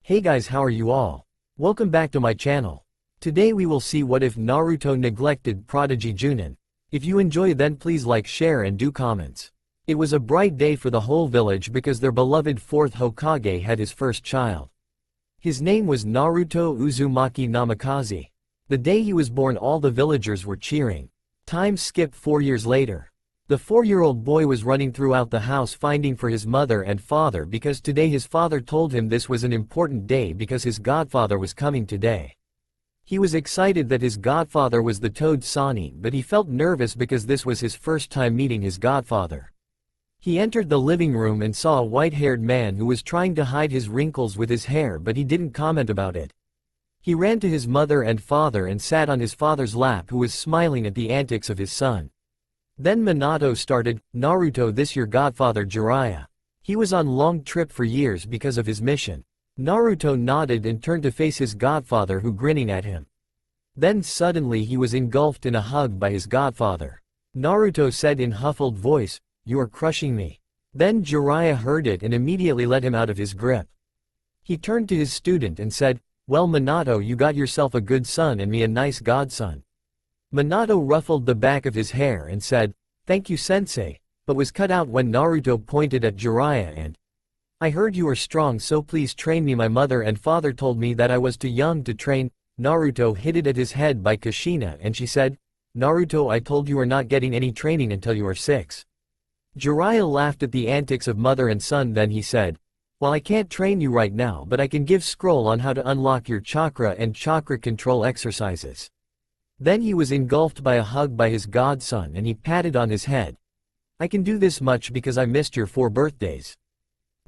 Hey guys, how are you all? Welcome back to my channel. Today we will see what if Naruto neglected Prodigy Jounin. If you enjoy then please like, share and do comments. It was a bright day for the whole village because their beloved 4th Hokage had his first child. His name was Naruto Uzumaki Namikaze. The day he was born all the villagers were cheering. Time skipped 4 years later. The 4-year-old boy was running throughout the house finding for his mother and father because today his father told him this was an important day because his godfather was coming today. He was excited that his godfather was the Toad Sani, but he felt nervous because this was his first time meeting his godfather. He entered the living room and saw a white-haired man who was trying to hide his wrinkles with his hair, but he didn't comment about it. He ran to his mother and father and sat on his father's lap, who was smiling at the antics of his son. Then Minato started, "Naruto, this your godfather Jiraiya. He was on long trip for years because of his mission." Naruto nodded and turned to face his godfather, who grinning at him. Then suddenly he was engulfed in a hug by his godfather. Naruto said in huffled voice, "You are crushing me." Then Jiraiya heard it and immediately let him out of his grip. He turned to his student and said, "Well Minato, you got yourself a good son and me a nice godson." Minato ruffled the back of his hair and said, "Thank you sensei," but was cut out when Naruto pointed at Jiraiya and, "I heard you are strong, so please train me. My mother and father told me that I was too young to train." Naruto hit it at his head by Kushina and she said, "Naruto, I told you are not getting any training until you are 6. Jiraiya laughed at the antics of mother and son, then he said, "Well, I can't train you right now, but I can give scroll on how to unlock your chakra and chakra control exercises." Then he was engulfed by a hug by his godson and he patted on his head. "I can do this much because I missed your 4 birthdays."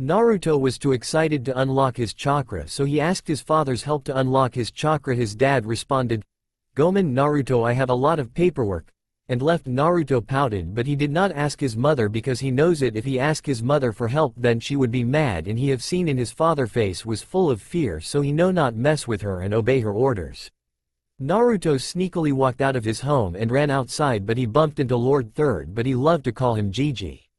Naruto was too excited to unlock his chakra, so he asked his father's help to unlock his chakra. His dad responded, "Gomen Naruto, I have a lot of paperwork," and left. Naruto pouted, but he did not ask his mother because he knows it if he asked his mother for help then she would be mad, and he have seen in his father face was full of fear, so he no not mess with her and obey her orders. Naruto sneakily walked out of his home and ran outside, but he bumped into Lord Third, but he loved to call him Gigi.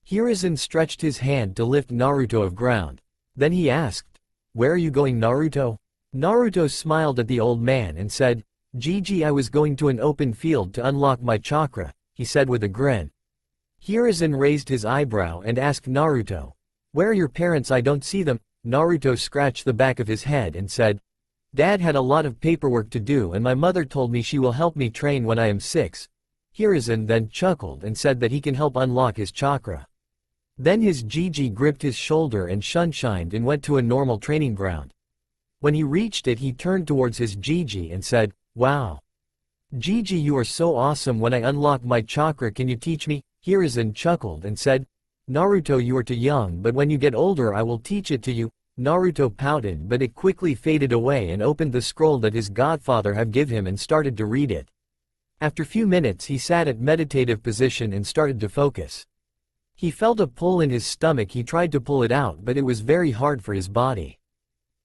Hiruzen stretched his hand to lift Naruto of ground. Then he asked, "Where are you going Naruto?" Naruto smiled at the old man and said, "Gigi, I was going to an open field to unlock my chakra," he said with a grin. Hiruzen raised his eyebrow and asked Naruto, "Where are your parents? I don't see them." Naruto scratched the back of his head and said, "Dad had a lot of paperwork to do and my mother told me she will help me train when I am 6. Hiruzen then chuckled and said that he can help unlock his chakra. Then his Gigi gripped his shoulder and shunshined and went to a normal training ground. When he reached it he turned towards his Gigi and said, "Wow. Gigi, you are so awesome. When I unlock my chakra, can you teach me?" Hiruzen chuckled and said, "Naruto, you are too young, but when you get older I will teach it to you." Naruto pouted, but it quickly faded away and opened the scroll that his godfather had given him and started to read it. After few minutes he sat at meditative position and started to focus. He felt a pull in his stomach. He tried to pull it out, but it was very hard for his body.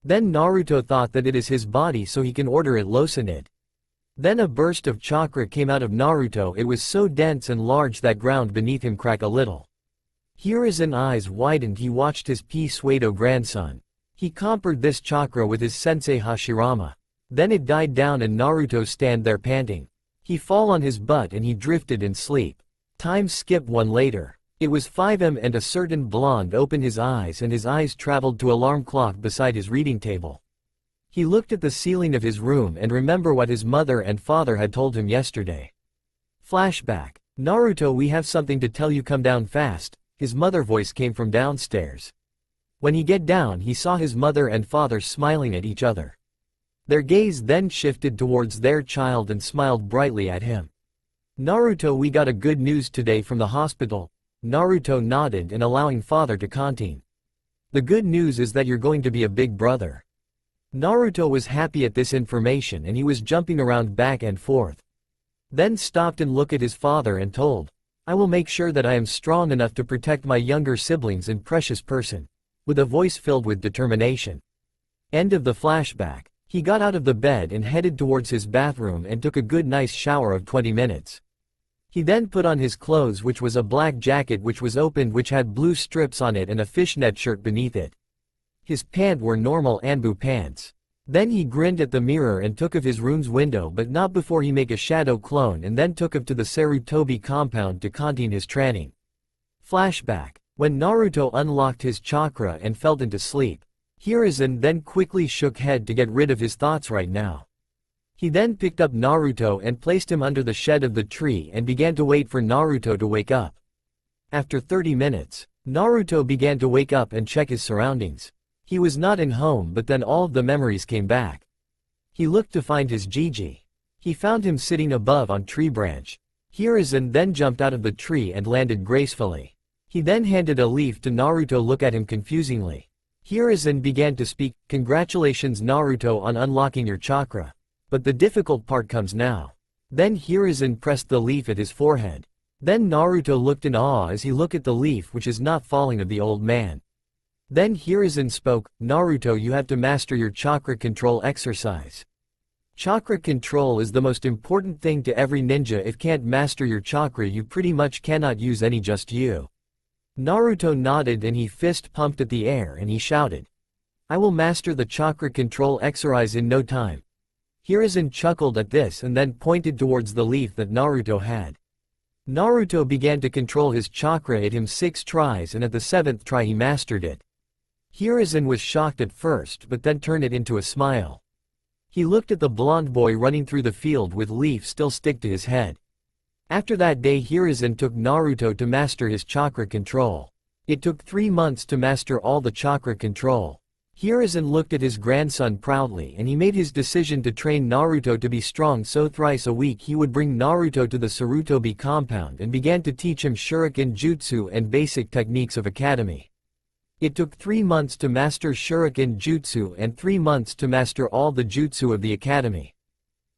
Then Naruto thought that it is his body, so he can order it loosen it. Then a burst of chakra came out of Naruto. It was so dense and large that ground beneath him cracked a little. Hiruzen's eyes widened. He watched his Pseudo grandson. He compared this chakra with his sensei Hashirama. Then it died down and Naruto stand there panting. He fall on his butt and he drifted in sleep. Time skipped 1 later. It was 5 and a certain blonde opened his eyes and his eyes traveled to alarm clock beside his reading table. He looked at the ceiling of his room and remember what his mother and father had told him yesterday. Flashback. "Naruto, we have something to tell you, come down fast." His mother voice came from downstairs. When he get down he saw his mother and father smiling at each other. Their gaze then shifted towards their child and smiled brightly at him. "Naruto, we got a good news today from the hospital." Naruto nodded and allowing father to continue. "The good news is that you're going to be a big brother." Naruto was happy at this information and he was jumping around back and forth. Then stopped and looked at his father and told, "I will make sure that I am strong enough to protect my younger siblings and precious person," with a voice filled with determination. End of the flashback. He got out of the bed and headed towards his bathroom and took a good nice shower of 20 minutes. He then put on his clothes, which was a black jacket which was opened, which had blue strips on it and a fishnet shirt beneath it. His pants were normal Anbu pants. Then he grinned at the mirror and took of his room's window, but not before he make a shadow clone, and then took of to the Sarutobi compound to continue his training. Flashback. When Naruto unlocked his chakra and fell into sleep, Hiruzen then quickly shook head to get rid of his thoughts right now. He then picked up Naruto and placed him under the shed of the tree and began to wait for Naruto to wake up. After 30 minutes, Naruto began to wake up and check his surroundings. He was not in home, but then all of the memories came back. He looked to find his Gigi. He found him sitting above on tree branch. Hiruzen then jumped out of the tree and landed gracefully. He then handed a leaf to Naruto. Look at him confusingly. Hiruzen began to speak, "Congratulations Naruto on unlocking your chakra. But the difficult part comes now." Then Hiruzen pressed the leaf at his forehead. Then Naruto looked in awe as he looked at the leaf which is not falling of the old man. Then Hiruzen spoke, "Naruto, you have to master your chakra control exercise. Chakra control is the most important thing to every ninja. If can't master your chakra, you pretty much cannot use any just you." Naruto nodded and he fist pumped at the air and he shouted, "I will master the chakra control exercise in no time." Hiruzen chuckled at this and then pointed towards the leaf that Naruto had. Naruto began to control his chakra. It him 6 tries and at the 7th try he mastered it. Hiruzen was shocked at first but then turned it into a smile. He looked at the blonde boy running through the field with leaf still stick to his head. After that day Hiruzen took Naruto to master his chakra control. It took 3 months to master all the chakra control. Hiruzen looked at his grandson proudly and he made his decision to train Naruto to be strong, so thrice a week he would bring Naruto to the Sarutobi compound and began to teach him Shuriken Jutsu and basic techniques of academy. It took 3 months to master Shuriken Jutsu and 3 months to master all the jutsu of the academy.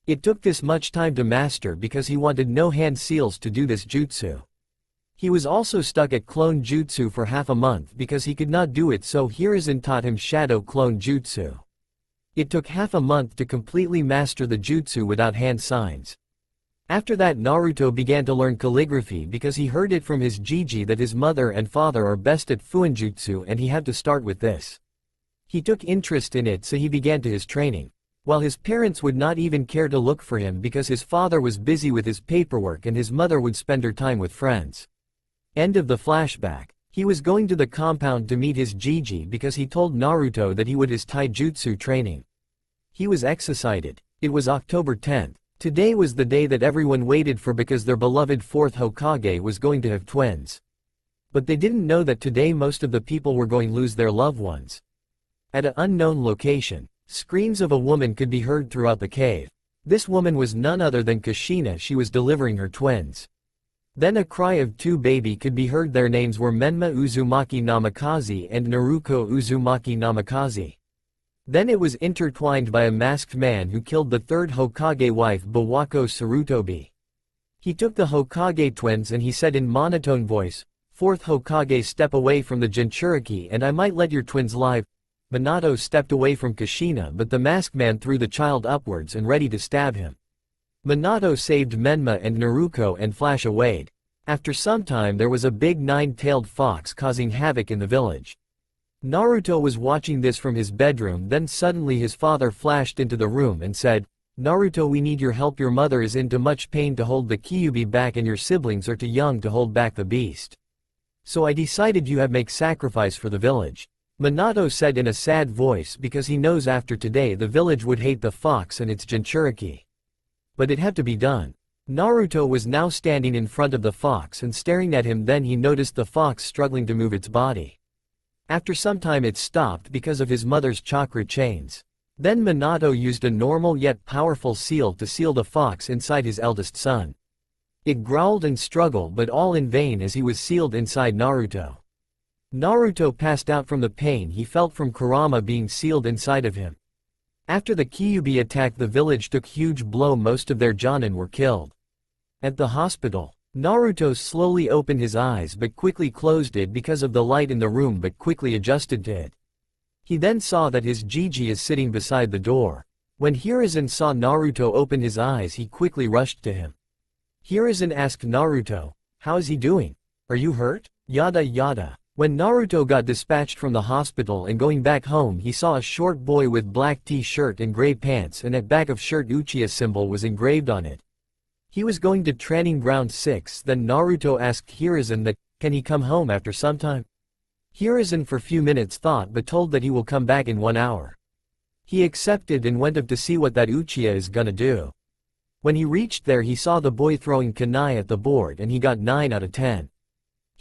It took this much time to master because he wanted no hand seals to do this jutsu. He was also stuck at clone jutsu for half a month because he could not do it, so Hiruzen taught him shadow clone jutsu. It took half a month to completely master the jutsu without hand signs. After that Naruto began to learn calligraphy because he heard it from his Gigi that his mother and father are best at fuinjutsu and he had to start with this. He took interest in it, so he began to his training. While his parents would not even care to look for him because his father was busy with his paperwork and his mother would spend her time with friends. End of the flashback. He was going to the compound to meet his Gigi because he told Naruto that he would his taijutsu training. He was excited. It was October 10th. Today was the day that everyone waited for because their beloved 4th Hokage was going to have twins. But they didn't know that today most of the people were going to lose their loved ones. At an unknown location, screams of a woman could be heard throughout the cave. This woman was none other than Kushina. She was delivering her twins. Then a cry of 2 baby could be heard. Their names were Menma Uzumaki Namikaze and Naruko Uzumaki Namikaze. Then it was intertwined by a masked man who killed the 3rd Hokage wife Bawako Sarutobi. He took the Hokage twins and he said in monotone voice, "4th Hokage, step away from the Jinchuriki and I might let your twins live." Minato stepped away from Kushina, but the masked man threw the child upwards and ready to stab him. Minato saved Menma and Naruko and flash away. After some time there was a big 9-tailed fox causing havoc in the village. Naruto was watching this from his bedroom. Then suddenly his father flashed into the room and said, "Naruto, we need your help. Your mother is in too much pain to hold the Kyuubi back and your siblings are too young to hold back the beast. So I decided you have make sacrifice for the village." Minato said in a sad voice because he knows after today the village would hate the fox and its Jinchuriki. But it had to be done. Naruto was now standing in front of the fox and staring at him. Then he noticed the fox struggling to move its body. After some time it stopped because of his mother's chakra chains. Then Minato used a normal yet powerful seal to seal the fox inside his eldest son. It growled and struggled, but all in vain as he was sealed inside Naruto. Naruto passed out from the pain he felt from Kurama being sealed inside of him. After the Kyuubi attack, the village took huge blow. Most of their Jounin were killed. At the hospital, Naruto slowly opened his eyes but quickly closed it because of the light in the room, but quickly adjusted to it. He then saw that his Gigi is sitting beside the door. When Hiruzen saw Naruto open his eyes, he quickly rushed to him. Hiruzen asked Naruto, "How is he doing? Are you hurt?" Yada yada. When Naruto got dispatched from the hospital and going back home, he saw a short boy with black t-shirt and gray pants, and at back of shirt Uchiha symbol was engraved on it. He was going to training ground 6. Then Naruto asked Hiruzen that, can he come home after some time? Hiruzen for few minutes thought but told that he will come back in 1 hour. He accepted and went up to see what that Uchiha is gonna do. When he reached there he saw the boy throwing kunai at the board and he got 9 out of 10.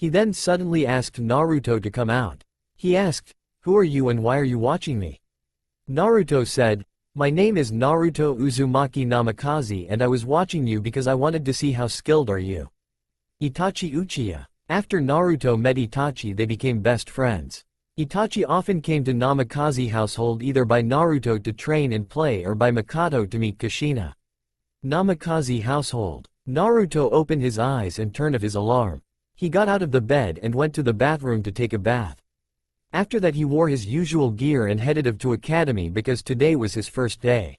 He then suddenly asked Naruto to come out. He asked, who are you and why are you watching me? Naruto said, my name is Naruto Uzumaki Namikaze and I was watching you because I wanted to see how skilled are you. Itachi Uchiha. After Naruto met Itachi they became best friends. Itachi often came to Namikaze household either by Naruto to train and play or by Mikoto to meet Kushina. Namikaze household. Naruto opened his eyes and turned off his alarm. He got out of the bed and went to the bathroom to take a bath. After that he wore his usual gear and headed up to academy because today was his first day.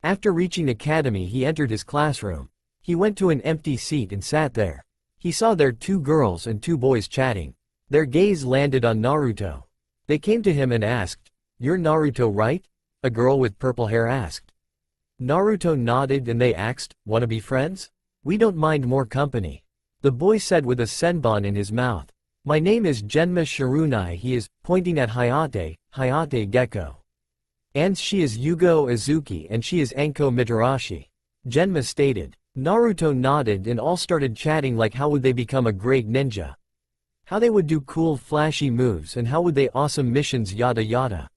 After reaching academy he entered his classroom. He went to an empty seat and sat there. He saw there 2 girls and 2 boys chatting. Their gaze landed on Naruto. They came to him and asked, "You're Naruto, right?" A girl with purple hair asked. Naruto nodded and they asked, "Wanna be friends? We don't mind more company." The boy said with a senbon in his mouth, "My name is Genma Shirunai." He is, pointing at Hayate Gecko. And she is Yugo Azuki and she is Anko Mitarashi. Genma stated. Naruto nodded and all started chatting like how would they become a great ninja. How they would do cool flashy moves and how would they awesome missions yada yada.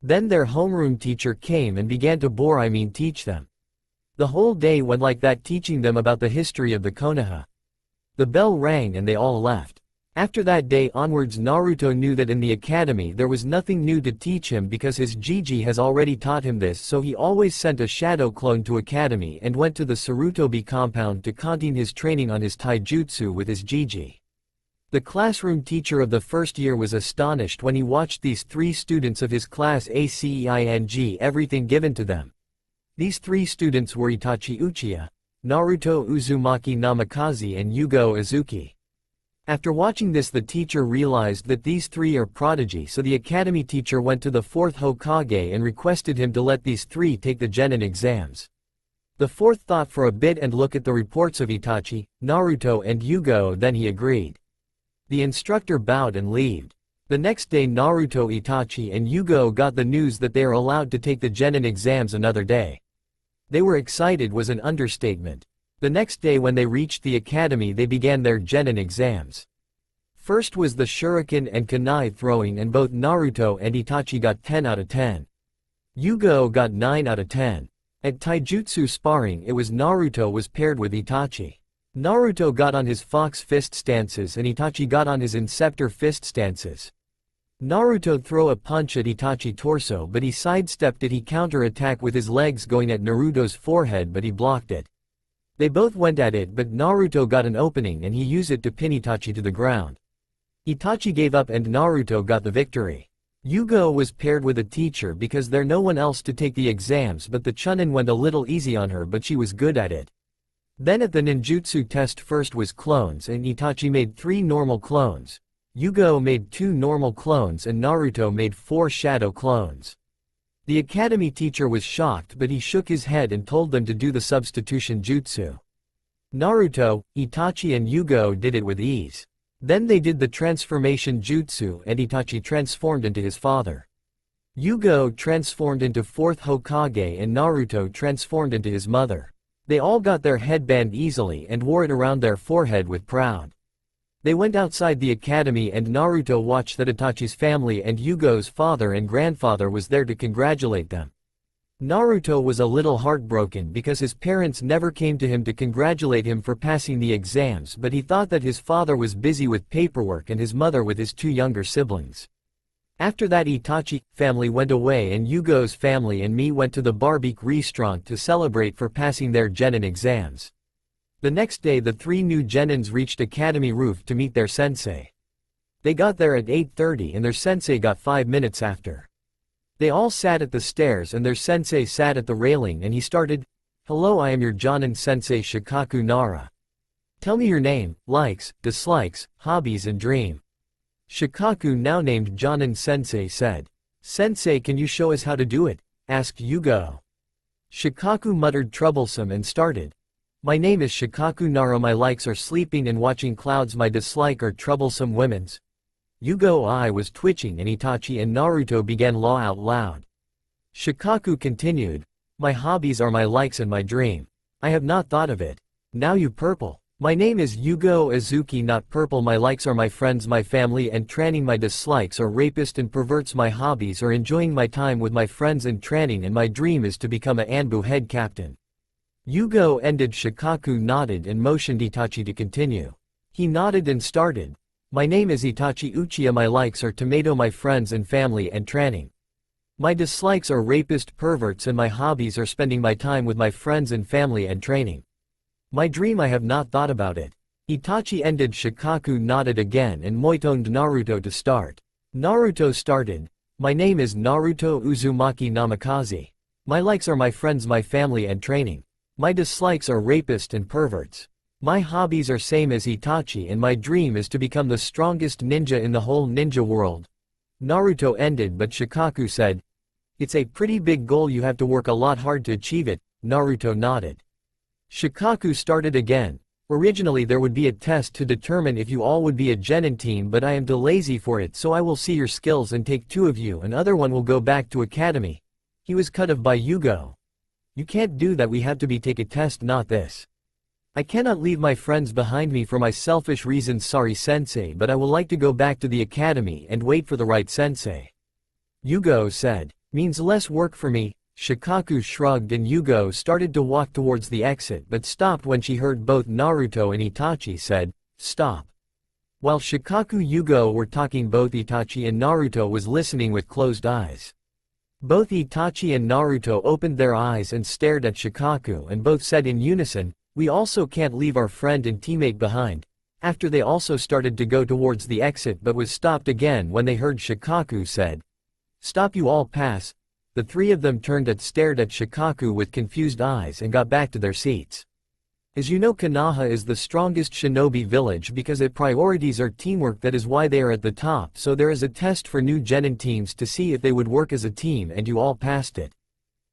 Then their homeroom teacher came and began to teach them. The whole day went like that teaching them about the history of the Konoha. The bell rang and they all left. After that day onwards Naruto knew that in the academy there was nothing new to teach him because his Jiji has already taught him this, so he always sent a shadow clone to academy and went to the Sarutobi compound to continue his training on his taijutsu with his Jiji. The classroom teacher of the first year was astonished when he watched these 3 students of his class acing everything given to them. These 3 students were Itachi Uchiha, Naruto Uzumaki Namikaze and Yugo Azuki. After watching this the teacher realized that these 3 are prodigy, so the academy teacher went to the 4th Hokage and requested him to let these 3 take the genin exams. The 4th thought for a bit and looked at the reports of Itachi, Naruto and Yugo, then he agreed. The instructor bowed and left. The next day Naruto, Itachi and Yugo got the news that they are allowed to take the genin exams another day. They were excited was an understatement. The next day when they reached the academy they began their genin exams. First was the shuriken and kunai throwing and both Naruto and Itachi got 10 out of 10. Yugo got 9 out of 10. At taijutsu sparring it was Naruto was paired with Itachi. Naruto got on his fox fist stances and Itachi got on his inceptor fist stances. Naruto threw a punch at Itachi torso but he sidestepped it. He counter-attacked with his legs going at Naruto's forehead but he blocked it. They both went at it but Naruto got an opening and he used it to pin Itachi to the ground. Itachi gave up and Naruto got the victory. Yugo was paired with a teacher because there no one else to take the exams but the Chunin went a little easy on her but she was good at it. Then at the ninjutsu test first was clones and Itachi made 3 normal clones. Yugo made 2 normal clones and Naruto made 4 shadow clones. The academy teacher was shocked but he shook his head and told them to do the substitution jutsu. Naruto, Itachi and Yugo did it with ease. Then they did the transformation jutsu and Itachi transformed into his father. Yugo transformed into 4th Hokage and Naruto transformed into his mother. They all got their headband easily and wore it around their forehead with proud. They went outside the academy and Naruto watched that Itachi's family and Yugo's father and grandfather was there to congratulate them. Naruto was a little heartbroken because his parents never came to him to congratulate him for passing the exams but he thought that his father was busy with paperwork and his mother with his 2 younger siblings. After that Itachi family went away and Yugo's family and me went to the barbecue restaurant to celebrate for passing their genin exams. The next day the 3 new genins reached academy roof to meet their sensei. They got there at 8:30 and their sensei got 5 minutes after. They all sat at the stairs and their sensei sat at the railing and he started, "Hello, I am your Jounin sensei Shikaku Nara. Tell me your name, likes, dislikes, hobbies and dream." Shikaku, now named Jounin Sensei, said. Sensei, can you show us how to do it? Asked Yugo. Shikaku muttered troublesome and started. My name is Shikaku Naro. My likes are sleeping and watching clouds. My dislike are troublesome women's. Yugo eye was twitching and Itachi and Naruto began law out loud. Shikaku continued. My hobbies are my likes and my dream. I have not thought of it. Now you purple. My name is Yugo Azuki, not purple. My likes are my friends, my family and tranning. My dislikes are rapist and perverts. My hobbies are enjoying my time with my friends and tranning, and my dream is to become a Anbu head captain. Yugo ended. Shikaku nodded and motioned Itachi to continue. He nodded and started. My name is Itachi Uchiha. My likes are tomato, my friends and family and tranning. My dislikes are rapist, perverts, and my hobbies are spending my time with my friends and family and training. My dream, I have not thought about it. Itachi ended. Shikaku nodded again and moitoned Naruto to start. Naruto started. My name is Naruto Uzumaki Namikaze. My likes are my friends, my family and training. My dislikes are rapist and perverts. My hobbies are same as Itachi, and my dream is to become the strongest ninja in the whole ninja world. Naruto ended, but Shikaku said, it's a pretty big goal, you have to work a lot hard to achieve it. Naruto nodded. Shikaku started again. Originally there would be a test to determine if you all would be a genin team, but I am too lazy for it, so I will see your skills and take 2 of you, and other one will go back to academy. He was cut off by Yugo. You can't do that, we have to take a test, not this. I cannot leave my friends behind me for my selfish reasons, sorry sensei, but I will like to go back to the academy and wait for the right sensei. Yugo said. Means less work for me. Shikaku shrugged and Yugo started to walk towards the exit but stopped when she heard both Naruto and Itachi said, stop. While Shikaku and Yugo were talking, both Itachi and Naruto was listening with closed eyes. Both Itachi and Naruto opened their eyes and stared at Shikaku and both said in unison, we also can't leave our friend and teammate behind. After they also started to go towards the exit but was stopped again when they heard Shikaku said, stop, you all pass. The 3 of them turned and stared at Shikaku with confused eyes and got back to their seats. As you know, Konoha is the strongest shinobi village because its priorities are teamwork, that is why they are at the top, so there is a test for new genin teams to see if they would work as a team and you all passed it.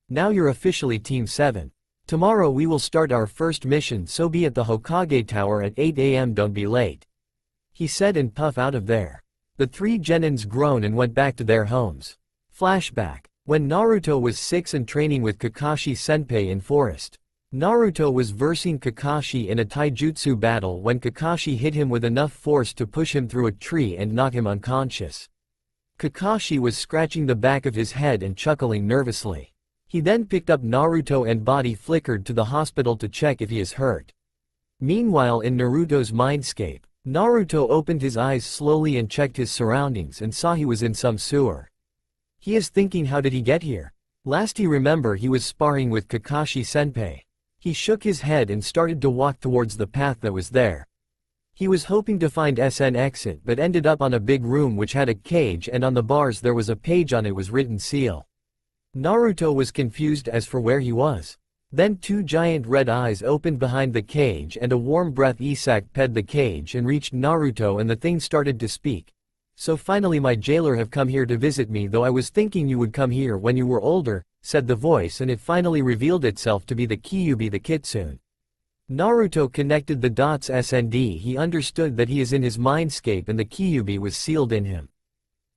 Now you're officially Team 7. Tomorrow we will start our first mission, so be at the Hokage Tower at 8 AM, don't be late. He said and puffed out of there. The 3 genins groaned and went back to their homes. Flashback. When Naruto was 6 and training with Kakashi Senpai in forest. Naruto was versing Kakashi in a taijutsu battle when Kakashi hit him with enough force to push him through a tree and knock him unconscious. Kakashi was scratching the back of his head and chuckling nervously. He then picked up Naruto and body flickered to the hospital to check if he is hurt. Meanwhile, in Naruto's mindscape, Naruto opened his eyes slowly and checked his surroundings and saw he was in some sewer. He is thinking, how did he get here? Last he remember, he was sparring with Kakashi Senpai. He shook his head and started to walk towards the path that was there. He was hoping to find SN exit but ended up on a big room which had a cage, and on the bars there was a page, on it was written seal. Naruto was confused as for where he was. Then 2 giant red eyes opened behind the cage and a warm breath Isak ped the cage and reached Naruto, and the thing started to speak. So finally my jailer have come here to visit me, though I was thinking you would come here when you were older, said the voice, and it finally revealed itself to be the Kyuubi, the kitsune. Naruto connected the dots. SND, he understood that he is in his mindscape and the Kyuubi was sealed in him.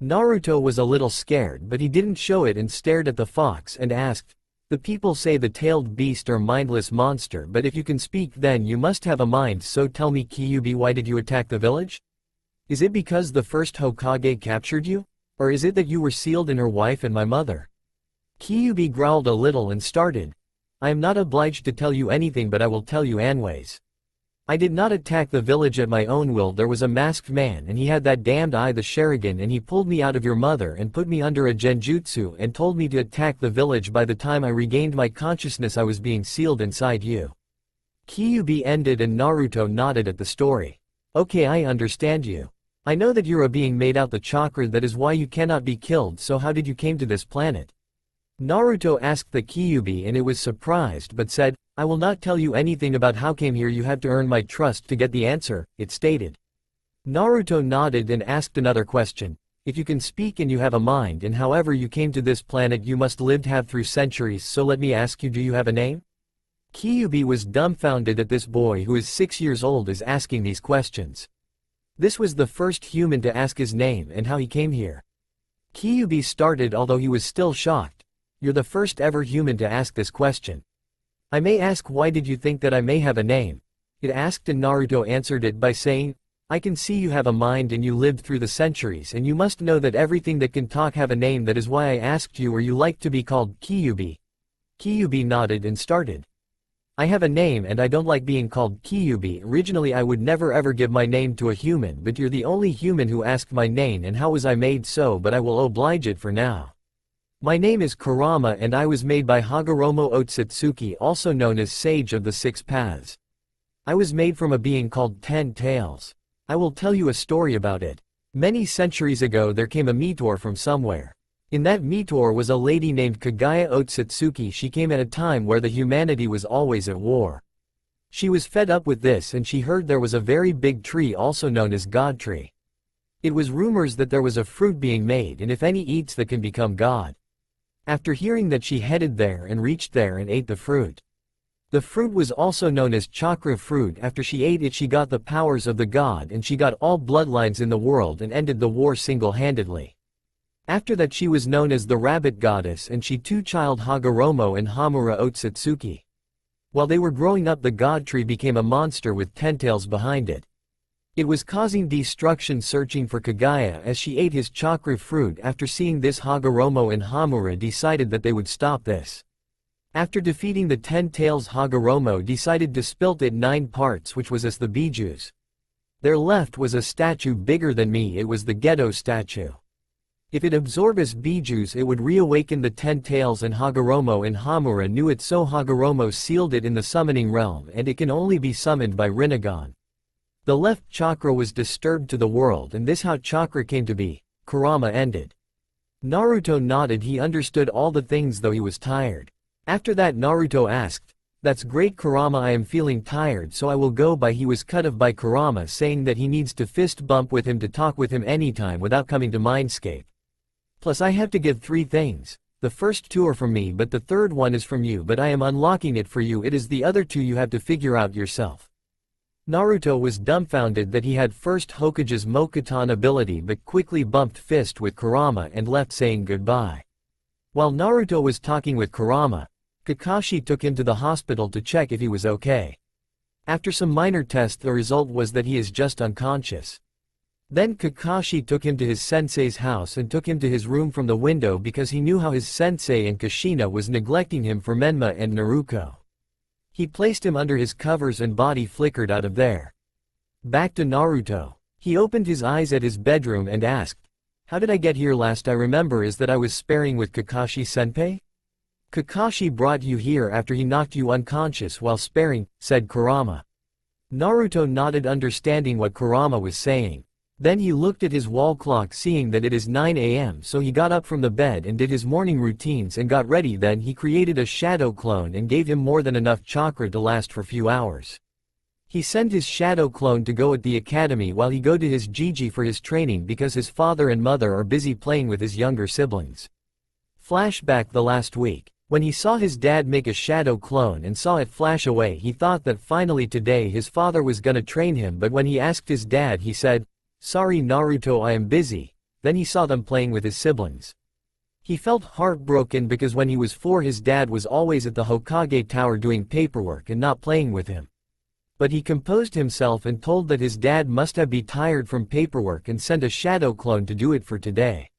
Naruto was a little scared, but he didn't show it and stared at the fox and asked, the people say the tailed beast are mindless monster, but if you can speak then you must have a mind, so tell me Kyuubi, why did you attack the village? Is it because the first Hokage captured you? Or is it that you were sealed in her wife and my mother? Kyuubi growled a little and started. I am not obliged to tell you anything, but I will tell you anyways. I did not attack the village at my own will. There was a masked man and he had that damned eye, the Sharingan, and he pulled me out of your mother and put me under a genjutsu and told me to attack the village. By the time I regained my consciousness I was being sealed inside you. Kyuubi ended and Naruto nodded at the story. Okay, I understand you. I know that you're a being made out the chakra, that is why you cannot be killed, so how did you came to this planet? Naruto asked the Kyuubi and it was surprised but said, I will not tell you anything about how came here, you have to earn my trust to get the answer, it stated. Naruto nodded and asked another question. If you can speak and you have a mind and however you came to this planet you must lived have through centuries, so let me ask you, do you have a name? Kyuubi was dumbfounded at this boy who is 6 years old is asking these questions. This was the first human to ask his name and how he came here. Kyuubi started although he was still shocked. You're the first ever human to ask this question. I may ask, why did you think that I may have a name? It asked, and Naruto answered it by saying, I can see you have a mind and you lived through the centuries and you must know that everything that can talk have a name, that is why I asked you, or you like to be called Kyuubi. Kyuubi nodded and started. I have a name and I don't like being called Kyuubi. Originally I would never ever give my name to a human, but you're the only human who asked my name and how was I made so, but I will oblige it for now. My name is Kurama and I was made by Hagoromo Otsutsuki, also known as Sage of the Six Paths. I was made from a being called 10 Tails. I will tell you a story about it. Many centuries ago there came a meteor from somewhere. In that meteor was a lady named Kagaya Otsutsuki. She came at a time where the humanity was always at war. She was fed up with this and she heard there was a very big tree also known as God Tree. It was rumors that there was a fruit being made and if any eats that can become God. After hearing that she headed there and reached there and ate the fruit. The fruit was also known as chakra fruit. After she ate it she got the powers of the god and she got all bloodlines in the world and ended the war single-handedly. After that she was known as the rabbit goddess and she two child Hagoromo and Hamura Otsutsuki. While they were growing up the god tree became a monster with 10 tails behind it. It was causing destruction, searching for Kagaya as she ate his chakra fruit. After seeing this Hagoromo and Hamura decided that they would stop this. After defeating the 10 tails Hagoromo decided to split it 9 parts, which was as the bijus. There left was a statue bigger than me, it was the ghetto statue. If it absorbs bijus it would reawaken the 10 tails and Hagoromo and Hamura knew it, so Hagoromo sealed it in the summoning realm and it can only be summoned by Rinnegan. The left chakra was disturbed to the world and this how chakra came to be. Kurama ended. Naruto nodded, he understood all the things though he was tired. After that Naruto asked, that's great Kurama, I am feeling tired so I will go by. He was cut off by Kurama saying that he needs to fist bump with him to talk with him anytime without coming to Mindscape. Plus I have to give 3 things. The first 2 are from me but the third one is from you, but I am unlocking it for you. It is the other 2 you have to figure out yourself. Naruto was dumbfounded that he had first Hokage's Mokuton ability but quickly bumped fist with Kurama and left saying goodbye. While Naruto was talking with Kurama, Kakashi took him to the hospital to check if he was okay. After some minor tests the result was that he is just unconscious. Then Kakashi took him to his sensei's house and took him to his room from the window because he knew how his sensei and Kushina was neglecting him for Menma and Naruto. He placed him under his covers and body flickered out of there. Back to Naruto. He opened his eyes at his bedroom and asked, how did I get here? Last I remember is that I was sparring with Kakashi-senpai? Kakashi brought you here after he knocked you unconscious while sparring, said Kurama. Naruto nodded, understanding what Kurama was saying. Then he looked at his wall clock seeing that it is 9 AM, so he got up from the bed and did his morning routines and got ready. Then he created a shadow clone and gave him more than enough chakra to last for few hours. He sent his shadow clone to go at the academy while he go to his Gigi for his training because his father and mother are busy playing with his younger siblings. Flashback the last week. When he saw his dad make a shadow clone and saw it flash away, he thought that finally today his father was gonna train him, but when he asked his dad he said, sorry Naruto, I am busy. Then he saw them playing with his siblings. He felt heartbroken because when he was 4 his dad was always at the Hokage tower doing paperwork and not playing with him. But he composed himself and told that his dad must have been tired from paperwork and sent a shadow clone to do it for today.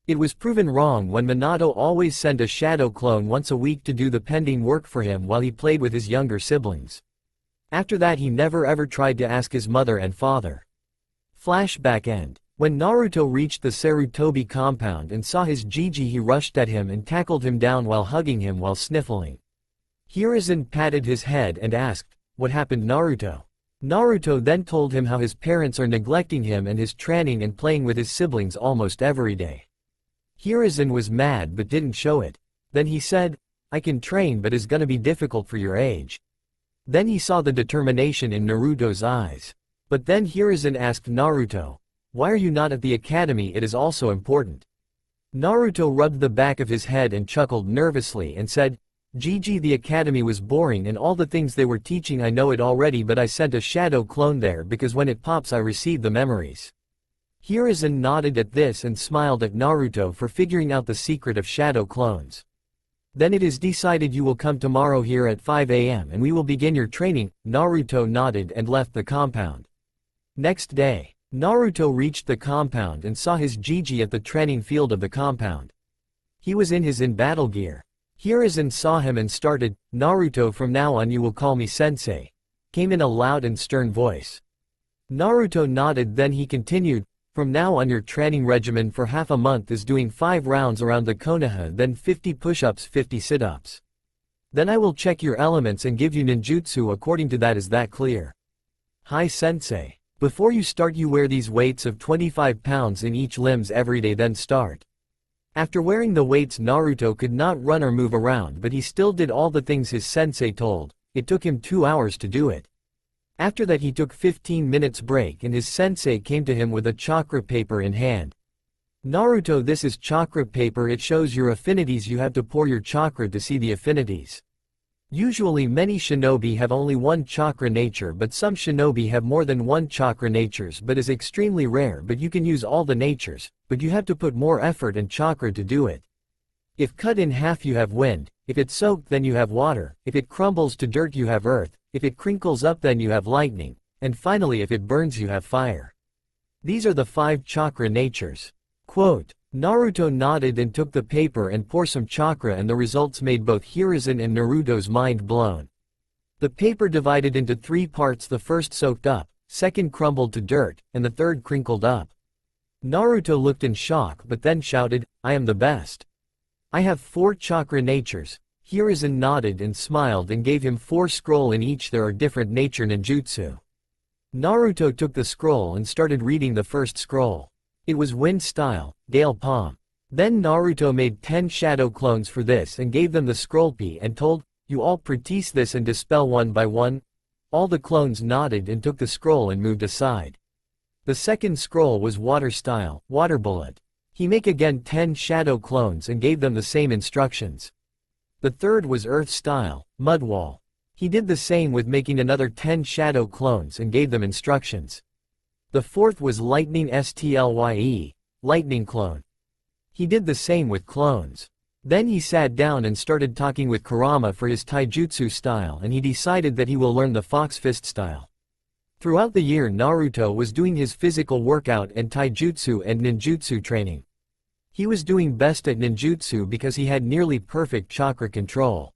It was proven wrong when Minato always sent a shadow clone once a week to do the pending work for him while he played with his younger siblings. After that he never ever tried to ask his mother and father. Flashback end. When Naruto reached the Sarutobi compound and saw his Gigi he rushed at him and tackled him down while hugging him while sniffling. Hiruzen patted his head and asked, what happened Naruto? Naruto then told him how his parents are neglecting him and his training and playing with his siblings almost every day. Hiruzen was mad but didn't show it. Then he said, I can train but it's gonna be difficult for your age. Then he saw the determination in Naruto's eyes. But then Hiruzen asked Naruto, "Why are you not at the academy? It is also important." Naruto rubbed the back of his head and chuckled nervously and said, "Gigi, the academy was boring and all the things they were teaching I know it already, but I sent a shadow clone there because when it pops I receive the memories." Hiruzen nodded at this and smiled at Naruto for figuring out the secret of shadow clones. "Then it is decided you will come tomorrow here at 5 AM and we will begin your training." Naruto nodded and left the compound. Next day, Naruto reached the compound and saw his Gigi at the training field of the compound. He was in his in-battle gear. Hiruzen saw him and started, "Naruto, from now on you will call me sensei," came in a loud and stern voice. Naruto nodded, then he continued, "From now on your training regimen for half a month is doing 5 rounds around the Konoha, then 50 push-ups, 50 sit-ups. Then I will check your elements and give you ninjutsu according to that. Is that clear?" "Hi sensei. Before you start you wear these weights of 25 pounds in each limbs every day, then start." After wearing the weights, Naruto could not run or move around, but he still did all the things his sensei told. It took him 2 hours to do it. After that he took 15 minutes break and his sensei came to him with a chakra paper in hand. "Naruto, this is chakra paper. It shows your affinities. You have to pour your chakra to see the affinities. Usually many shinobi have only one chakra nature, but some shinobi have more than one chakra natures, but is extremely rare. But you can use all the natures, but you have to put more effort and chakra to do it. If cut in half you have wind, if it's soaked then you have water, if it crumbles to dirt you have earth, if it crinkles up then you have lightning, and finally if it burns you have fire. These are the 5 chakra natures." Quote, Naruto nodded and took the paper and poured some chakra, and the results made both Hiruzen and Naruto's mind blown. The paper divided into 3 parts: the first soaked up, second crumbled to dirt, and the third crinkled up. Naruto looked in shock but then shouted, "I am the best. I have 4 chakra natures." Hiruzen nodded and smiled and gave him 4 scroll in each. There are different nature ninjutsu. Naruto took the scroll and started reading the first scroll. It was wind style, gale palm. Then Naruto made 10 shadow clones for this and gave them the scroll P and told, "You all practice this and dispel one by one." All the clones nodded and took the scroll and moved aside. The second scroll was water style, water bullet. He make again 10 shadow clones and gave them the same instructions. The third was earth style, mud wall. He did the same with making another 10 shadow clones and gave them instructions. The fourth was lightning STLYE, lightning clone. He did the same with clones. Then he sat down and started talking with Kurama for his taijutsu style, and he decided that he will learn the fox fist style. Throughout the year Naruto was doing his physical workout and taijutsu and ninjutsu training. He was doing best at ninjutsu because he had nearly perfect chakra control.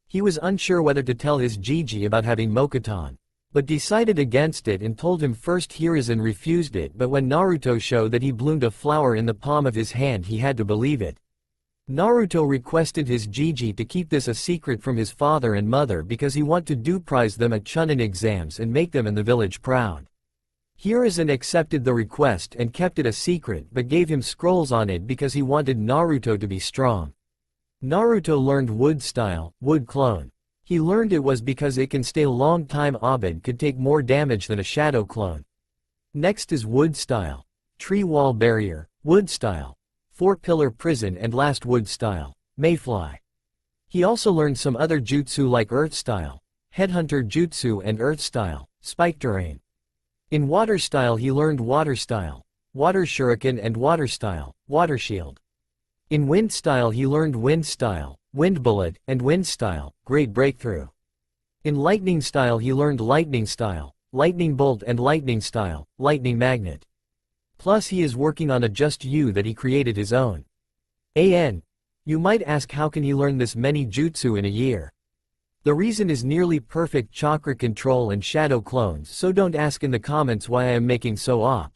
He was unsure whether to tell his Gigi about having Mokuton, but decided against it and told him first. Hiruzen refused it, but when Naruto showed that he bloomed a flower in the palm of his hand he had to believe it. Naruto requested his Gigi to keep this a secret from his father and mother because he wanted to do prize them at Chunin exams and make them in the village proud. Hiruzen accepted the request and kept it a secret but gave him scrolls on it because he wanted Naruto to be strong. Naruto learned wood style, wood clone. He learned it was because it can stay a long time. Abed could take more damage than a shadow clone. Next is wood style, tree wall barrier, wood style, 4-pillar prison, and last wood style, mayfly. He also learned some other jutsu like earth style, headhunter jutsu, and earth style, spike terrain. In water style he learned water style, water shuriken, and water style, water shield. In wind style he learned wind style, wind bullet, and wind style, great breakthrough. In lightning style he learned lightning style, lightning bolt, and lightning style, lightning magnet. Plus he is working on a just you that he created his own. You might ask, how can he learn this many jutsu in a year? The reason is nearly perfect chakra control and shadow clones, so don't ask in the comments why I am making so op.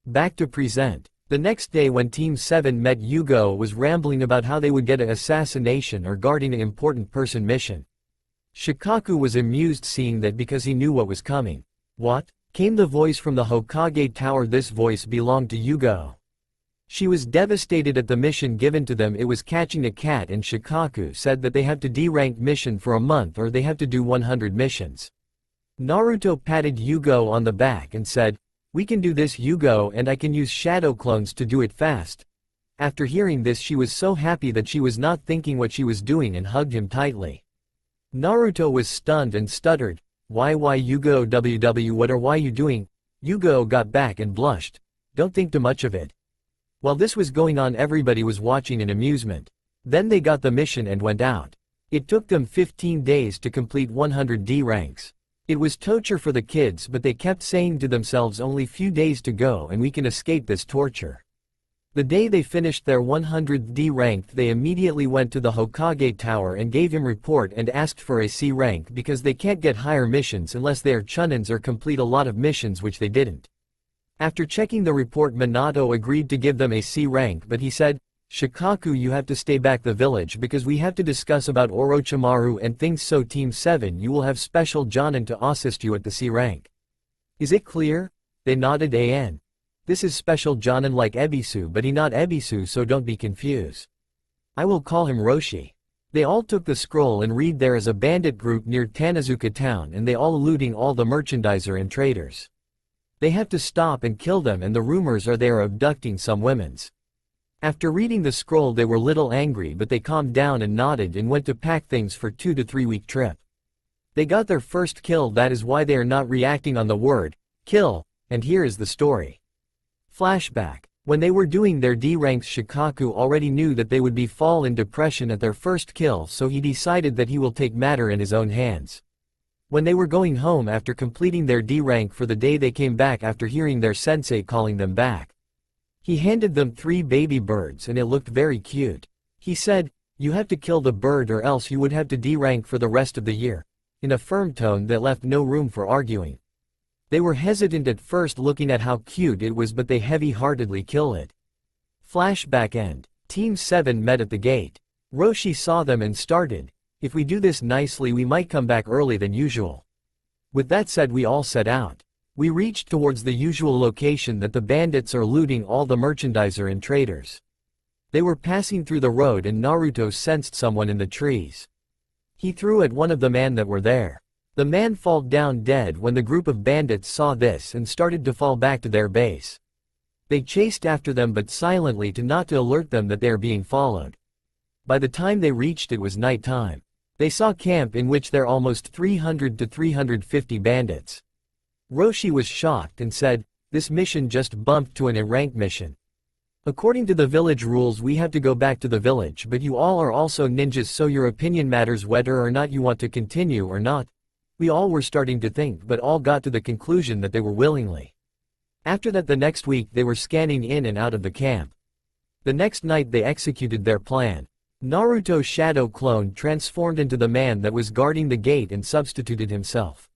Back to present. The next day when Team 7 met, Yugo was rambling about how they would get an assassination or guarding an important person mission. Shikaku was amused seeing that because he knew what was coming. What? Came the voice from the Hokage Tower. This voice belonged to Yugo. She was devastated at the mission given to them. It was catching a cat, and Shikaku said that they have to D-rank mission for a month or they have to do 100 missions. Naruto patted Yugo on the back and said, "We can do this, Yugo, and I can use shadow clones to do it fast." After hearing this, she was so happy that she was not thinking what she was doing and hugged him tightly. Naruto was stunned and stuttered, why Yugo ww what are why you doing?" Yugo got back and blushed. "Don't think too much of it." While this was going on, everybody was watching in amusement. Then they got the mission and went out. It took them 15 days to complete 100 D ranks. It was torture for the kids, but they kept saying to themselves, only few days to go and we can escape this torture. The day they finished their 100th D rank, they immediately went to the Hokage Tower and gave him report and asked for a C rank because they can't get higher missions unless they are Chunins or complete a lot of missions, which they didn't. After checking the report, Minato agreed to give them a C rank, but he said, "Shikaku, you have to stay back the village because we have to discuss about Orochimaru and things, so Team 7 you will have special Jounin to assist you at the C rank. Is it clear?" They nodded. "An. This is special Jounin like Ebisu, but he not Ebisu, so don't be confused. I will call him Roshi." They all took the scroll and read there is a bandit group near Tanazuka town and they all looting all the merchandiser and traders. They have to stop and kill them, and the rumors are they are abducting some women's. After reading the scroll they were little angry, but they calmed down and nodded and went to pack things for 2 to 3 week trip. They got their first kill, that is why they are not reacting on the word kill, and here is the story. Flashback. When they were doing their D ranks, Shikaku already knew that they would be fall in depression at their first kill, so he decided that he will take matter in his own hands. When they were going home after completing their D rank for the day, they came back after hearing their sensei calling them back. He handed them 3 baby birds and it looked very cute. He said, "You have to kill the bird or else you would have to D rank for the rest of the year," in a firm tone that left no room for arguing. They were hesitant at first looking at how cute it was, but they heavy-heartedly kill it. Flashback end. Team 7 met at the gate. Roshi saw them and started, "If we do this nicely we might come back early than usual." With that said, we all set out. We reached towards the usual location that the bandits are looting all the merchandiser and traders. They were passing through the road and Naruto sensed someone in the trees. He threw at one of the men that were there. The man fall down dead when the group of bandits saw this and started to fall back to their base. They chased after them, but silently to not to alert them that they are being followed. By the time they reached, it was night time. They saw camp in which there almost 300 to 350 bandits. Roshi was shocked and said, "This mission just bumped to an A-rank mission. According to the village rules we have to go back to the village, but you all are also ninjas, so your opinion matters whether or not you want to continue or not." We all were starting to think, but all got to the conclusion that they were willingly. After that, the next week they were scanning in and out of the camp. The next night they executed their plan. Naruto's shadow clone transformed into the man that was guarding the gate and substituted himself.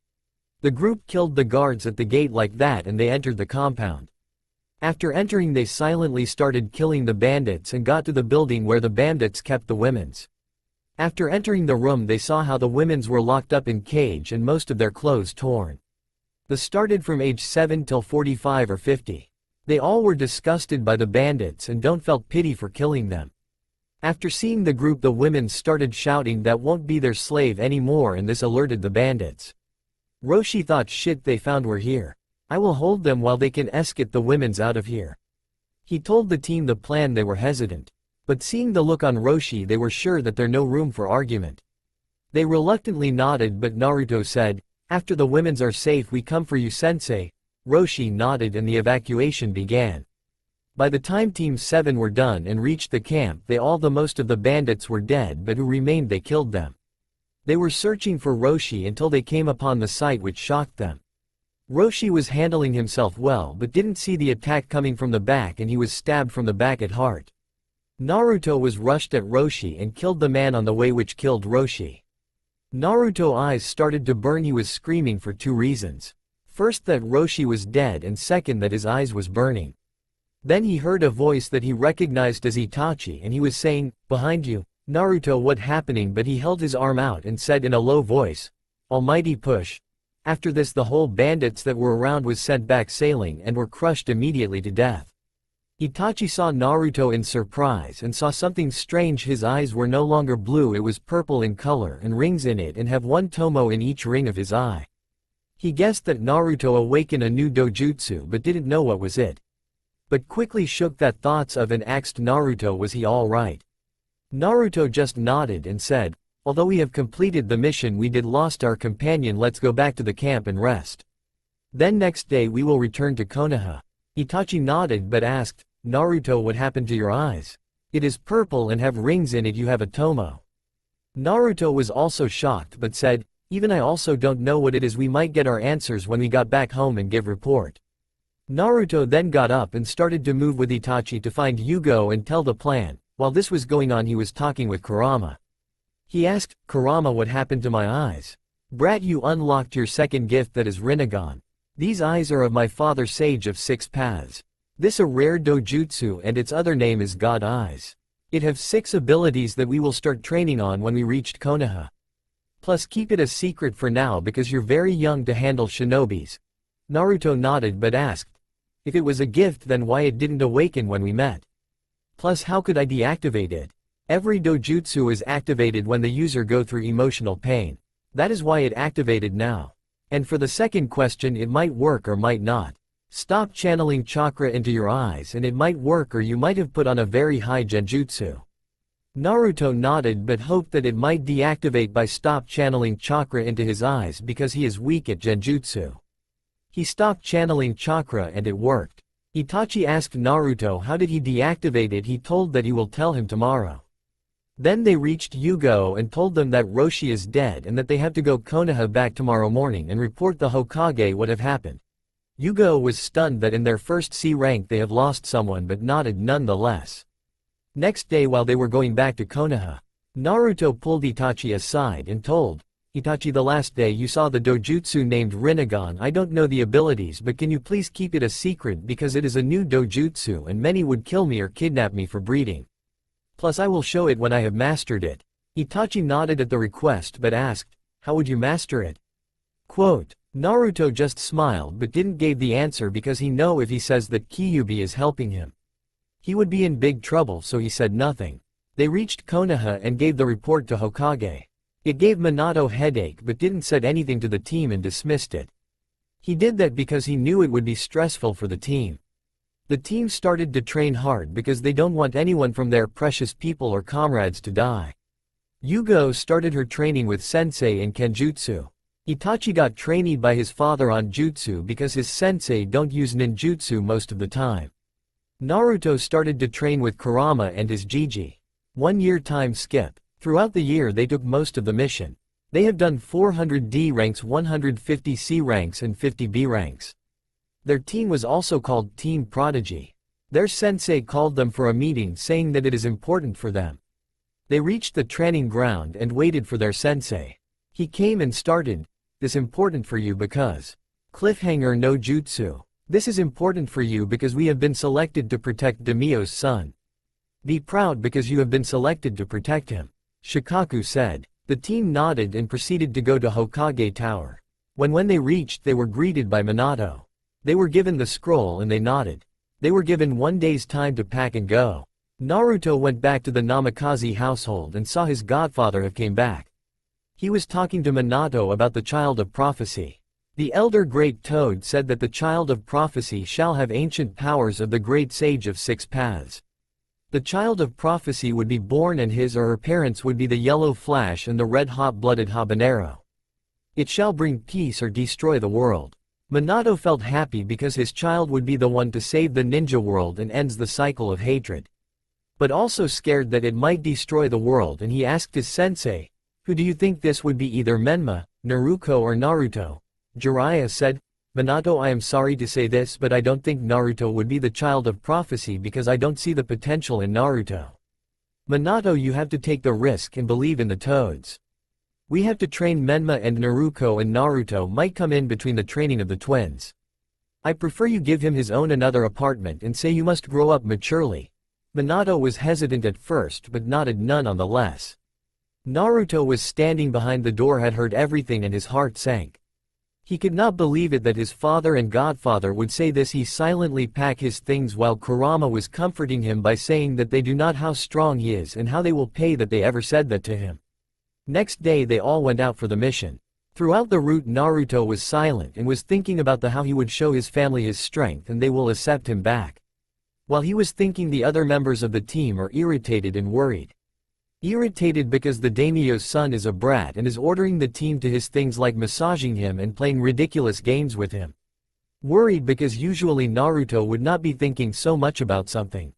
The group killed the guards at the gate like that and they entered the compound. After entering they silently started killing the bandits and got to the building where the bandits kept the women's. After entering the room they saw how the women's were locked up in cage and most of their clothes torn. They started from age 7 till 45 or 50. They all were disgusted by the bandits and don't felt pity for killing them. After seeing the group, the women started shouting that won't be their slave anymore, and this alerted the bandits. Roshi thought, "Shit, they found we're here. I will hold them while they can escort the women's out of here." He told the team the plan. They were hesitant. But seeing the look on Roshi they were sure that there no room for argument. They reluctantly nodded, but Naruto said, "After the women's are safe we come for you, sensei." Roshi nodded and the evacuation began. By the time Team 7 were done and reached the camp, the most of the bandits were dead, but who remained they killed them. They were searching for Roshi until they came upon the sight, which shocked them. Roshi was handling himself well but didn't see the attack coming from the back and he was stabbed from the back at heart. Naruto was rushed at Roshi and killed the man on the way, which killed Roshi. Naruto's eyes started to burn. He was screaming for 2 reasons. First, that Roshi was dead, and second, that his eyes was burning. Then he heard a voice that he recognized as Itachi and he was saying, "Behind you." Naruto, what happening? But he held his arm out and said in a low voice, "Almighty push." After this the whole bandits that were around was sent back sailing and were crushed immediately to death. Itachi saw Naruto in surprise and saw something strange. His eyes were no longer blue, it was purple in color and rings in it and have 1 tomo in each ring of his eye. He guessed that Naruto awakened a new dojutsu but didn't know what was it. But quickly shook that thoughts of and asked Naruto was he alright. Naruto just nodded and said, although we have completed the mission we did lost our companion, let's go back to the camp and rest. Then next day we will return to Konoha. Itachi nodded but asked, Naruto, what happened to your eyes? It is purple and have rings in it, you have a tomo. Naruto was also shocked but said, even I also don't know what it is, we might get our answers when we got back home and give report. Naruto then got up and started to move with Itachi to find Yugo and tell the plan. While this was going on he was talking with Kurama. He asked, Kurama, what happened to my eyes? Brat, you unlocked your second gift, that is Rinnegan. These eyes are of my father Sage of Six Paths. This a rare dojutsu and its other name is God Eyes. It have 6 abilities that we will start training on when we reached Konoha. Plus keep it a secret for now because you're very young to handle shinobis. Naruto nodded but asked, if it was a gift then why it didn't awaken when we met? Plus how could I deactivate it? Every dojutsu is activated when the user go through emotional pain. That is why it activated now. And for the second question, it might work or might not. Stop channeling chakra into your eyes and it might work, or you might have put on a very high genjutsu. Naruto nodded but hoped that it might deactivate by stop channeling chakra into his eyes because he is weak at genjutsu. He stopped channeling chakra and it worked. Itachi asked Naruto how did he deactivate it. He told that he will tell him tomorrow. Then they reached Yugo and told them that Roshi is dead and that they have to go Konoha back tomorrow morning and report the Hokage what have happened. Yugo was stunned that in their first C rank they have lost someone but nodded nonetheless. Next day while they were going back to Konoha, Naruto pulled Itachi aside and told, Itachi, the last day you saw the dojutsu named Rinnegan. I don't know the abilities but can you please keep it a secret because it is a new dojutsu and many would kill me or kidnap me for breeding. Plus I will show it when I have mastered it. Itachi nodded at the request but asked, how would you master it? Quote, Naruto just smiled but didn't give the answer because he know if he says that Kyuubi is helping him, he would be in big trouble, so he said nothing. They reached Konoha and gave the report to Hokage. It gave Minato headache but didn't said anything to the team and dismissed it. He did that because he knew it would be stressful for the team. The team started to train hard because they don't want anyone from their precious people or comrades to die. Yugo started her training with sensei in Kenjutsu. Itachi got trained by his father on jutsu because his sensei don't use ninjutsu most of the time. Naruto started to train with Kurama and his Jiji. 1 year time skip. Throughout the year they took most of the mission. They have done 400 D ranks, 150 C ranks and 50 B ranks. Their team was also called Team Prodigy. Their sensei called them for a meeting saying that it is important for them. They reached the training ground and waited for their sensei. He came and started, this important for you because cliffhanger no jutsu. This is important for you because we have been selected to protect Daimyo's son. Be proud because you have been selected to protect him. Shikaku said. The team nodded and proceeded to go to Hokage Tower. When they reached they were greeted by Minato. They were given the scroll and they nodded. They were given 1 day's time to pack and go. Naruto went back to the Namikaze household and saw his godfather have came back. He was talking to Minato about the Child of Prophecy. The elder Great Toad said that the Child of Prophecy shall have ancient powers of the Great Sage of Six Paths. The Child of Prophecy would be born and his or her parents would be the Yellow Flash and the Red Hot-Blooded Habanero. It shall bring peace or destroy the world. Minato felt happy because his child would be the one to save the ninja world and ends the cycle of hatred. But also scared that it might destroy the world, and he asked his sensei, who do you think this would be, either Menma, Naruto or Naruto? Jiraiya said, Minato, I am sorry to say this but I don't think Naruto would be the Child of Prophecy because I don't see the potential in Naruto. Minato, you have to take the risk and believe in the toads. We have to train Menma and Naruto, and Naruto might come in between the training of the twins. I prefer you give him his own another apartment and say you must grow up maturely. Minato was hesitant at first but nodded nonetheless. Naruto was standing behind the door, had heard everything and his heart sank. He could not believe it that his father and godfather would say this. He silently packed his things while Kurama was comforting him by saying that they do not how strong he is and how they will pay that they ever said that to him. Next day they all went out for the mission. Throughout the route Naruto was silent and was thinking about how he would show his family his strength and they will accept him back. While he was thinking, the other members of the team are irritated and worried. Irritated because the daimyo's son is a brat and is ordering the team to his things like massaging him and playing ridiculous games with him. Worried because usually Naruto would not be thinking so much about something.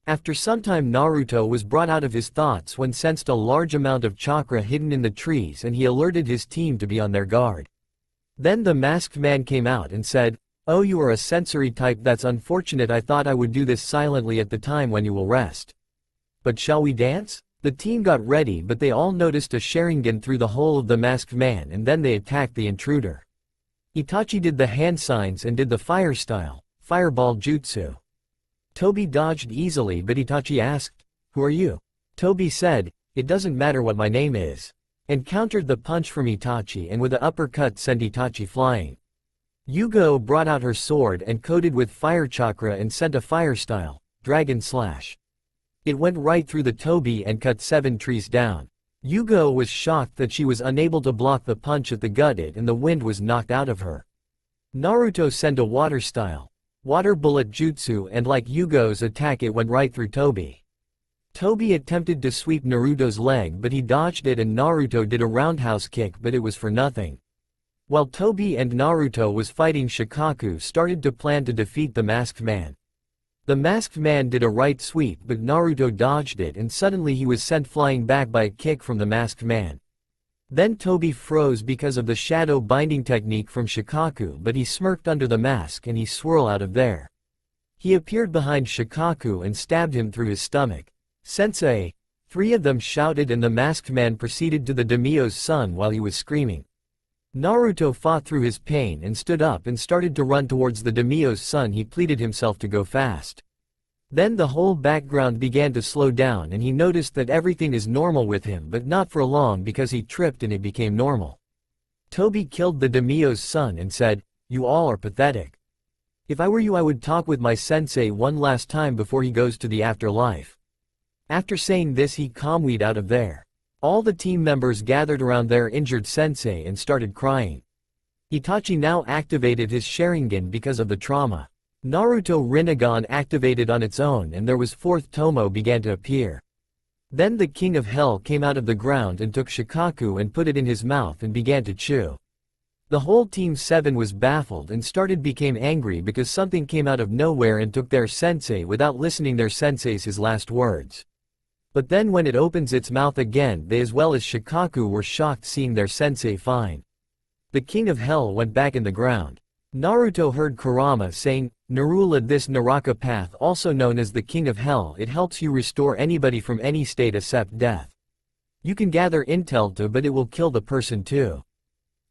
After some time Naruto was brought out of his thoughts when sensed a large amount of chakra hidden in the trees and he alerted his team to be on their guard. Then the masked man came out and said, "Oh, you are a sensory type, that's unfortunate, I thought I would do this silently at the time when you will rest. But shall we dance?" The team got ready but they all noticed a Sharingan through the hole of the masked man and then they attacked the intruder. Itachi did the hand signs and did the fire style, fireball jutsu. Tobi dodged easily but Itachi asked, "Who are you?" Tobi said, "It doesn't matter what my name is," and countered the punch from Itachi and with an uppercut sent Itachi flying. Yugo brought out her sword and coated with fire chakra and sent a fire style, dragon slash. It went right through the Tobi and cut 7 trees down. Yugo was shocked that she was unable to block the punch at the gutted and the wind was knocked out of her. Naruto sent a water style, water bullet jutsu, and like Yugo's attack it went right through Tobi. Tobi attempted to sweep Naruto's leg but he dodged it and Naruto did a roundhouse kick but it was for nothing. While Tobi and Naruto was fighting, Shikaku started to plan to defeat the masked man. The masked man did a right sweep but Naruto dodged it and suddenly he was sent flying back by a kick from the masked man. Then Tobi froze because of the shadow binding technique from Shikaku but he smirked under the mask and he swirled out of there. He appeared behind Shikaku and stabbed him through his stomach. "Sensei!" 3 of them shouted and the masked man proceeded to the daimyo's son while he was screaming. Naruto fought through his pain and stood up and started to run towards the daimyo's son. He pleaded himself to go fast. Then the whole background began to slow down and he noticed that everything is normal with him but not for long because he tripped and it became normal. Tobi killed the daimyo's son and said, "You all are pathetic. If I were you I would talk with my sensei one last time before he goes to the afterlife." After saying this he calmly out of there. All the team members gathered around their injured sensei and started crying. Itachi now activated his Sharingan because of the trauma. Naruto Rinnegan activated on its own and there was 4th Tomo began to appear. Then the King of Hell came out of the ground and took Shikaku and put it in his mouth and began to chew. The whole Team 7 was baffled and became angry because something came out of nowhere and took their sensei without listening their sensei's his last words. But then when it opens its mouth again they as well as Shikaku were shocked seeing their sensei fine. The King of Hell went back in the ground. Naruto heard Kurama saying, "Narula, this Naraka path also known as the King of Hell, it helps you restore anybody from any state except death. You can gather intel too but it will kill the person too.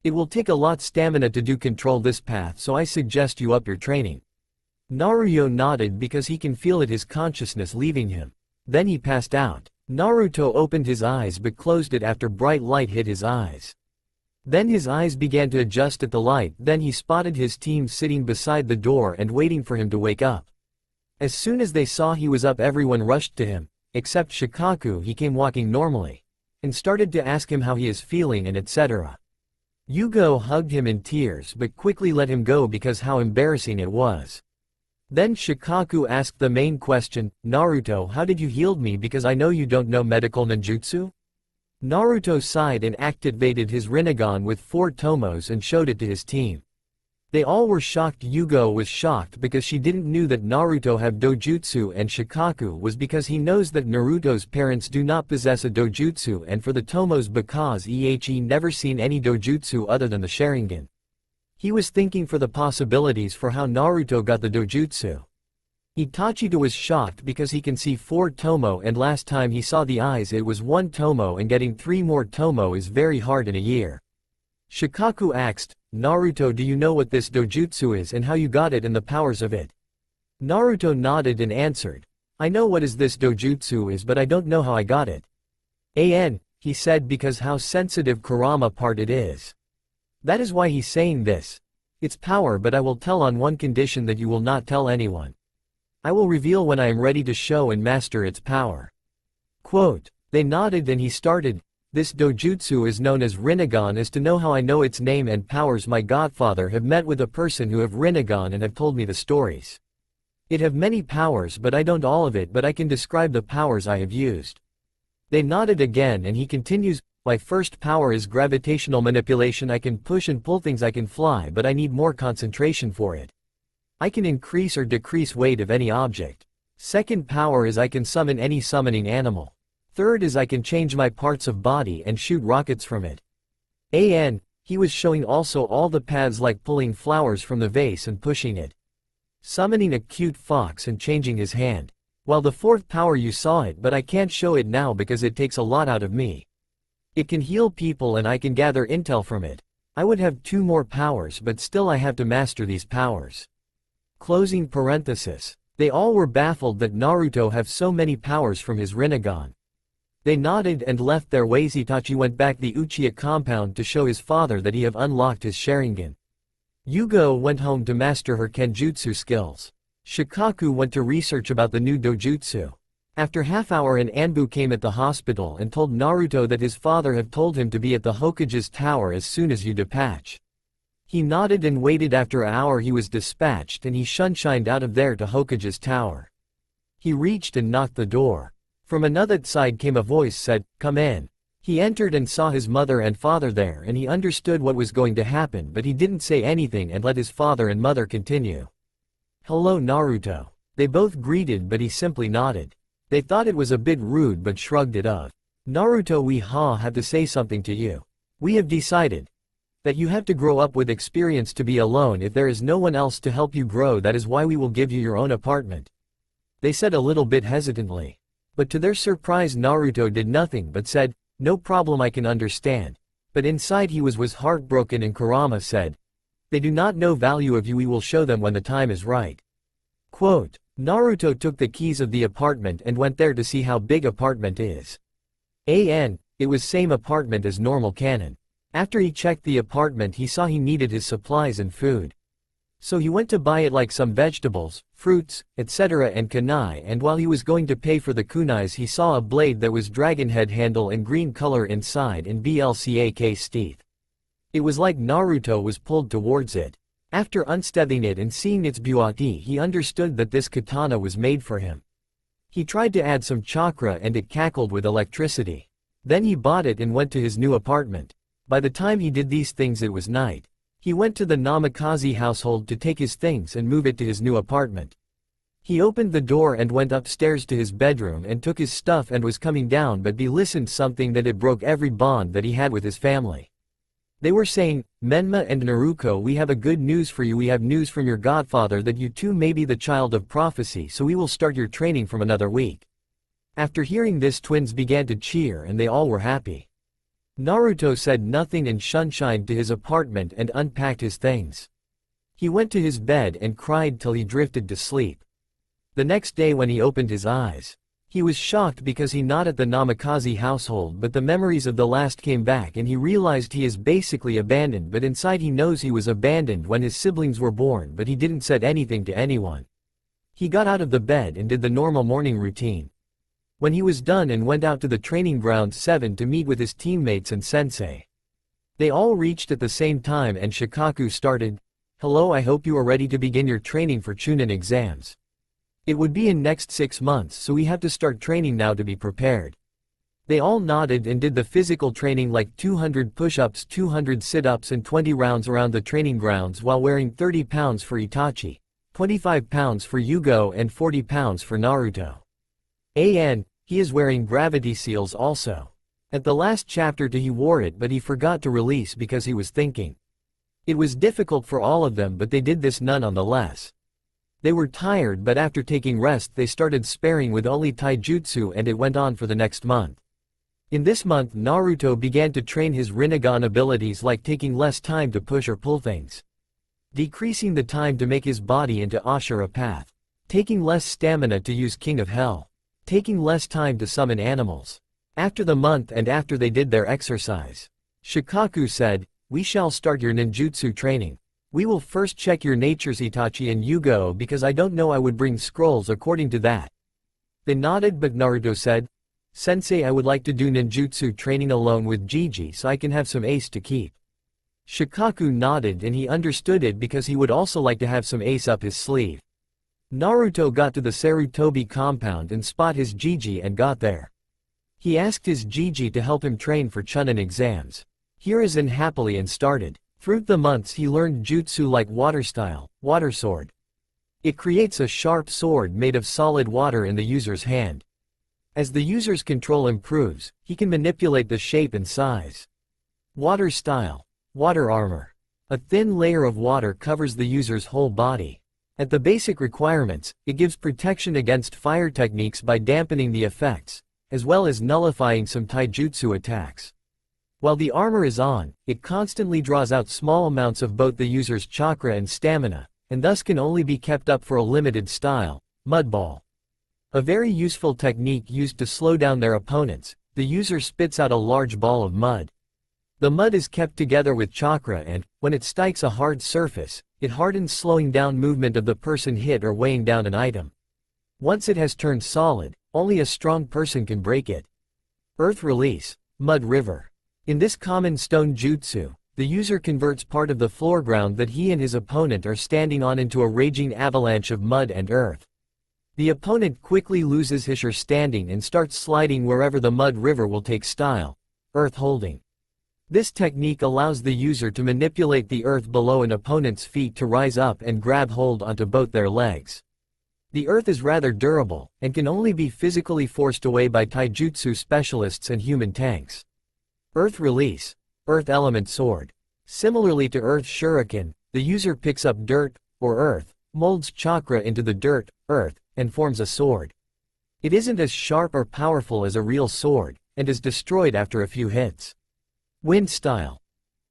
It will take a lot stamina to do control this path so I suggest you up your training." Naruto nodded because he can feel it his consciousness leaving him. Then he passed out. Naruto opened his eyes but closed it after bright light hit his eyes. Then his eyes began to adjust at the light, then he spotted his team sitting beside the door and waiting for him to wake up. As soon as they saw he was up everyone rushed to him, except Shikaku. He came walking normally, and started to ask him how he is feeling and etc. Yugo hugged him in tears but quickly let him go because how embarrassing it was. Then Shikaku asked the main question, "Naruto, how did you heal me because I know you don't know medical ninjutsu?" Naruto sighed and activated his Rinnegan with 4 Tomos and showed it to his team. They all were shocked. Yugo was shocked because she didn't knew that Naruto have dojutsu and Shikaku was because he knows that Naruto's parents do not possess a dojutsu and for the Tomos because he never seen any dojutsu other than the Sharingan. He was thinking for the possibilities for how Naruto got the dojutsu. Itachi was shocked because he can see 4 Tomo and last time he saw the eyes it was 1 Tomo and getting 3 more Tomo is very hard in a year. Shikaku asked, "Naruto, do you know what this dojutsu is and how you got it and the powers of it?" Naruto nodded and answered, "I know what is this dojutsu is but I don't know how I got it." He said because how sensitive Kurama part it is. That is why he's saying this. Its power but I will tell on one condition that you will not tell anyone. I will reveal when I am ready to show and master its power. Quote. They nodded and he started, This dojutsu is known as Rinnegan. As to know how I know its name and powers, my godfather have met with a person who have Rinnegan and have told me the stories. It have many powers but I don't all of it, but I can describe the powers I have used. They nodded again and he continues, my first power is gravitational manipulation. I can push and pull things, I can fly, but I need more concentration for it. I can increase or decrease weight of any object. Second power is I can summon any summoning animal. Third is I can change my parts of body and shoot rockets from it. He was showing also all the paths like pulling flowers from the vase and pushing it. Summoning a cute fox and changing his hand. While the fourth power you saw it, but I can't show it now because it takes a lot out of me. It can heal people and I can gather intel from it. I would have 2 more powers but still I have to master these powers. Closing parenthesis. They all were baffled that Naruto have so many powers from his Rinnegan. They nodded and left their ways. Itachi went back the Uchiha compound to show his father that he have unlocked his Sharingan. Yugo went home to master her Kenjutsu skills. Shikaku went to research about the new dojutsu. After half-hour an Anbu came at the hospital and told Naruto that his father had told him to be at the Hokage's tower as soon as you dispatch. He nodded and waited. After an hour he was dispatched and he shunshined out of there to Hokage's tower. He reached and knocked the door. From another side came a voice said, come in. He entered and saw his mother and father there and he understood what was going to happen, but he didn't say anything and let his father and mother continue. Hello Naruto. They both greeted but he simply nodded. They thought it was a bit rude but shrugged it off. Naruto, we have to say something to you. We have decided that you have to grow up with experience to be alone if there is no one else to help you grow. That is why we will give you your own apartment. They said a little bit hesitantly. But to their surprise Naruto did nothing but said, no problem, I can understand. But inside he was heartbroken and Kurama said, they do not know value of you, we will show them when the time is right. Quote, Naruto took the keys of the apartment and went there to see how big apartment is. It was same apartment as normal canon. After he checked the apartment he saw he needed his supplies and food. So he went to buy it like some vegetables, fruits, etc. and kunai, and while he was going to pay for the kunais he saw a blade that was dragon head handle and green color inside and blcak's teeth. It was like Naruto was pulled towards it. After unsteadying it and seeing its beauty he understood that this katana was made for him. He tried to add some chakra and it cackled with electricity. Then he bought it and went to his new apartment. By the time he did these things it was night. He went to the Namikaze household to take his things and move it to his new apartment. He opened the door and went upstairs to his bedroom and took his stuff and was coming down, but he listened something that it broke every bond that he had with his family. They were saying, Menma and Naruto, we have a good news for you. We have news from your godfather that you too may be the child of prophecy, so we will start your training from another week. After hearing this twins began to cheer and they all were happy. Naruto said nothing and shunshined to his apartment and unpacked his things. He went to his bed and cried till he drifted to sleep. The next day when he opened his eyes, he was shocked because he not at the Namikaze household, but the memories of the last came back and he realized he is basically abandoned, but inside he knows he was abandoned when his siblings were born, but he didn't said anything to anyone. He got out of the bed and did the normal morning routine. When he was done and went out to the training ground 7 to meet with his teammates and sensei. They all reached at the same time and Shikaku started, hello, I hope you are ready to begin your training for Chunin exams. It would be in next 6 months, so we have to start training now to be prepared. They all nodded and did the physical training like 200 push-ups, 200 sit-ups and 20 rounds around the training grounds while wearing 30 pounds for Itachi, 25 pounds for Yugo and 40 pounds for Naruto. He is wearing gravity seals also. At the last chapter he wore it but he forgot to release because he was thinking. It was difficult for all of them but they did this nonetheless. They were tired but after taking rest they started sparring with only taijutsu and it went on for the next month. In this month Naruto began to train his Rinnegan abilities like taking less time to push or pull things. Decreasing the time to make his body into Ashura path. Taking less stamina to use King of Hell. Taking less time to summon animals. After the month and after they did their exercise, Shikaku said, we shall start your ninjutsu training. We will first check your natures Itachi and Yugo because I don't know I would bring scrolls according to that. They nodded but Naruto said, "Sensei, I would like to do ninjutsu training alone with Gigi so I can have some ace to keep." Shikaku nodded and he understood it because he would also like to have some ace up his sleeve. Naruto got to the Sarutobi compound and spot his Gigi and got there. He asked his Gigi to help him train for Chunin exams. Hiruzen happily and started. Through the months he learned jutsu like water style, water sword. It creates a sharp sword made of solid water in the user's hand. As the user's control improves, he can manipulate the shape and size. Water style, water armor. A thin layer of water covers the user's whole body. At the basic requirements, it gives protection against fire techniques by dampening the effects, as well as nullifying some taijutsu attacks. While the armor is on, it constantly draws out small amounts of both the user's chakra and stamina, and thus can only be kept up for a limited style, mud ball. A very useful technique used to slow down their opponents, the user spits out a large ball of mud. The mud is kept together with chakra and, when it strikes a hard surface, it hardens, slowing down movement of the person hit or weighing down an item. Once it has turned solid, only a strong person can break it. Earth release, mud river. In this common stone jutsu, the user converts part of the floorground that he and his opponent are standing on into a raging avalanche of mud and earth. The opponent quickly loses his or her standing and starts sliding wherever the mud river will take style, earth holding. This technique allows the user to manipulate the earth below an opponent's feet to rise up and grab hold onto both their legs. The earth is rather durable, and can only be physically forced away by taijutsu specialists and human tanks. Earth release, earth element sword. Similarly to earth shuriken, the user picks up dirt, or earth, molds chakra into the dirt, earth, and forms a sword. It isn't as sharp or powerful as a real sword, and is destroyed after a few hits. Wind style.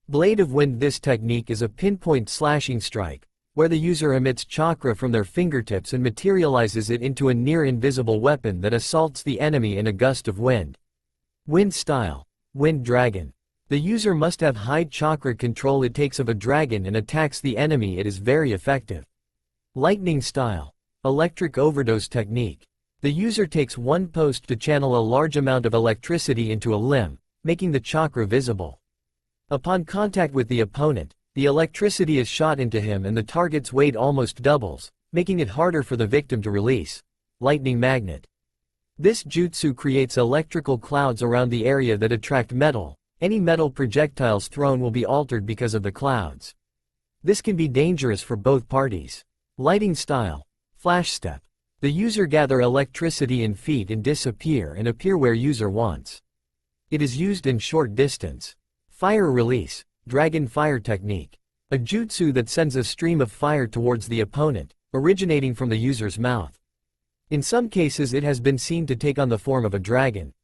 Blade of wind. This technique is a pinpoint slashing strike, where the user emits chakra from their fingertips and materializes it into a near-invisible weapon that assaults the enemy in a gust of wind. Wind style. Wind dragon. The user must have high chakra control it takes of a dragon and attacks the enemy. It is very effective. Lightning style. Electric overdose technique. The user takes one post to channel a large amount of electricity into a limb, making the chakra visible. Upon contact with the opponent, the electricity is shot into him and the target's weight almost doubles, making it harder for the victim to release. Lightning magnet. This jutsu creates electrical clouds around the area that attract metal. Any metal projectiles thrown will be altered because of the clouds. This can be dangerous for both parties. Lighting style. Flash step. The user gather electricity in feet and disappear and appear where user wants. It is used in short distance. Fire release, dragon fire technique. A jutsu that sends a stream of fire towards the opponent, originating from the user's mouth. In some cases it has been seen to take on the form of a dragon.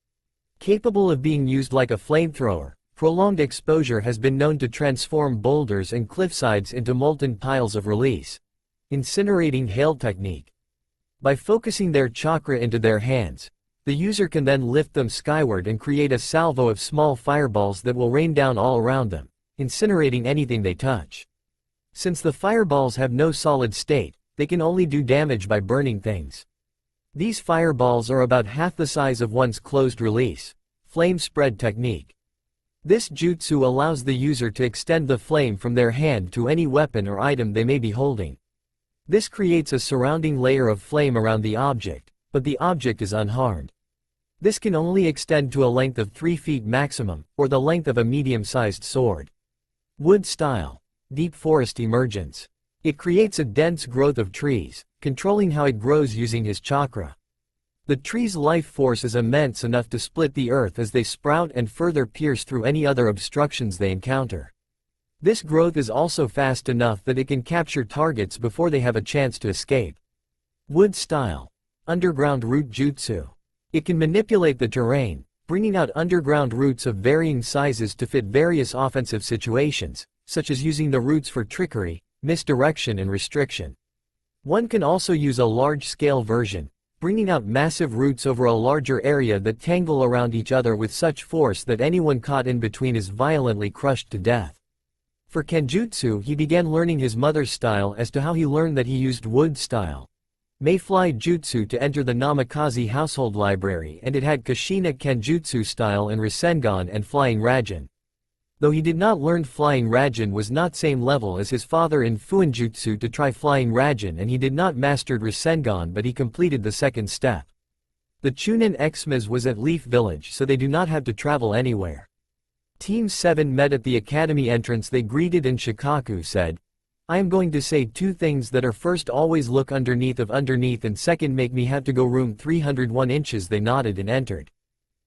Capable of being used like a flamethrower, prolonged exposure has been known to transform boulders and cliffsides into molten piles of release. Incinerating hail technique. By focusing their chakra into their hands, the user can then lift them skyward and create a salvo of small fireballs that will rain down all around them, incinerating anything they touch. Since the fireballs have no solid state, they can only do damage by burning things. These fireballs are about half the size of one's closed release. Flame spread technique. This jutsu allows the user to extend the flame from their hand to any weapon or item they may be holding. This creates a surrounding layer of flame around the object, but the object is unharmed. This can only extend to a length of 3 feet maximum, or the length of a medium-sized sword. Wood style. Deep forest emergence. It creates a dense growth of trees, controlling how it grows using his chakra. The tree's life force is immense enough to split the earth as they sprout and further pierce through any other obstructions they encounter. This growth is also fast enough that it can capture targets before they have a chance to escape. Wood style. Underground root jutsu. It can manipulate the terrain, bringing out underground roots of varying sizes to fit various offensive situations, such as using the roots for trickery, misdirection and restriction. One can also use a large-scale version, bringing out massive roots over a larger area that tangle around each other with such force that anyone caught in between is violently crushed to death. For Kenjutsu, he began learning his mother's style as to how he learned that he used wood style. May Fly Jutsu to enter the Namikaze household library, and it had Kushina Kenjutsu style and Rasengan and Flying Ragen. Though he did not learn Flying Ragen was not same level as his father in Fuinjutsu to try Flying Ragen, and he did not mastered Rasengan, but he completed the second step. The Chunin Xmas was at Leaf Village, so they do not have to travel anywhere. Team 7 met at the academy entrance. They greeted and Shikaku said, "I am going to say two things that are first, always look underneath and second, make me have to go room 301 inches." They nodded and entered.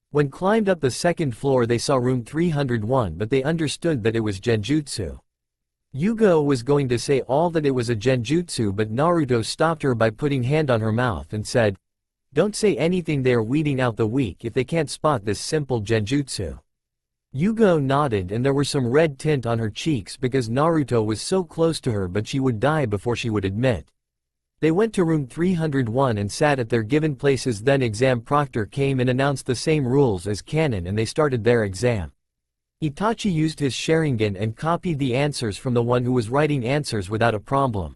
When climbed up the second floor they saw room 301, but they understood that it was Genjutsu. Yugo was going to say all that it was a Genjutsu, but Naruto stopped her by putting hand on her mouth and said, "Don't say anything, they are weeding out the weak if they can't spot this simple Genjutsu." Yugo nodded and there were some red tint on her cheeks because Naruto was so close to her, but she would die before she would admit. They went to room 301 and sat at their given places. Then exam proctor came and announced the same rules as canon, and they started their exam. Itachi used his Sharingan and copied the answers from the one who was writing answers without a problem.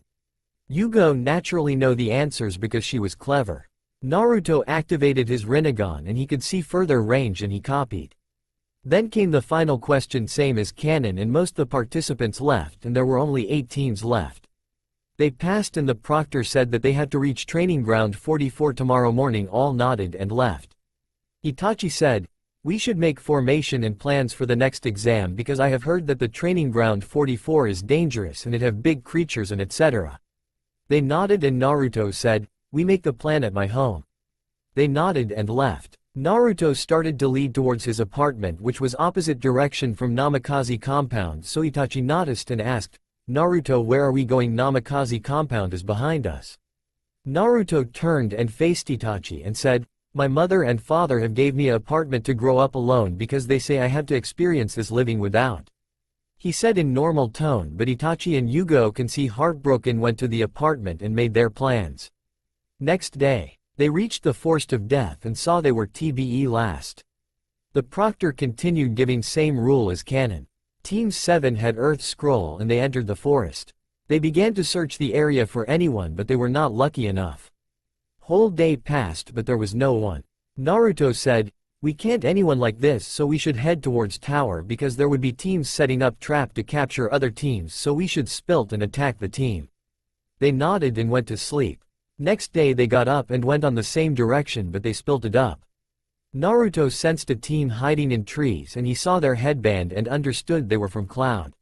Yugo naturally know the answers because she was clever. Naruto activated his Rinnegan and he could see further range and he copied. Then came the final question, same as canon, and most the participants left and there were only 8 teams left. They passed and the proctor said that they had to reach training ground 44 tomorrow morning. All nodded and left. Itachi said, "We should make formation and plans for the next exam because I have heard that the training ground 44 is dangerous and it have big creatures and etc." They nodded and Naruto said, "We make the plan at my home." They nodded and left. Naruto started to lead towards his apartment, which was opposite direction from Namikaze compound, so Itachi noticed and asked, "Naruto, where are we going? Namikaze compound is behind us." Naruto turned and faced Itachi and said, "My mother and father have gave me an apartment to grow up alone because they say I have to experience this living without." He said in normal tone, but Itachi and Yugo can see heartbroken, went to the apartment and made their plans. Next day, they reached the Forest of Death and saw they were TBE last. The proctor continued giving same rule as canon. Team 7 had Earth Scroll and they entered the forest. They began to search the area for anyone, but they were not lucky enough. Whole day passed but there was no one. Naruto said, "We can't anyone like this, so we should head towards tower because there would be teams setting up trap to capture other teams, so we should spilt and attack the team." They nodded and went to sleep. Next day they got up and went on the same direction, but they spilt it up. Naruto sensed a team hiding in trees and he saw their headband and understood they were from Cloud.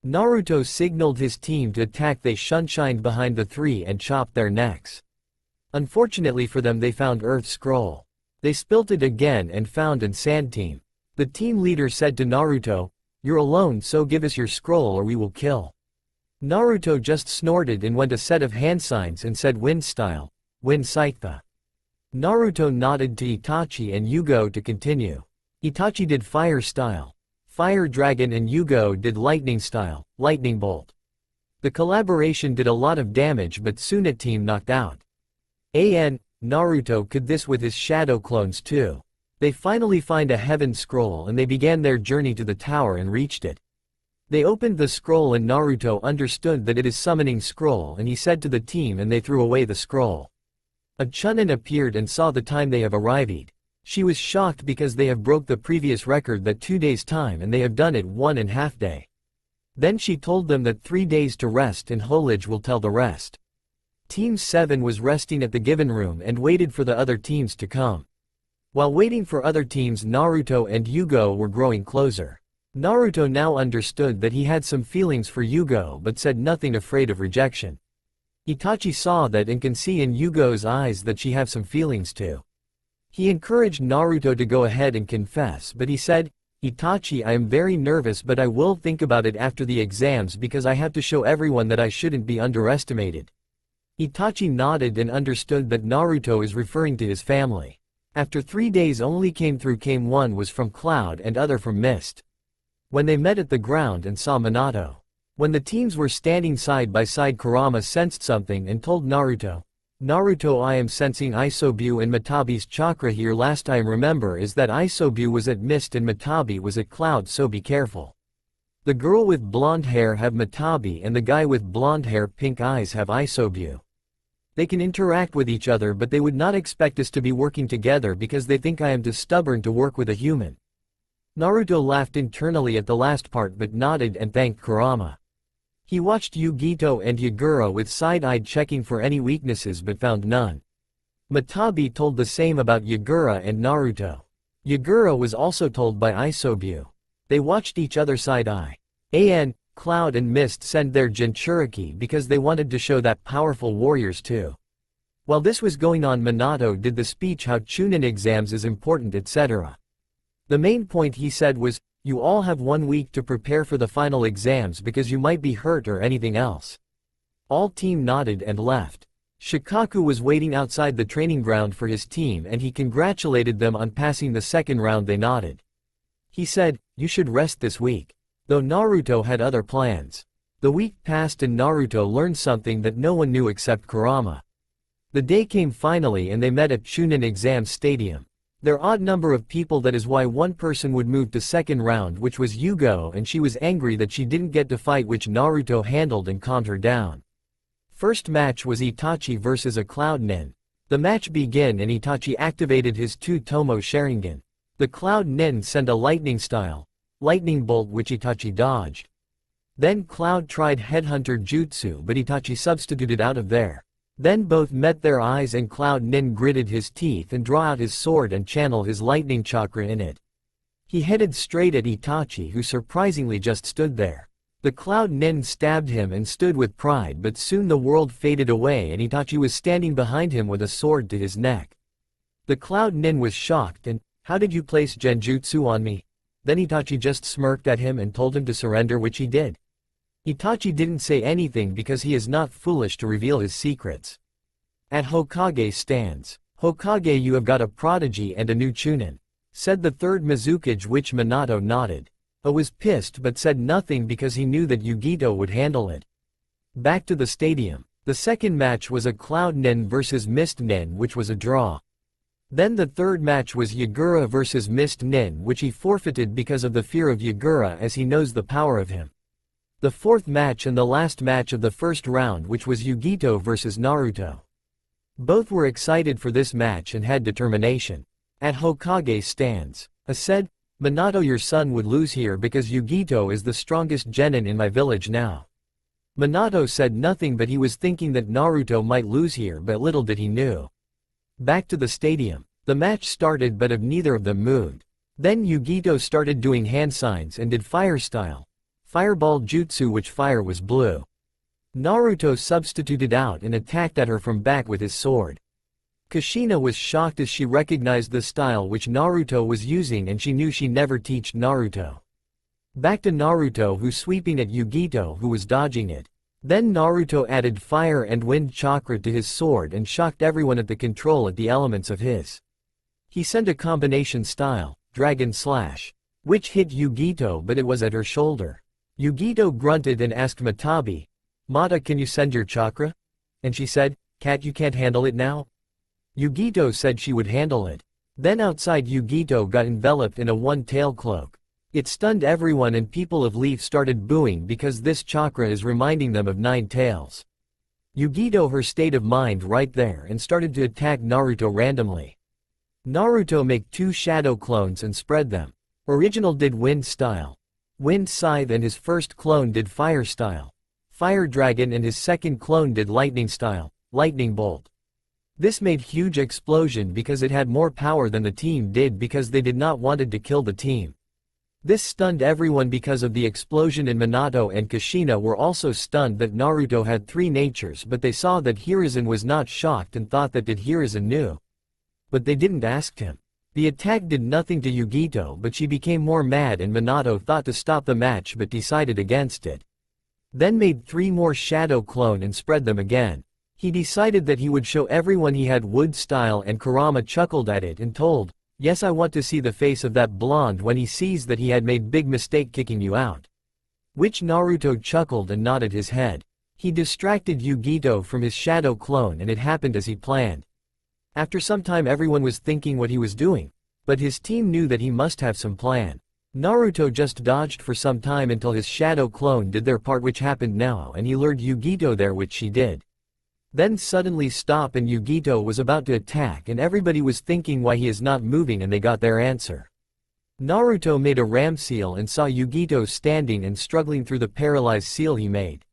Naruto signaled his team to attack. They shunshined behind the 3 and chopped their necks. Unfortunately for them they found Earth Scroll. They spilt it again and found an Sand Team. The team leader said to Naruto, "You're alone, so give us your scroll or we will kill." Naruto just snorted and went a set of hand signs and said wind style, wind Saitha. Naruto nodded to Itachi and Yugo to continue. Itachi did fire style, fire dragon, and Yugo did lightning style, lightning bolt. The collaboration did a lot of damage, but soon a team knocked out. Naruto could this with his shadow clones too. They finally find a heaven scroll and they began their journey to the tower and reached it. They opened the scroll and Naruto understood that it is summoning scroll, and he said to the team and they threw away the scroll. A Chunin appeared and saw the time they have arrived. She was shocked because they have broke the previous record that 2 days time and they have done it 1.5 day. Then she told them that 3 days to rest and Holage will tell the rest. Team 7 was resting at the given room and waited for the other teams to come. While waiting for other teams, Naruto and Yugo were growing closer. Naruto now understood that he had some feelings for Yugo but said nothing, afraid of rejection. Itachi saw that and can see in Yugo's eyes that she have some feelings too. He encouraged Naruto to go ahead and confess, but he said, "Itachi, I am very nervous, but I will think about it after the exams because I have to show everyone that I shouldn't be underestimated." Itachi nodded and understood that Naruto is referring to his family. After 3 days only came one was from Cloud and other from Mist. When they met at the ground and saw Minato. When the teams were standing side by side, Kurama sensed something and told Naruto, "Naruto, I am sensing Isobu and Matabi's chakra here. Last I remember is that Isobu was at Mist and Matabi was at Cloud, so be careful. The girl with blonde hair have Matabi and the guy with blonde hair pink eyes have Isobu." They can interact with each other but they would not expect us to be working together because they think I am too stubborn to work with a human. Naruto laughed internally at the last part but nodded and thanked Kurama. He watched Yugito and Yagura with side-eyed checking for any weaknesses but found none. Matabi told the same about Yagura and Naruto. Yagura was also told by Isobu. They watched each other side-eye. An, Cloud and Mist sent their Jinchuriki because they wanted to show that powerful warriors too. While this was going on, Minato did the speech how Chunin exams is important etc. The main point he said was, you all have 1 week to prepare for the final exams because you might be hurt or anything else. All team nodded and left. Shikaku was waiting outside the training ground for his team and he congratulated them on passing the second round. They nodded. He said, you should rest this week. Though Naruto had other plans. The week passed and Naruto learned something that no one knew except Kurama. The day came finally and they met at Chunin Exam Stadium. Their odd number of people, that is why one person would move to second round, which was Yugo, and she was angry that she didn't get to fight, which Naruto handled and calmed her down. First match was Itachi versus a Cloud Nin. The match began and Itachi activated his 2 Tomo Sharingan. The Cloud Nin sent a lightning style. Lightning bolt which Itachi dodged. Then Cloud tried Headhunter Jutsu but Itachi substituted out of there. Then both met their eyes and Cloud Nin gritted his teeth and draw out his sword and channel his lightning chakra in it. He headed straight at Itachi, who surprisingly just stood there. The Cloud Nin stabbed him and stood with pride, but soon the world faded away and Itachi was standing behind him with a sword to his neck. The Cloud Nin was shocked and, how did you place Genjutsu on me? Then Itachi just smirked at him and told him to surrender, which he did. Itachi didn't say anything because he is not foolish to reveal his secrets. At Hokage stands. Hokage, you have got a prodigy and a new Chunin, said the third Mizukage, which Minato nodded. O was pissed but said nothing because he knew that Yugito would handle it. Back to the stadium. The second match was a Cloud Nin versus Mist Nin, which was a draw. Then the third match was Yagura versus Mist Nin, which he forfeited because of the fear of Yagura as he knows the power of him. The fourth match and the last match of the first round, which was Yugito versus Naruto. Both were excited for this match and had determination. At Hokage stands. A said, Minato, your son would lose here because Yugito is the strongest genin in my village now. Minato said nothing but he was thinking that Naruto might lose here, but little did he knew. Back to the stadium. The match started but of neither of them moved. Then Yugito started doing hand signs and did fire style. Fireball jutsu, which fire was blue. Naruto substituted out and attacked at her from back with his sword. Kushina was shocked as she recognized the style which Naruto was using and she knew she never teached Naruto. Back to Naruto, who sweeping at Yugito, who was dodging it. Then Naruto added fire and wind chakra to his sword and shocked everyone at the control at the elements of his. He sent a combination style, Dragon Slash, which hit Yugito but it was at her shoulder. Yugito grunted and asked Matabi, Mata, can you send your chakra? And she said, Cat, you can't handle it now? Yugito said she would handle it. Then outside, Yugito got enveloped in a one-tail cloak. It stunned everyone and people of Leaf started booing because this chakra is reminding them of 9 tails. Yugito her state of mind right there and started to attack Naruto randomly. Naruto make 2 shadow clones and spread them. Original did wind style. Wind scythe and his first clone did fire style. Fire dragon and his second clone did lightning style, lightning bolt. This made huge explosion because it had more power than the team did because they did not wanted to kill the team. This stunned everyone because of the explosion, and Minato and Kushina were also stunned that Naruto had 3 natures, but they saw that Hiruzen was not shocked and thought that Hiruzen knew. But they didn't ask him. The attack did nothing to Yugito, but she became more mad and Minato thought to stop the match but decided against it. Then made 3 more shadow clone and spread them again. He decided that he would show everyone he had wood style and Kurama chuckled at it and told, Yes, I want to see the face of that blonde when he sees that he had made big mistake kicking you out. Which Naruto chuckled and nodded his head. He distracted Yugito from his shadow clone and it happened as he planned. After some time everyone was thinking what he was doing, but his team knew that he must have some plan. Naruto just dodged for some time until his shadow clone did their part, which happened now, and he lured Yugito there, which she did. Then suddenly stop and Yugito was about to attack and everybody was thinking why he is not moving and they got their answer. Naruto made a ram seal and saw Yugito standing and struggling through the paralyzed seal he made.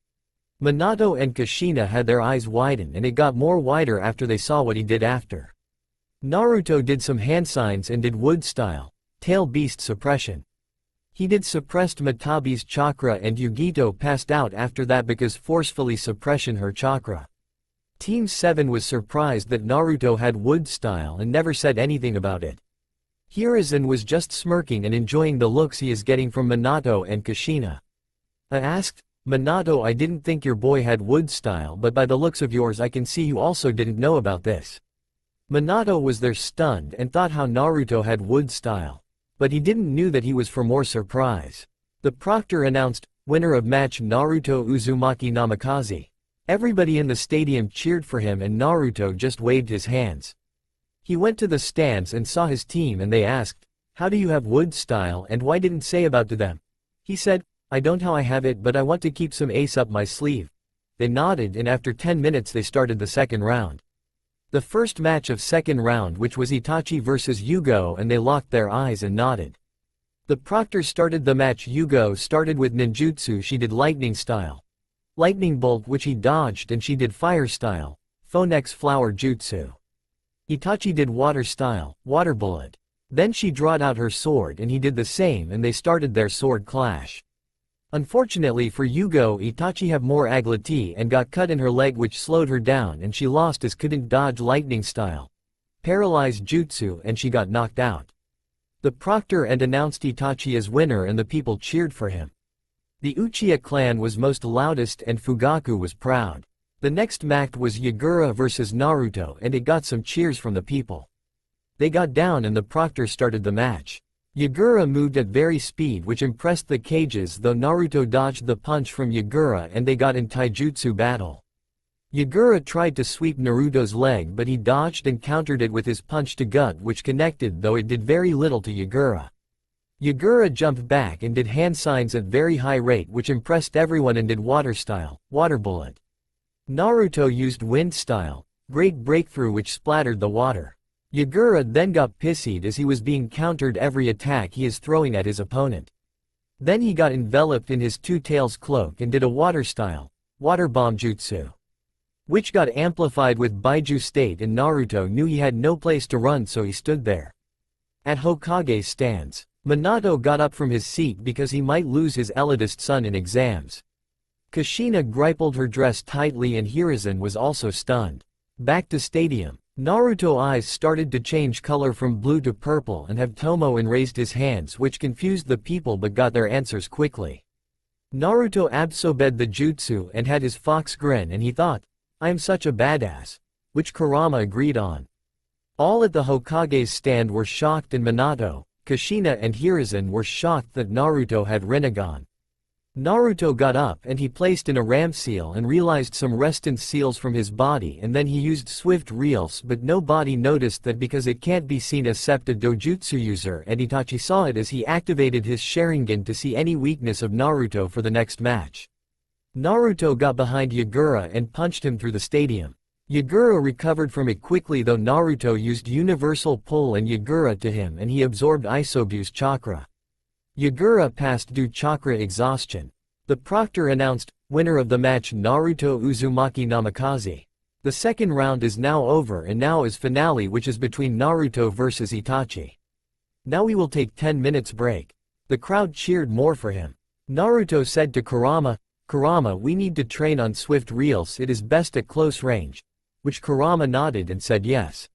Minato and Kushina had their eyes widen and it got more wider after they saw what he did after. Naruto did some hand signs and did wood style, tail beast suppression. He did suppressed Matabi's chakra and Yugito passed out after that because forcefully suppression her chakra. Team 7 was surprised that Naruto had wood style and never said anything about it. Hiruzen was just smirking and enjoying the looks he is getting from Minato and Kushina. I asked, Minato, I didn't think your boy had wood style, but by the looks of yours I can see you also didn't know about this. Minato was there stunned and thought how Naruto had wood style. But he didn't knew that he was for more surprise. The proctor announced, winner of match Naruto Uzumaki Namikaze. Everybody in the stadium cheered for him and Naruto just waved his hands. He went to the stands and saw his team and they asked, how do you have wood style and why didn't say about to them? He said, I don't how I have it but I want to keep some ace up my sleeve. They nodded and after 10 minutes they started the second round. The first match of second round which was Itachi vs Yugo and they locked their eyes and nodded. The proctor started the match. Yugo started with ninjutsu. She did lightning style. Lightning bolt which he dodged and she did fire style, Phoenix flower jutsu. Itachi did water style, water bullet. Then she drawed out her sword and he did the same and they started their sword clash. Unfortunately for Yugo, Itachi have more agility and got cut in her leg which slowed her down and she lost as couldn't dodge lightning style. Paralyzed jutsu and she got knocked out. The proctor and announced Itachi as winner and the people cheered for him. The Uchiha clan was most loudest and Fugaku was proud. The next match was Yagura vs Naruto and it got some cheers from the people. They got down and the proctor started the match. Yagura moved at very speed which impressed the cages though Naruto dodged the punch from Yagura and they got in taijutsu battle. Yagura tried to sweep Naruto's leg but he dodged and countered it with his punch to gut which connected though it did very little to Yagura. Yagura jumped back and did hand signs at very high rate which impressed everyone and did water style, water bullet. Naruto used wind style, great breakthrough which splattered the water. Yagura then got pissed as he was being countered every attack he is throwing at his opponent. Then he got enveloped in his two tails cloak and did a water style, water bomb jutsu. Which got amplified with Baiju state and Naruto knew he had no place to run so he stood there. At Hokage's stands, Minato got up from his seat because he might lose his eldest son in exams. Kushina grippled her dress tightly and Hiruzen was also stunned. Back to stadium. Naruto's eyes started to change color from blue to purple and have Tomoen raised his hands which confused the people but got their answers quickly. Naruto absorbed the jutsu and had his fox grin and he thought, I am such a badass. Which Kurama agreed on. All at the Hokage's stand were shocked and Minato, Kushina and Hiruzen were shocked that Naruto had Rinnegan. Naruto got up and he placed in a ram seal and realized some resistance seals from his body and then he used swift reels but nobody noticed that because it can't be seen except a dojutsu user and Itachi saw it as he activated his Sharingan to see any weakness of Naruto for the next match. Naruto got behind Yagura and punched him through the stadium. Yagura recovered from it quickly though Naruto used universal pull and Yagura to him and he absorbed Isobu's chakra. Yagura passed due chakra exhaustion. The proctor announced, winner of the match Naruto Uzumaki Namikaze. The second round is now over and now is finale which is between Naruto vs Itachi. Now we will take 10 minutes break. The crowd cheered more for him. Naruto said to Kurama, Kurama, we need to train on swift reels, it is best at close range. Which Kurama nodded and said yes.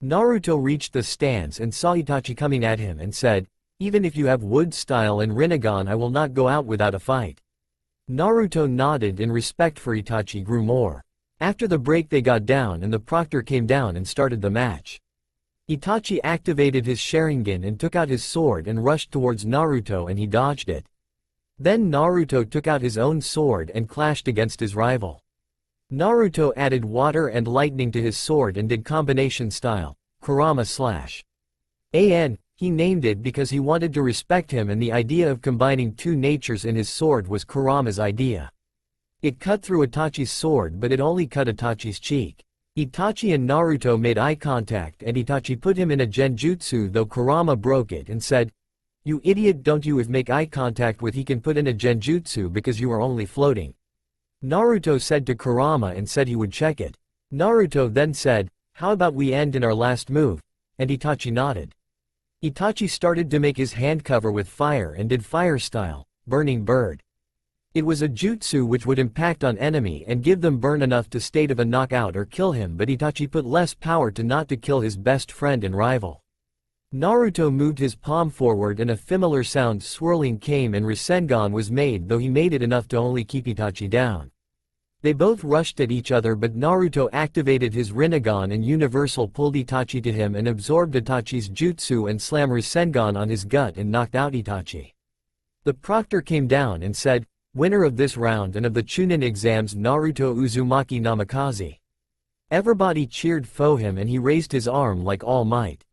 Naruto reached the stands and saw Itachi coming at him and said, even if you have wood style and Rinnegan I will not go out without a fight. Naruto nodded and respect for Itachi grew more. After the break they got down and the proctor came down and started the match. Itachi activated his Sharingan and took out his sword and rushed towards Naruto and he dodged it. Then Naruto took out his own sword and clashed against his rival. Naruto added water and lightning to his sword and did combination style, Kurama slash. He named it because he wanted to respect him and the idea of combining two natures in his sword was Kurama's idea. It cut through Itachi's sword, but it only cut Itachi's cheek. Itachi and Naruto made eye contact and Itachi put him in a genjutsu, though Kurama broke it and said, "You idiot, don't you if make eye contact with he can put in a genjutsu because you are only floating." Naruto said to Kurama and said he would check it. Naruto then said, "How about we end in our last move?" And Itachi nodded. Itachi started to make his hand cover with fire and did fire style, burning bird. It was a jutsu which would impact on enemy and give them burn enough to state of a knockout or kill him, but Itachi put less power to not to kill his best friend and rival. Naruto moved his palm forward and a familiar sound swirling came and Rasengan was made, though he made it enough to only keep Itachi down. They both rushed at each other, but Naruto activated his Rinnegan and Universal pulled Itachi to him and absorbed Itachi's jutsu and slammed Rasengan on his gut and knocked out Itachi. The proctor came down and said, "Winner of this round and of the Chunin exams, Naruto Uzumaki Namikaze." Everybody cheered for him and he raised his arm like All Might.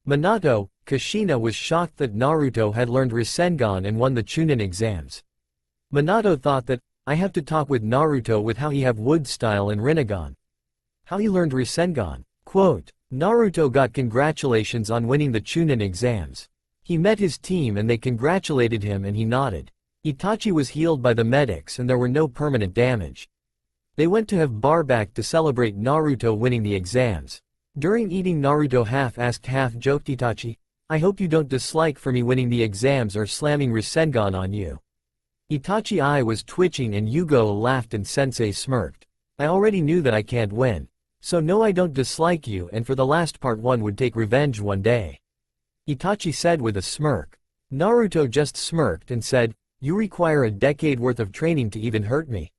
Minato, Kushina was shocked that Naruto had learned Rasengan and won the Chunin exams. Minato thought that, "I have to talk with Naruto with how he have wood style and Rinnegan. How he learned Rasengan." Quote, Naruto got congratulations on winning the Chunin exams. He met his team and they congratulated him and he nodded. Itachi was healed by the medics and there were no permanent damage. They went to have barback to celebrate Naruto winning the exams. During eating, Naruto half-asked half-joked Itachi, "I hope you don't dislike for me winning the exams or slamming Rasengan on you." Itachi's eye was twitching and Yugo laughed and Sensei smirked. "I already knew that I can't win. So no, I don't dislike you, and for the last part one would take revenge one day," Itachi said with a smirk. Naruto just smirked and said, "You require a decade worth of training to even hurt me."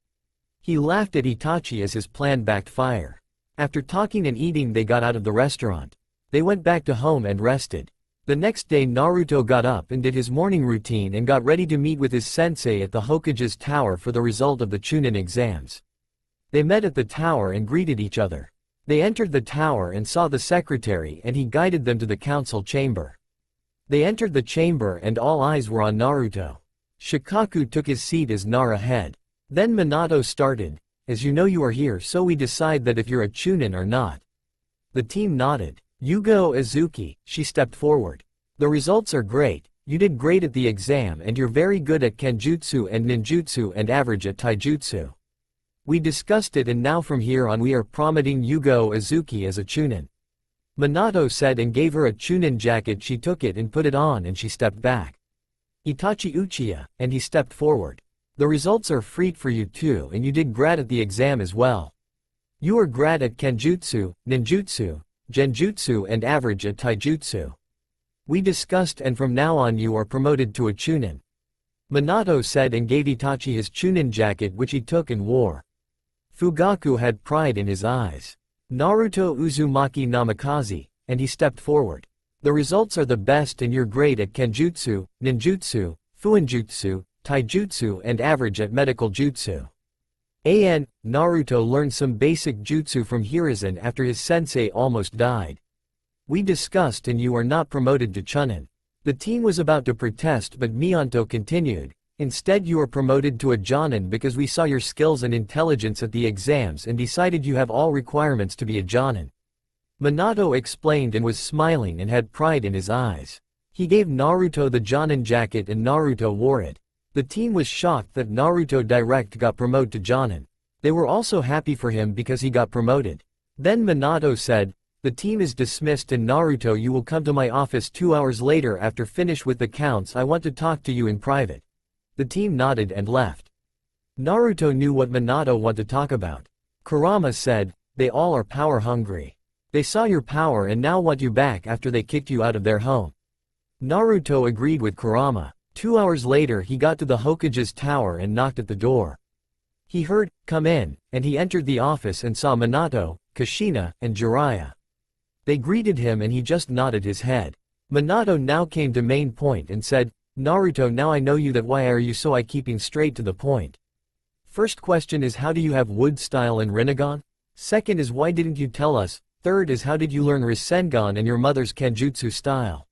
He laughed at Itachi as his plan backfired. After talking and eating, they got out of the restaurant. They went back to home and rested. The next day Naruto got up and did his morning routine and got ready to meet with his sensei at the Hokage's tower for the result of the Chunin exams. They met at the tower and greeted each other. They entered the tower and saw the secretary and he guided them to the council chamber. They entered the chamber and all eyes were on Naruto. Shikaku took his seat as Nara head. Then Minato started, "As you know you are here, so we decide that if you're a Chunin or not." The team nodded. "Yugo Azuki," she stepped forward. "The results are great, you did great at the exam and you're very good at Kenjutsu and Ninjutsu and average at Taijutsu. We discussed it and now from here on we are promoting Yugo Azuki as a Chunin." Minato said and gave her a Chunin jacket. She took it and put it on and she stepped back. "Itachi Uchiha," and he stepped forward. "The results are free for you too and you did great at the exam as well. You are great at Kenjutsu, Ninjutsu, Genjutsu and average at Taijutsu. We discussed and from now on you are promoted to a Chunin," Minato said and gave Itachi his Chunin jacket, which he took and wore. Fugaku had pride in his eyes. "Naruto Uzumaki Namikaze," and he stepped forward. "The results are the best and you're great at Kenjutsu, Ninjutsu, Fuinjutsu, Taijutsu and average at medical jutsu." Naruto learned some basic jutsu from Hiruzen after his sensei almost died. "We discussed and you are not promoted to Chunin." The team was about to protest but Mianto continued, "Instead you are promoted to a Jonin because we saw your skills and intelligence at the exams and decided you have all requirements to be a Jonin." Minato explained and was smiling and had pride in his eyes. He gave Naruto the Jonin jacket and Naruto wore it. The team was shocked that Naruto direct got promoted to Jonin. They were also happy for him because he got promoted. Then Minato said, "The team is dismissed and Naruto, you will come to my office 2 hours later after finish with the counts. I want to talk to you in private." The team nodded and left. Naruto knew what Minato wanted to talk about. Kurama said, "They all are power hungry. They saw your power and now want you back after they kicked you out of their home." Naruto agreed with Kurama. 2 hours later he got to the Hokage's tower and knocked at the door. He heard, "Come in," and he entered the office and saw Minato, Kushina, and Jiraiya. They greeted him and he just nodded his head. Minato now came to main point and said, "Naruto, now I know you that why are you so I keeping straight to the point. First question is how do you have wood style and Rinnegan? Second is why didn't you tell us? Third is how did you learn Rasengan and your mother's Kenjutsu style?"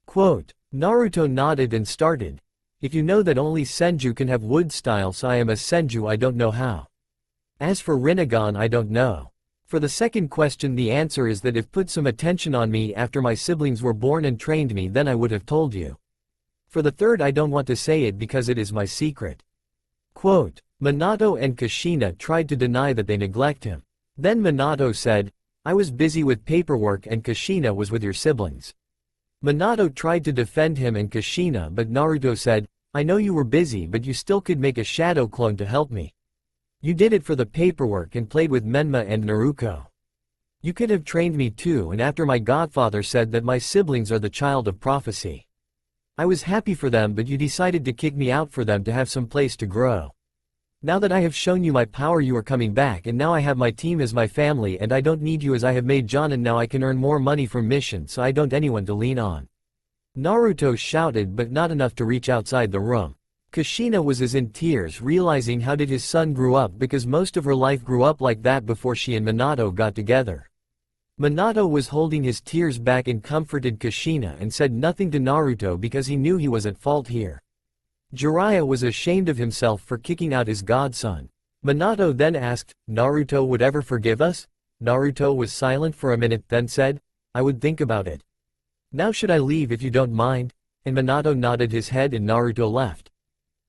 Quote, Naruto nodded and started. If you know that only Senju can have wood style, so I am a Senju, I don't know how. As for Rinnegan, I don't know. For the second question, the answer is that if put some attention on me after my siblings were born and trained me, then I would have told you. For the third, I don't want to say it because it is my secret. Quote, Minato and Kushina tried to deny that they neglect him. Then Minato said, I was busy with paperwork and Kushina was with your siblings. Minato tried to defend him and Kushina, but Naruto said, I know you were busy, but you still could make a shadow clone to help me. You did it for the paperwork and played with Menma and Naruto. You could have trained me too, and after my godfather said that my siblings are the child of prophecy. I was happy for them, but you decided to kick me out for them to have some place to grow. Now that I have shown you my power, you are coming back, and now I have my team as my family, and I don't need you as I have made Jounin. Now I can earn more money from missions, so I don't anyone to lean on. Naruto shouted, but not enough to reach outside the room. Kushina was as in tears, realizing how did his son grew up, because most of her life grew up like that before she and Minato got together. Minato was holding his tears back and comforted Kushina and said nothing to Naruto because he knew he was at fault here. Jiraiya was ashamed of himself for kicking out his godson. Minato then asked, Naruto would ever forgive us? Naruto was silent for a minute, then said, I would think about it. Now should I leave if you don't mind? And Minato nodded his head and Naruto left.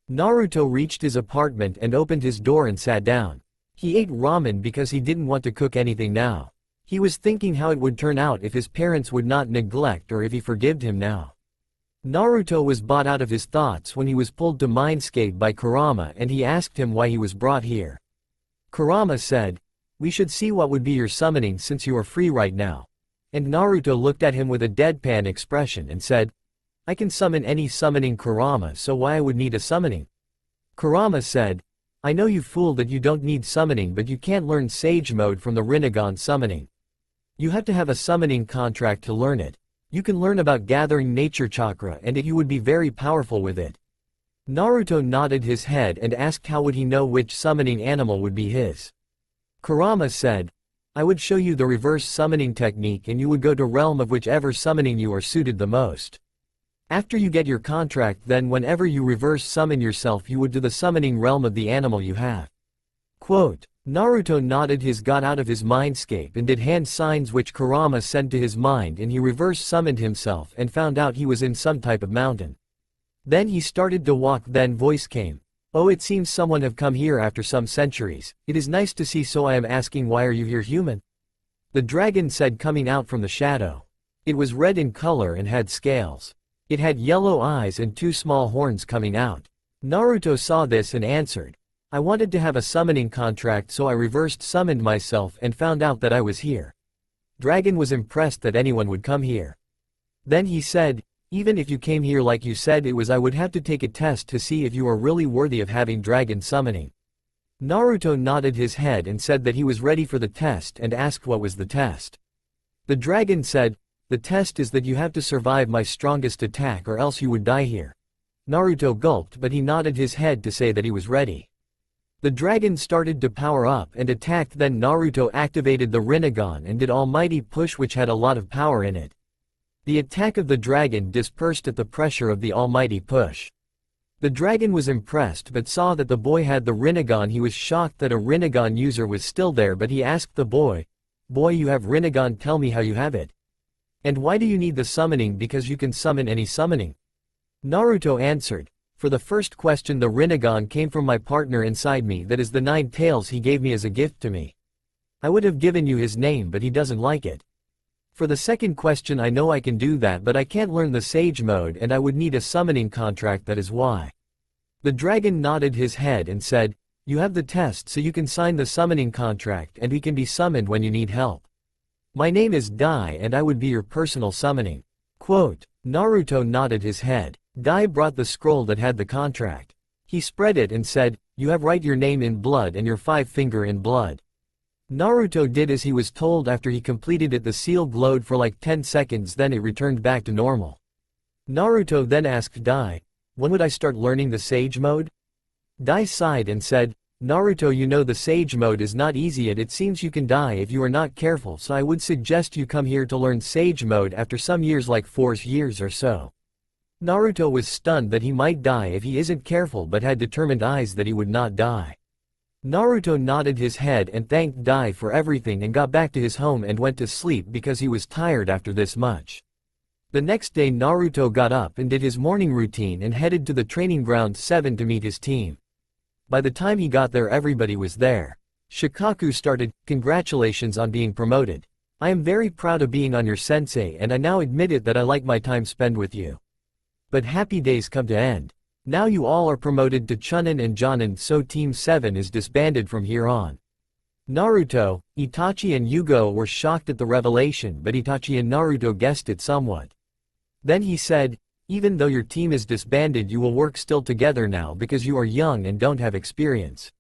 Naruto reached his apartment and opened his door and sat down. He ate ramen because he didn't want to cook anything now. He was thinking how it would turn out if his parents would not neglect or if he forgave him now. Naruto was brought out of his thoughts when he was pulled to Mindscape by Kurama and he asked him why he was brought here. Kurama said, we should see what would be your summoning since you are free right now. And Naruto looked at him with a deadpan expression and said, I can summon any summoning, Kurama, so why I would need a summoning? Kurama said, I know you fool that you don't need summoning, but you can't learn Sage Mode from the Rinnegan summoning. You have to have a summoning contract to learn it. You can learn about gathering nature chakra and you would be very powerful with it. Naruto nodded his head and asked how would he know which summoning animal would be his. Kurama said, I would show you the reverse summoning technique and you would go to realm of whichever summoning you are suited the most. After you get your contract, then whenever you reverse summon yourself you would do the summoning realm of the animal you have. Quote, Naruto nodded, got out of his mindscape and did hand signs which Kurama sent to his mind, and he reverse summoned himself and found out he was in some type of mountain. Then he started to walk, then voice came. Oh, it seems someone have come here after some centuries. It is nice to see, so I am asking why are you here, human? The dragon said, coming out from the shadow. It was red in color and had scales. It had yellow eyes and two small horns coming out. Naruto saw this and answered, I wanted to have a summoning contract, so I reversed summoned myself and found out that I was here. Dragon was impressed that anyone would come here. Then he said, even if you came here like you said it was, I would have to take a test to see if you are really worthy of having dragon summoning. Naruto nodded his head and said that he was ready for the test and asked what was the test. The dragon said, the test is that you have to survive my strongest attack or else you would die here. Naruto gulped, but he nodded his head to say that he was ready. The dragon started to power up and attacked, then Naruto activated the Rinnegan and did almighty push which had a lot of power in it. The attack of the dragon dispersed at the pressure of the almighty push. The dragon was impressed but saw that the boy had the Rinnegan. He was shocked that a Rinnegan user was still there, but he asked the boy, boy, you have Rinnegan, tell me how you have it. And why do you need the summoning? Because you can summon any summoning. Naruto answered, for the first question, the Rinnegan came from my partner inside me, that is the 9 tails he gave me as a gift to me. I would have given you his name, but he doesn't like it. For the second question, I know I can do that, but I can't learn the Sage Mode and I would need a summoning contract, that is why. The dragon nodded his head and said, you have the test, so you can sign the summoning contract and we can be summoned when you need help. My name is Dai and I would be your personal summoning. Quote, Naruto nodded his head. Dai brought the scroll that had the contract. He spread it and said, you have write your name in blood and your 5 finger in blood. Naruto did as he was told. After he completed it, the seal glowed for like 10 seconds, then it returned back to normal. Naruto then asked Dai, when would I start learning the Sage Mode? Dai sighed and said, Naruto, you know the Sage Mode is not easy and it seems you can die if you are not careful, so I would suggest you come here to learn Sage Mode after some years, like 4 years or so. Naruto was stunned that he might die if he isn't careful but had determined eyes that he would not die. Naruto nodded his head and thanked Dai for everything and got back to his home and went to sleep because he was tired after this much. The next day Naruto got up and did his morning routine and headed to the training ground 7 to meet his team. By the time he got there everybody was there. Shikaku started, "Congratulations on being promoted. I am very proud of being on your sensei and I now admit it that I like my time spent with you. But happy days come to end. Now you all are promoted to Chunin and Jounin, so Team 7 is disbanded from here on." Naruto, Itachi and Yugo were shocked at the revelation, but Itachi and Naruto guessed it somewhat. Then he said, "Even though your team is disbanded you will work still together now because you are young and don't have experience.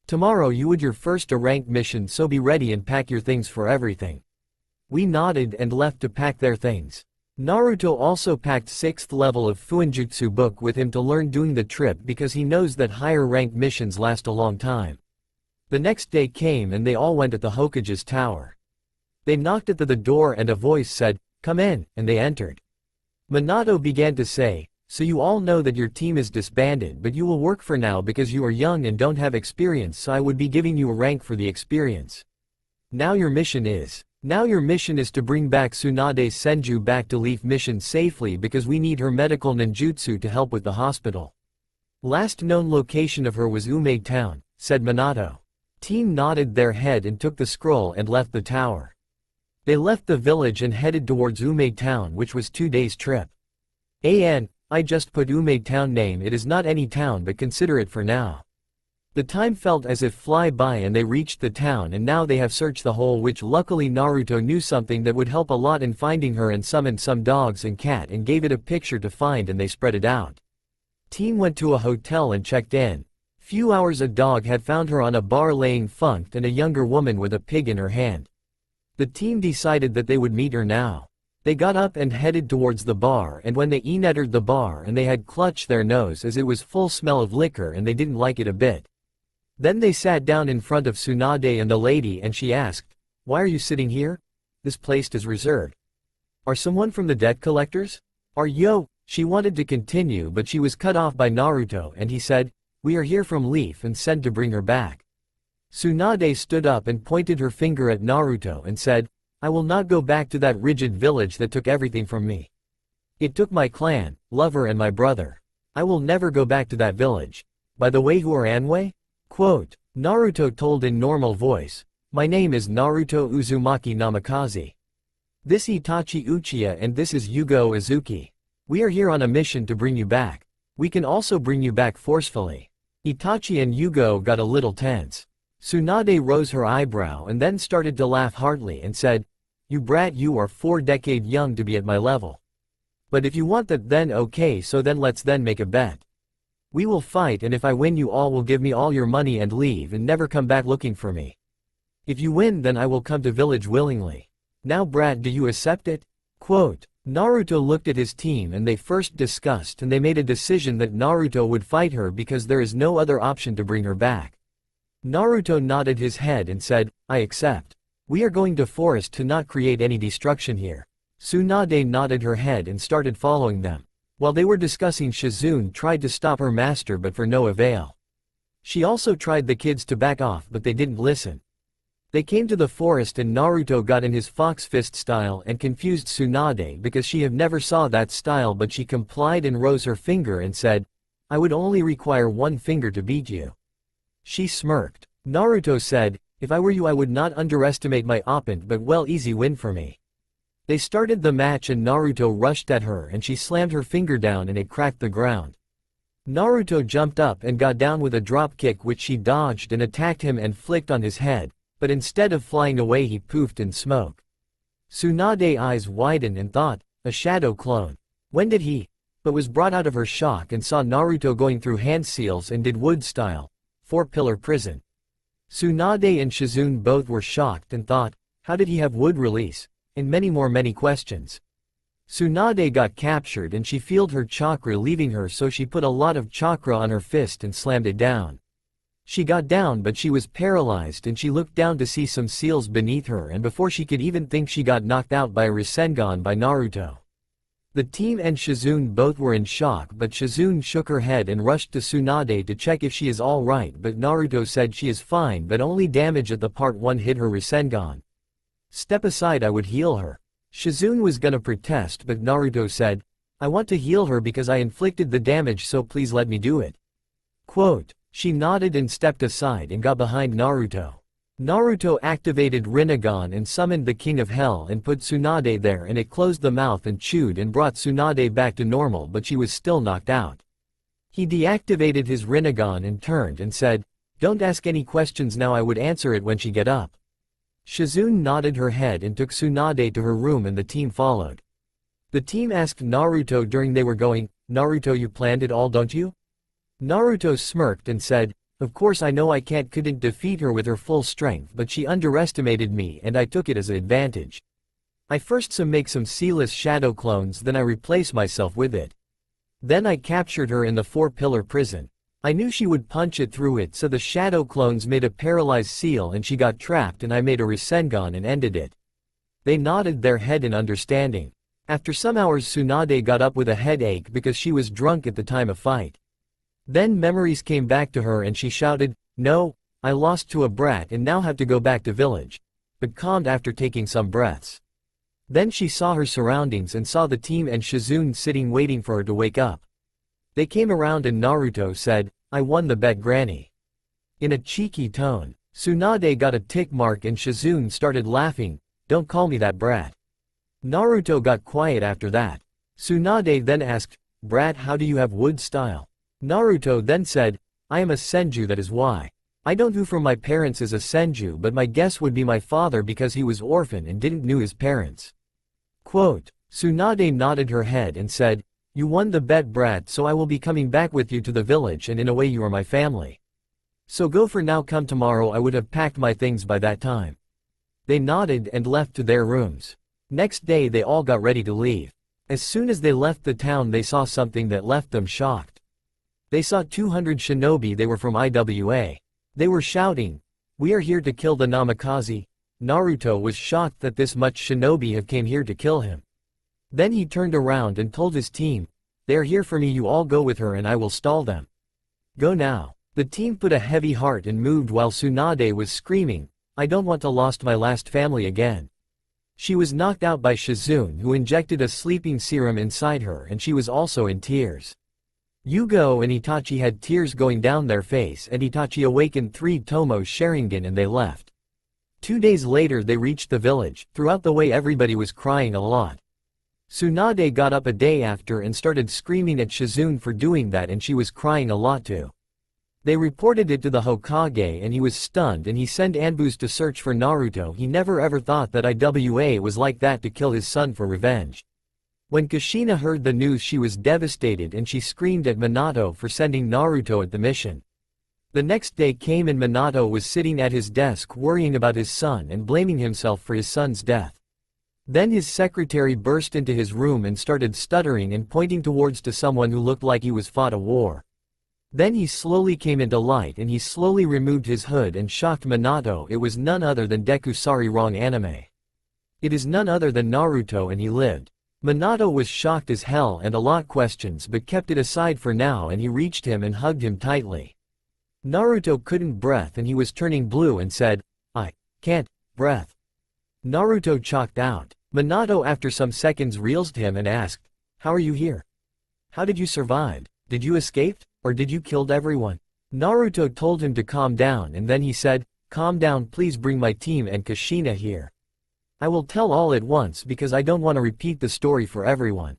Tomorrow you would your first ranked mission, so be ready and pack your things for everything." We nodded and left to pack their things. Naruto also packed 6th level of Fuinjutsu book with him to learn during the trip because he knows that higher ranked missions last a long time. The next day came and they all went at the Hokage's tower. They knocked at the door and a voice said, "Come in," and they entered. Minato began to say, "So you all know that your team is disbanded, but you will work for now because you are young and don't have experience, so I would be giving you a rank for the experience. Now your mission is to bring back Tsunade Senju back to Leaf Mission safely because we need her medical ninjutsu to help with the hospital. Last known location of her was Ume Town," said Minato. Team nodded their head and took the scroll and left the tower. They left the village and headed towards Ume Town, which was 2 days' trip. I just put Ume Town name, it is not any town but consider it for now. The time felt as if fly by and they reached the town and now they have searched the whole, which luckily Naruto knew something that would help a lot in finding her and summoned some dogs and cat and gave it a picture to find and they spread it out. Team went to a hotel and checked in. Few hours a dog had found her on a bar laying funked and a younger woman with a pig in her hand. The team decided that they would meet her now. They got up and headed towards the bar, and when they entered the bar and they had clutched their nose as it was full smell of liquor and they didn't like it a bit. Then they sat down in front of Tsunade and the lady and she asked, "Why are you sitting here? This place is reserved. Are someone from the debt collectors? Are yo?" She wanted to continue but she was cut off by Naruto and he said, "We are here from Leaf and sent to bring her back." Tsunade stood up and pointed her finger at Naruto and said, "I will not go back to that rigid village that took everything from me. It took my clan, lover and my brother. I will never go back to that village. By the way, who are Anway?" Quote, Naruto told in normal voice, "My name is Naruto Uzumaki Namikaze. This Itachi Uchiha and this is Yugo Azuki. We are here on a mission to bring you back. We can also bring you back forcefully." Itachi and Yugo got a little tense. Tsunade rose her eyebrow and then started to laugh heartily and said, "You brat, you are 4 decades young to be at my level. But if you want that then okay, so then let's then make a bet. We will fight and if I win you all will give me all your money and leave and never come back looking for me. If you win then I will come to village willingly. Now brat, do you accept it?" Quote, Naruto looked at his team and they first discussed and they made a decision that Naruto would fight her because there is no other option to bring her back. Naruto nodded his head and said, "I accept. We are going to forest to not create any destruction here." Tsunade nodded her head and started following them. While they were discussing, Shizune tried to stop her master but for no avail. She also tried the kids to back off but they didn't listen. They came to the forest and Naruto got in his fox fist style and confused Tsunade because she have never saw that style, but she complied and rose her finger and said, "I would only require 1 finger to beat you." She smirked. Naruto said, "If I were you I would not underestimate my opponent, but well, easy win for me." They started the match and Naruto rushed at her and she slammed her finger down and it cracked the ground. Naruto jumped up and got down with a drop kick which she dodged and attacked him and flicked on his head, but instead of flying away he poofed in smoke. Tsunade's eyes widened and thought, a shadow clone. When did he? But was brought out of her shock and saw Naruto going through hand seals and did wood style. 4-pillar prison. Tsunade and Shizune both were shocked and thought, how did he have wood release? And many questions. Tsunade got captured and she felt her chakra leaving her, so she put a lot of chakra on her fist and slammed it down. She got down but she was paralyzed and she looked down to see some seals beneath her, and before she could even think she got knocked out by a Rasengan by Naruto. The team and Shizune both were in shock, but Shizune shook her head and rushed to Tsunade to check if she is alright, but Naruto said she is fine but only damage at the part 1 hit her Rasengan. Step aside, I would heal her. Shizune was gonna protest, but Naruto said, I want to heal her because I inflicted the damage, so please let me do it. Quote. She nodded and stepped aside and got behind Naruto. Naruto activated Rinnegan and summoned the King of Hell and put Tsunade there, and it closed the mouth and chewed and brought Tsunade back to normal, but she was still knocked out. He deactivated his Rinnegan and turned and said, don't ask any questions now, I would answer it when she get up. Shizune nodded her head and took Tsunade to her room and the team followed. The team asked Naruto during they were going, Naruto, you planned it all, don't you? Naruto smirked and said, of course I know I couldn't defeat her with her full strength, but she underestimated me and I took it as an advantage. I first make some sealess shadow clones, then I replace myself with it. Then I captured her in the 4-pillar prison. I knew she would punch it through it, so the shadow clones made a paralyzed seal and she got trapped, and I made a Rasengan and ended it. They nodded their head in understanding. After some hours, Tsunade got up with a headache because she was drunk at the time of fight. Then memories came back to her and she shouted, no, I lost to a brat and now have to go back to village, but calmed after taking some breaths. Then she saw her surroundings and saw the team and Shizune sitting waiting for her to wake up. They came around and Naruto said, I won the bet, Granny. In a cheeky tone. Tsunade got a tick mark and Shizune started laughing, don't call me that, brat. Naruto got quiet after that. Tsunade then asked, brat, how do you have wood style? Naruto then said, I am a senju, that is why. I don't know who from my parents is a senju, but my guess would be my father because he was orphan and didn't know his parents. Quote. Tsunade nodded her head and said, you won the bet, brat, so I will be coming back with you to the village and in a way you are my family. So go for now, come tomorrow, I would have packed my things by that time. They nodded and left to their rooms. Next day they all got ready to leave. As soon as they left the town they saw something that left them shocked. They saw 200 shinobi, they were from IWA. They were shouting, we are here to kill the Namikaze. Naruto was shocked that this much shinobi have came here to kill him. Then he turned around and told his team, they are here for me, you all go with her and I will stall them. Go now. The team put a heavy heart and moved while Tsunade was screaming, I don't want to lost my last family again. She was knocked out by Shizune, who injected a sleeping serum inside her, and she was also in tears. Yugo and Itachi had tears going down their face, and Itachi awakened 3 Tomo's Sharingan and they left. 2 days later they reached the village. Throughout the way everybody was crying a lot. Tsunade got up a day after and started screaming at Shizune for doing that, and she was crying a lot too. They reported it to the Hokage and he was stunned, and he sent Anbus to search for Naruto. He never ever thought that IWA was like that, to kill his son for revenge. When Kushina heard the news she was devastated and she screamed at Minato for sending Naruto at the mission. The next day came and Minato was sitting at his desk worrying about his son and blaming himself for his son's death. Then his secretary burst into his room and started stuttering and pointing towards to someone who looked like he was fought a war. Then he slowly came into light and he slowly removed his hood and shocked Minato. It was none other than Deku. Wrong anime. It is none other than Naruto, and he lived. Minato was shocked as hell and a lot questions, but kept it aside for now, and he reached him and hugged him tightly. Naruto couldn't breath and he was turning blue and said, I can't breath. Naruto chalked out. Minato after some seconds realized him and asked, how are you here? How did you survive? Did you escape? Or did you killed everyone? Naruto told him to calm down, and then he said, calm down, please bring my team and Kushina here. I will tell all at once because I don't want to repeat the story for everyone.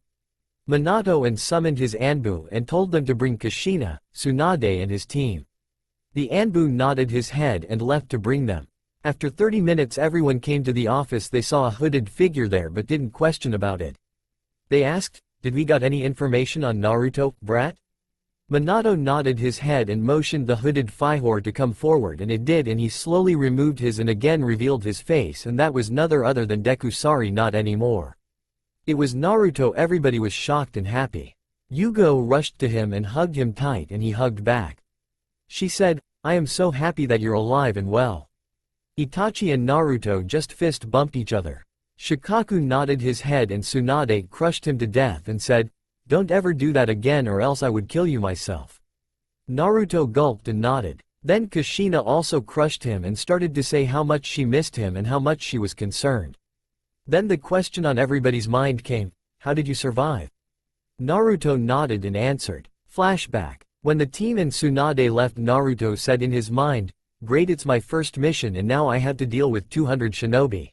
Minato and summoned his Anbu and told them to bring Kushina, Tsunade and his team. The Anbu nodded his head and left to bring them. After 30 minutes everyone came to the office. They saw a hooded figure there but didn't question about it. They asked, did we got any information on Naruto, brat? Minato nodded his head and motioned the hooded fihor to come forward, and it did, and he slowly removed his and again revealed his face, and that was none other than Deku. Not anymore. It was Naruto. Everybody was shocked and happy. Yugo rushed to him and hugged him tight, and he hugged back. She said, I am so happy that you're alive and well. Itachi and Naruto just fist bumped each other. Shikaku nodded his head and Tsunade crushed him to death and said, "Don't ever do that again or else I would kill you myself." Naruto gulped and nodded. Then Kushina also crushed him and started to say how much she missed him and how much she was concerned. Then the question on everybody's mind came, how did you survive? Naruto nodded and answered. Flashback. When the team and Tsunade left, Naruto said in his mind, "Great, it's my first mission and now I have to deal with 200 shinobi.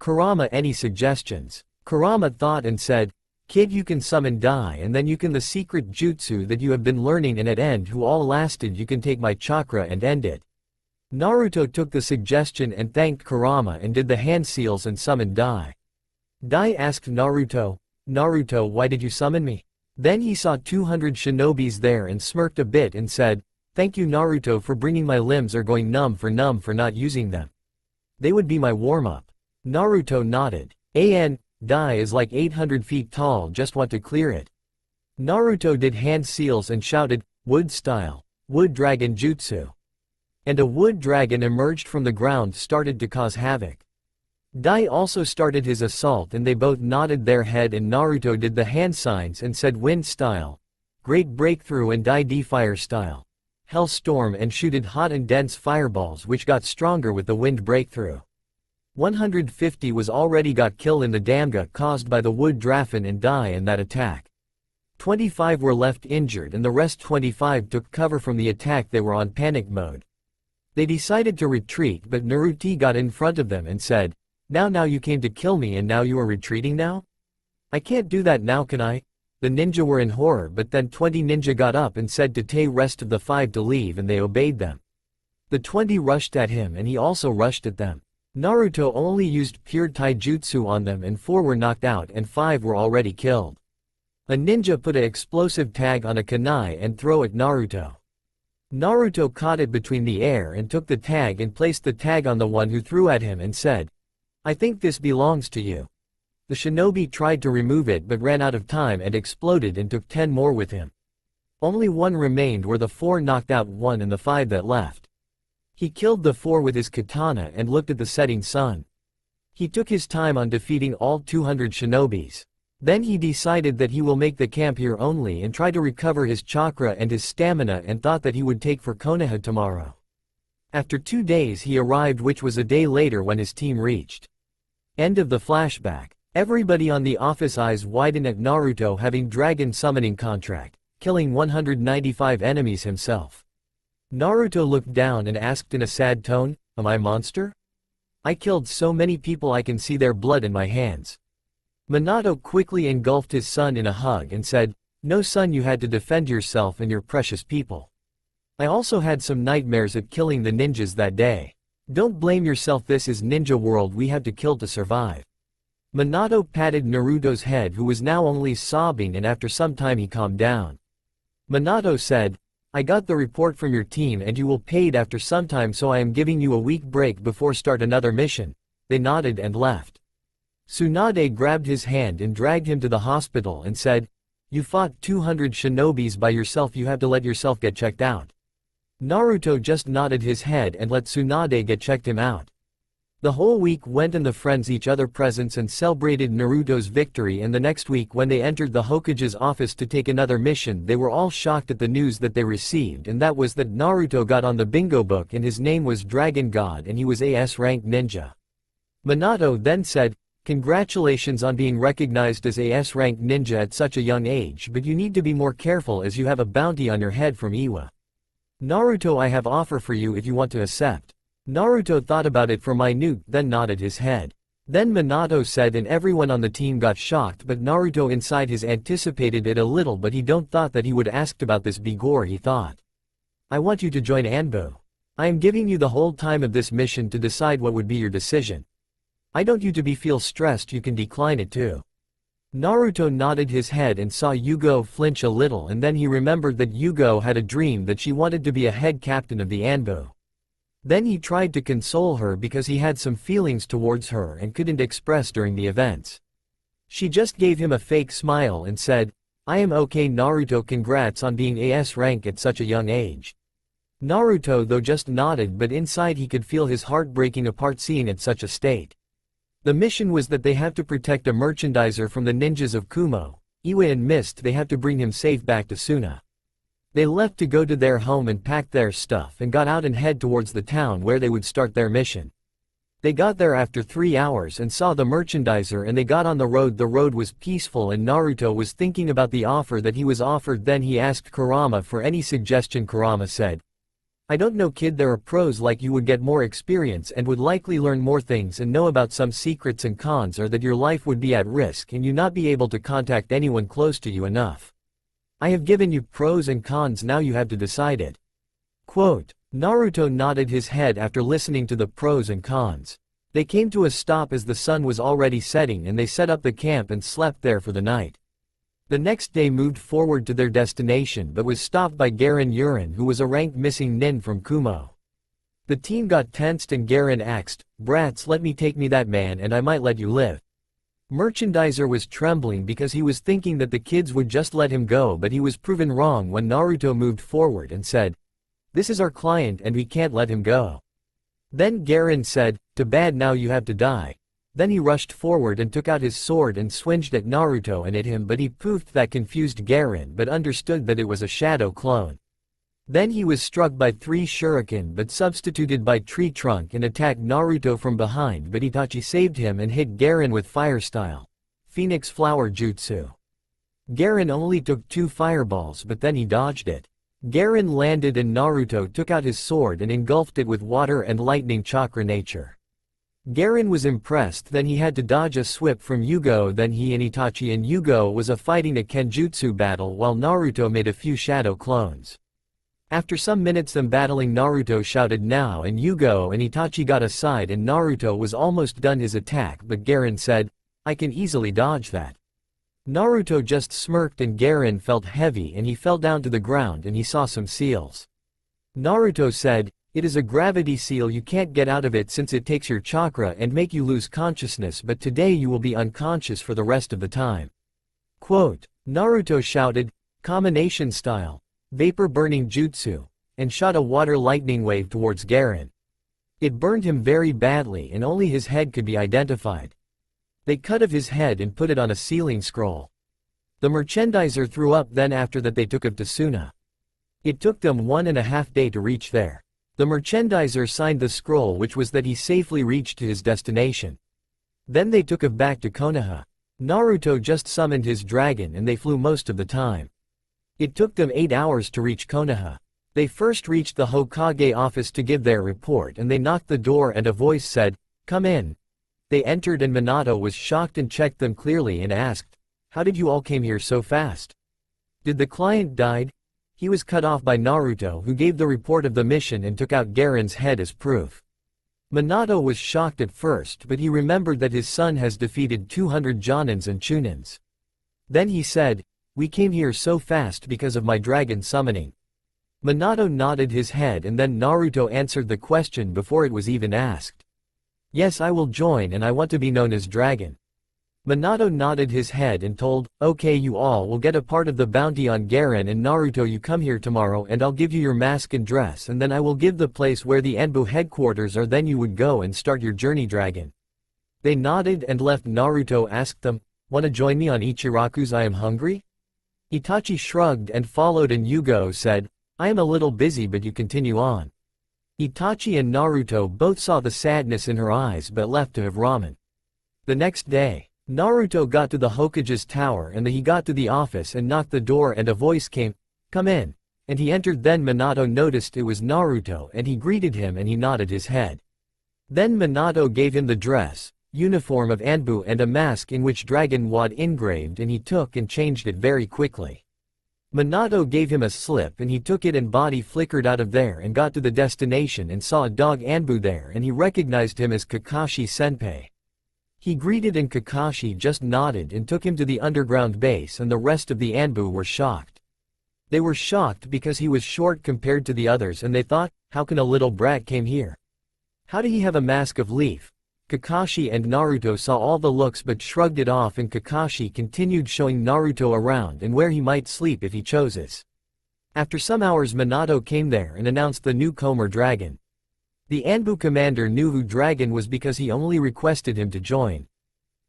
Kurama, any suggestions?" Kurama thought and said, "Kid, you can summon Dai and then you can the secret jutsu that you have been learning and at end who all lasted you can take my chakra and end it." Naruto took the suggestion and thanked Kurama and did the hand seals and summoned Dai. Dai asked Naruto, "Naruto, why did you summon me?" Then he saw 200 shinobis there and smirked a bit and said, "Thank you Naruto for bringing my limbs are going numb for not using them. They would be my warm-up." Naruto nodded. Dai is like 800 feet tall, just want to clear it. Naruto did hand seals and shouted, "Wood style, wood dragon jutsu." And a wood dragon emerged from the ground started to cause havoc. Dai also started his assault and they both nodded their head and Naruto did the hand signs and said wind style, great breakthrough, and Dai D fire style, hellstorm, and shooted hot and dense fireballs which got stronger with the wind breakthrough. 150 was already got kill in the damga caused by the wood dragon and Dai in that attack. 25 were left injured and the rest 25 took cover from the attack. They were on panic mode. They decided to retreat but Naruto got in front of them and said, Now you came to kill me and now you are retreating now? I can't do that now, can I?" The ninja were in horror but then 20 ninja got up and said to the rest of the 5 to leave and they obeyed them. The 20 rushed at him and he also rushed at them. Naruto only used pure taijutsu on them and 4 were knocked out and 5 were already killed. A ninja put an explosive tag on a kunai and throw at Naruto. Naruto caught it between the air and took the tag and placed the tag on the one who threw at him and said, "I think this belongs to you." The shinobi tried to remove it but ran out of time and exploded and took 10 more with him. Only 1 remained were the 4 knocked out 1 and the 5 that left. He killed the 4 with his katana and looked at the setting sun. He took his time on defeating all 200 shinobis. Then he decided that he will make the camp here only and try to recover his chakra and his stamina and thought that he would take for Konoha tomorrow. After 2 days he arrived, which was a day later when his team reached. End of the flashback. Everybody on the office eyes widen at Naruto having dragon summoning contract, killing 195 enemies himself. Naruto looked down and asked in a sad tone, "Am I a monster? I killed so many people I can see their blood in my hands." Minato quickly engulfed his son in a hug and said, "No son, you had to defend yourself and your precious people. I also had some nightmares at killing the ninjas that day. Don't blame yourself, this is ninja world, we have to kill to survive." Minato patted Naruto's head who was now only sobbing and after some time he calmed down. Minato said, "I got the report from your team and you will paid after some time, so I am giving you a week break before start another mission." They nodded and left. Tsunade grabbed his hand and dragged him to the hospital and said, "You fought 200 shinobis by yourself, you have to let yourself get checked out." Naruto just nodded his head and let Tsunade get checked him out. The whole week went and the friends each other presents and celebrated Naruto's victory, and the next week when they entered the Hokage's office to take another mission they were all shocked at the news that they received, and that was that Naruto got on the bingo book and his name was Dragon God and he was a S-rank ninja. Minato then said, "Congratulations on being recognized as a S-rank ninja at such a young age, but you need to be more careful as you have a bounty on your head from Iwa. Naruto, I have offer for you if you want to accept." Naruto thought about it for a minute then nodded his head. Then Minato said and everyone on the team got shocked, but Naruto inside his anticipated it a little, but he don't thought that he would asked about this before. He thought, "I want you to join Anbu. I am giving you the whole time of this mission to decide what would be your decision. I don't you to be feel stressed, you can decline it too." Naruto nodded his head and saw Yugo flinch a little, and then he remembered that Yugo had a dream that she wanted to be a head captain of the Anbu. Then he tried to console her because he had some feelings towards her and couldn't express during the events. She just gave him a fake smile and said, "I am okay Naruto, congrats on being AS rank at such a young age." Naruto though just nodded, but inside he could feel his heart breaking apart seeing at such a state. The mission was that they have to protect a merchandiser from the ninjas of Kumo, Iwa and Mist. They have to bring him safe back to Suna. They left to go to their home and packed their stuff and got out and head towards the town where they would start their mission. They got there after 3 hours and saw the merchandiser, and they got on the road. The road was peaceful and Naruto was thinking about the offer that he was offered. Then he asked Kurama for any suggestion. Kurama said, "I don't know, kid, there are pros like you would get more experience and would likely learn more things and know about some secrets, and cons are that your life would be at risk and you not be able to contact anyone close to you enough. I have given you pros and cons, now you have to decide it." Quote, Naruto nodded his head after listening to the pros and cons. They came to a stop as the sun was already setting, and they set up the camp and slept there for the night. The next day moved forward to their destination but was stopped by Garen Urin, who was a ranked missing nin from Kumo. The team got tensed and Garen asked, "Brats, let me take me that man and I might let you live." Merchandiser was trembling because he was thinking that the kids would just let him go, but he was proven wrong when Naruto moved forward and said, "This is our client and we can't let him go." Then Garen said, "Too bad, now you have to die." Then he rushed forward and took out his sword and swinged at Naruto and hit him, but he poofed. That confused Garen but understood that it was a shadow clone. Then he was struck by 3 shuriken but substituted by tree trunk and attacked Naruto from behind, but Itachi saved him and hit Garen with fire style Phoenix Flower Jutsu. Garen only took 2 fireballs but then he dodged it. Garen landed and Naruto took out his sword and engulfed it with water and lightning chakra nature. Garen was impressed. Then he had to dodge a whip from Yugo. Then he and Itachi and Yugo was fighting a Kenjutsu battle while Naruto made a few shadow clones. After some minutes them battling, Naruto shouted now and Yugo and Itachi got aside and Naruto was almost done his attack, but Garen said, "I can easily dodge that." Naruto just smirked and Garen felt heavy and he fell down to the ground and he saw some seals. Naruto said, "It is a gravity seal, you can't get out of it since it takes your chakra and make you lose consciousness, but today you will be unconscious for the rest of the time." Quote, Naruto shouted, "Combination style vapor burning jutsu," and shot a water lightning wave towards Garen. It burned him very badly and only his head could be identified. They cut off his head and put it on a sealing scroll. The merchandiser threw up. Then after that they took him to Suna. It took them 1.5 days to reach there. The merchandiser signed the scroll, which was that he safely reached to his destination. Then they took him back to Konoha. Naruto just summoned his dragon and they flew most of the time. It took them 8 hours to reach Konoha. They first reached the Hokage office to give their report and they knocked the door and a voice said, "Come in." They entered and Minato was shocked and checked them clearly and asked, "How did you all came here so fast? Did the client died?" He was cut off by Naruto, who gave the report of the mission and took out Garen's head as proof. Minato was shocked at first, but he remembered that his son has defeated 200 Jounins and Chunins. Then he said, "We came here so fast because of my dragon summoning." Minato nodded his head and then Naruto answered the question before it was even asked. "Yes, I will join and I want to be known as Dragon." Minato nodded his head and told, "Okay, you all will get a part of the bounty on Garen and Naruto. You come here tomorrow and I'll give you your mask and dress and then I will give the place where the Anbu headquarters are, then you would go and start your journey, Dragon." They nodded and left. Naruto asked them, "Wanna join me on Ichiraku's? I am hungry?" Itachi shrugged and followed and Yugo said, "I am a little busy but you continue on." Itachi and Naruto both saw the sadness in her eyes but left to have ramen. The next day, Naruto got to the Hokage's tower and he got to the office and knocked the door and a voice came, "Come in," and he entered. Then Minato noticed it was Naruto and he greeted him and he nodded his head. Then Minato gave him the dress, uniform of Anbu and a mask in which Dragon Wad engraved and he took and changed it very quickly. Minato gave him a slip and he took it and body flickered out of there and got to the destination and saw a dog Anbu there and he recognized him as Kakashi Senpai. He greeted and Kakashi just nodded and took him to the underground base and the rest of the Anbu were shocked. They were shocked because he was short compared to the others and they thought, how can a little brat came here? How did he have a mask of leaf? Kakashi and Naruto saw all the looks but shrugged it off and Kakashi continued showing Naruto around and where he might sleep if he chooses. After some hours Minato came there and announced the newcomer dragon. The Anbu commander knew who Dragon was because he only requested him to join.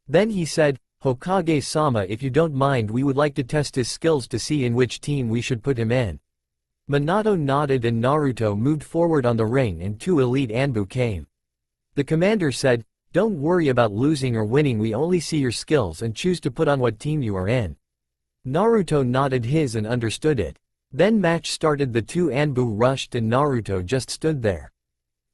Then he said, "Hokage-sama, if you don't mind, we would like to test his skills to see in which team we should put him in." Minato nodded and Naruto moved forward on the ring and 2 elite Anbu came. The commander said, "Don't worry about losing or winning, we only see your skills and choose to put on what team you are in." Naruto nodded his and understood it. Then match started, the 2 Anbu rushed and Naruto just stood there.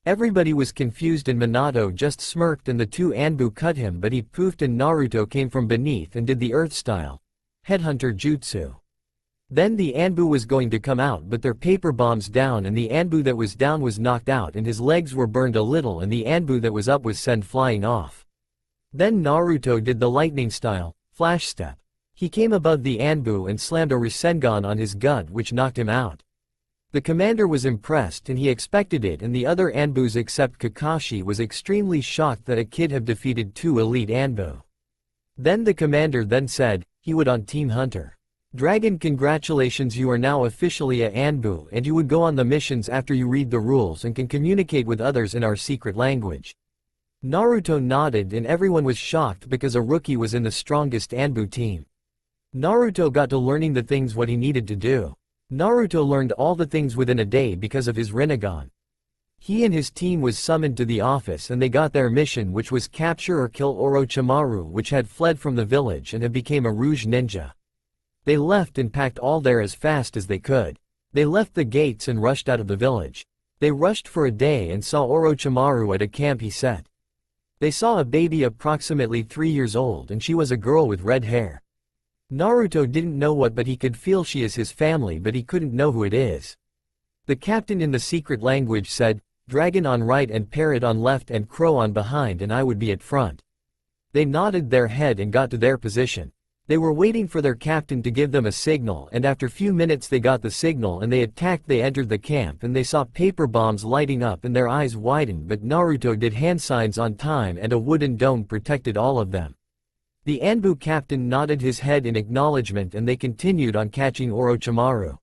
Everybody was confused and Minato just smirked and the 2 Anbu cut him, but he poofed and Naruto came from beneath and did the earth style headhunter jutsu. Then the Anbu was going to come out, but their paper bombs down and the Anbu that was down was knocked out and his legs were burned a little and the Anbu that was up was sent flying off. Then Naruto did the lightning style flash step. He came above the Anbu and slammed a Rasengan on his gut, which knocked him out. The commander was impressed and he expected it, and the other Anbus except Kakashi was extremely shocked that a kid had defeated 2 elite Anbu. Then the commander then said, he would on Team Hunter. "Dragon, congratulations, you are now officially a Anbu and you would go on the missions after you read the rules and can communicate with others in our secret language." Naruto nodded and everyone was shocked because a rookie was in the strongest Anbu team. Naruto got to learning the things what he needed to do. Naruto learned all the things within a day because of his Rinnegan. He and his team was summoned to the office and they got their mission, which was capture or kill Orochimaru, which had fled from the village and had became a Rouge ninja. They left and packed all there as fast as they could. They left the gates and rushed out of the village. They rushed for a day and saw Orochimaru at a camp he set. They saw a baby approximately 3 years old and she was a girl with red hair. Naruto didn't know what, but he could feel she is his family, but he couldn't know who it is. The captain in the secret language said, "Dragon on right and Parrot on left and Crow on behind and I would be at front." They nodded their head and got to their position. They were waiting for their captain to give them a signal, and after few minutes they got the signal and they attacked. They entered the camp and they saw paper bombs lighting up and their eyes widened, but Naruto did hand signs on time and a wooden dome protected all of them. The Anbu captain nodded his head in acknowledgement and they continued on catching Orochimaru.